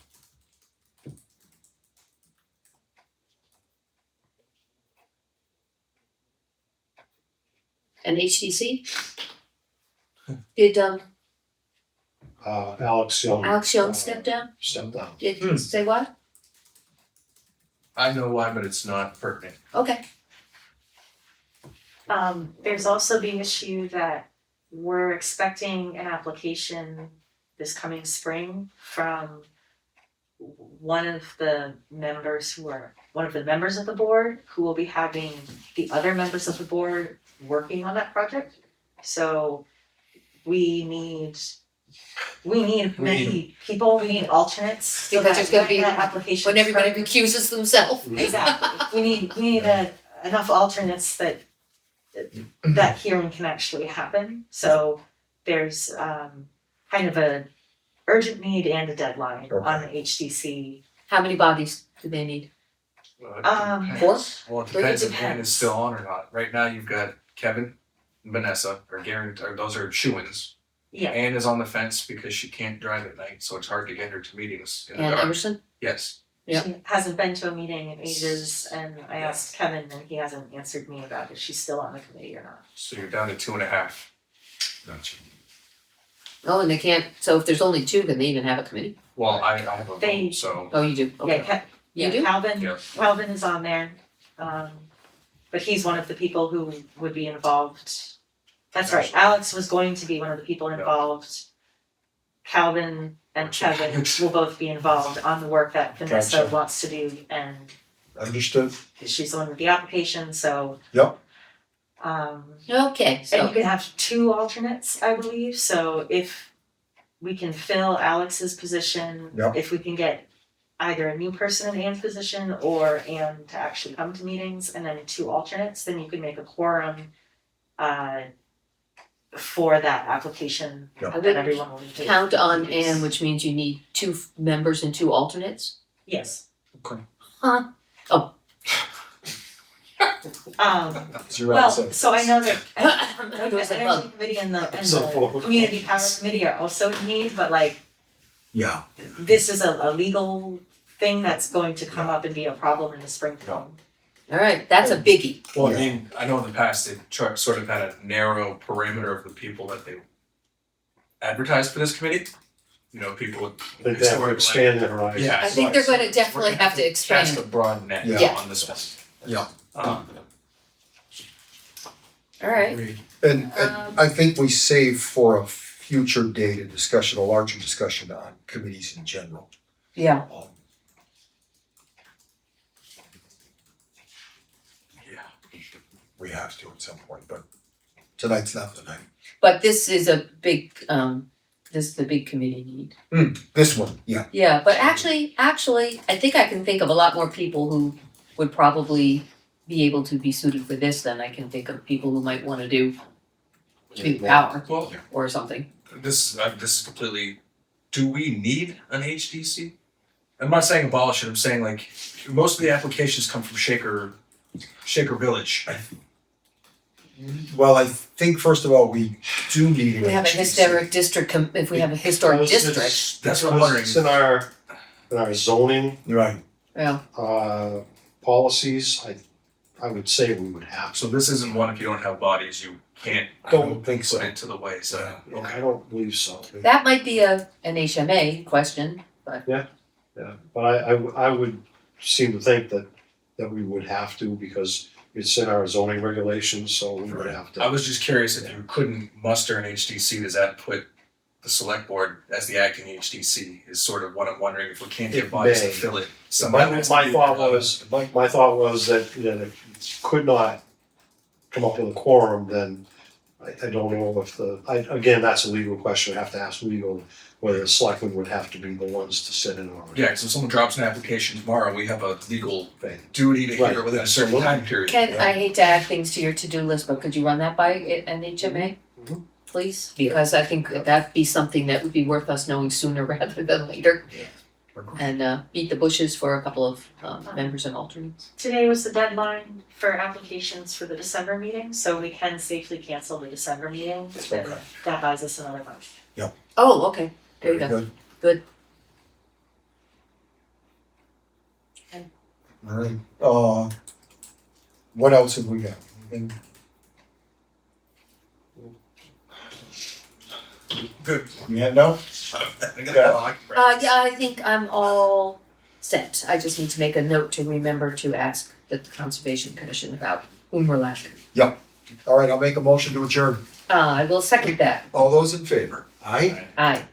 Speaker 2: And HTC? Did
Speaker 5: Alex Young.
Speaker 2: Alex Young step down?
Speaker 5: Step down.
Speaker 2: Did say what?
Speaker 6: I know why, but it's not pertinent.
Speaker 2: Okay.
Speaker 9: There's also the issue that we're expecting an application this coming spring from one of the members of the board who will be having the other members of the board working on that project. So we need many people, we need alternates. So
Speaker 2: Because there's gonna
Speaker 9: when
Speaker 2: be-
Speaker 9: that application
Speaker 2: When everybody
Speaker 9: spring-
Speaker 2: recuses themselves.
Speaker 9: Exactly, we need enough alternates that hearing can actually happen, so there's kind of a urgent need and a deadline on HDC.
Speaker 2: How many bodies do they need?
Speaker 6: Four? Well, it
Speaker 2: Three?
Speaker 6: depends if Ann
Speaker 9: Depends.
Speaker 6: is still on or not. Right now, you've got Kevin, and Vanessa, or Garen, or those are shoo-ins.
Speaker 9: Yeah,
Speaker 6: Ann is on the fence because she can't drive at night, so it's hard to get her to meetings in the
Speaker 2: And
Speaker 6: dark.
Speaker 2: Emerson?
Speaker 6: Yes.
Speaker 2: Yeah.
Speaker 9: she hasn't been to a meeting in ages, and I asked Kevin and he hasn't answered me about if she's still on the committee or not.
Speaker 6: So you're down to 2.5.
Speaker 1: Gotcha.
Speaker 2: Oh, and they can't, so if there's only two, can they even have a committee?
Speaker 6: Well, I have a
Speaker 9: They-
Speaker 6: vote, so.
Speaker 2: Oh, you do, okay.
Speaker 9: Yeah,
Speaker 2: You do?
Speaker 6: Yeah.
Speaker 9: Calvin is on there, but he's one of the people who would be involved. That's right, Alex was going to be one of the people involved. Calvin and Kevin will both be involved on the work that Vanessa
Speaker 1: Gotcha.
Speaker 9: wants to do, and
Speaker 1: Understood?
Speaker 9: she's the one with the application, so.
Speaker 1: Yep.
Speaker 2: Okay,
Speaker 9: And you
Speaker 2: so,
Speaker 9: can have two alternates, I believe, so if we can fill Alex's position,
Speaker 1: Yep.
Speaker 9: if we can get either a new person in Ann's position or Ann to actually come to meetings and then two alternates, then you can make a quorum for that application
Speaker 1: Yep.
Speaker 9: that everyone will need to.
Speaker 2: count on Ann, which means you need two members and two alternates?
Speaker 9: Yes.
Speaker 2: Huh? Oh.
Speaker 1: Zero
Speaker 9: Well,
Speaker 1: cents.
Speaker 9: so I know that
Speaker 2: It was
Speaker 9: the
Speaker 2: a
Speaker 9: energy
Speaker 2: bug.
Speaker 9: committee and the
Speaker 5: So-
Speaker 9: community power committee are also in need, but like
Speaker 1: Yeah.
Speaker 9: this is a legal thing that's going to come up and be a problem in the springtime.
Speaker 2: All right, that's a biggie.
Speaker 6: Well, I
Speaker 1: Yeah.
Speaker 6: mean, I know in the past they sort of had a narrow perimeter of the people that they advertised for this committee. You know, people with
Speaker 5: I think they have to
Speaker 6: historical-
Speaker 5: expand their horizon.
Speaker 6: Yeah.
Speaker 2: I think they're gonna definitely
Speaker 6: We're gonna
Speaker 2: have to
Speaker 6: Cast a
Speaker 2: expand.
Speaker 6: broad net
Speaker 1: Yeah.
Speaker 6: on this one.
Speaker 1: Yeah.
Speaker 2: All right,
Speaker 1: And I think we save for a future date a discussion, a larger discussion on committees in general.
Speaker 2: yeah.
Speaker 6: Yeah.
Speaker 1: We have to at some point, but tonight's not the night.
Speaker 2: But this is a big, this is the big committee need.
Speaker 1: This one, yeah.
Speaker 2: Yeah, but actually, I think I can think of a lot more people who would probably be able to be suited for this than I can think of people who might wanna do community power
Speaker 6: Well,
Speaker 2: or something.
Speaker 6: this is completely. Do we need an HDC? I'm not saying abolish it. I'm saying like most of the applications come from Shaker Village.
Speaker 1: Well, I think first of all, we do need an
Speaker 2: We have a
Speaker 1: HDC.
Speaker 2: historic district, if we have a historic
Speaker 5: Because
Speaker 2: district,
Speaker 5: it's-
Speaker 6: That's what I'm wondering.
Speaker 5: It's in our zoning,
Speaker 1: Right.
Speaker 2: yeah.
Speaker 5: policies, I would say we would have.
Speaker 6: So this isn't one if you don't have bodies, you can't
Speaker 1: I don't think so.
Speaker 6: put into the wayside.
Speaker 5: I don't believe so.
Speaker 2: That might be an HMA question, but
Speaker 5: Yeah, but I would seem to think that we would have to because it's in our zoning regulations, so we would have
Speaker 6: I
Speaker 5: to.
Speaker 6: was just curious if you couldn't muster an HDC, does that put the select board as the acting HDC is sort of what I'm wondering if we can't get
Speaker 5: It
Speaker 6: bodies to
Speaker 5: may.
Speaker 6: fill it.
Speaker 5: My thought was that it could not come up with a quorum, then I don't know if again, that's a legal question, I have to ask legal, whether the selectmen would have to be the ones to sit in on it.
Speaker 6: Yeah, because if someone drops an application tomorrow, we have a legal duty to hear
Speaker 5: Right.
Speaker 6: it within a certain time period.
Speaker 2: Ken, I hate to add things to your to-do list, but could you run that by NHMA?
Speaker 5: Mhm.
Speaker 2: Please, because I think that'd be something that would be worth us knowing sooner rather than later. And beat the bushes for a couple of members and alternates.
Speaker 9: Today was the deadline for applications for the December meeting, so we can safely cancel the December meeting, then
Speaker 1: Okay.
Speaker 9: that buys us another month.
Speaker 2: Oh, okay, there you
Speaker 1: Very
Speaker 2: go.
Speaker 1: good.
Speaker 2: Good.
Speaker 1: All right, what else have we got? Anything?
Speaker 6: Good.
Speaker 1: Yeah, no?
Speaker 2: Yeah, I think I'm all set. I just need to make a note to remember to ask the Conservation Commission about UMRLAC.
Speaker 1: All right, I'll make a motion to adjourn.
Speaker 2: I will second that.
Speaker 1: All those in favor? Aye?
Speaker 2: Aye.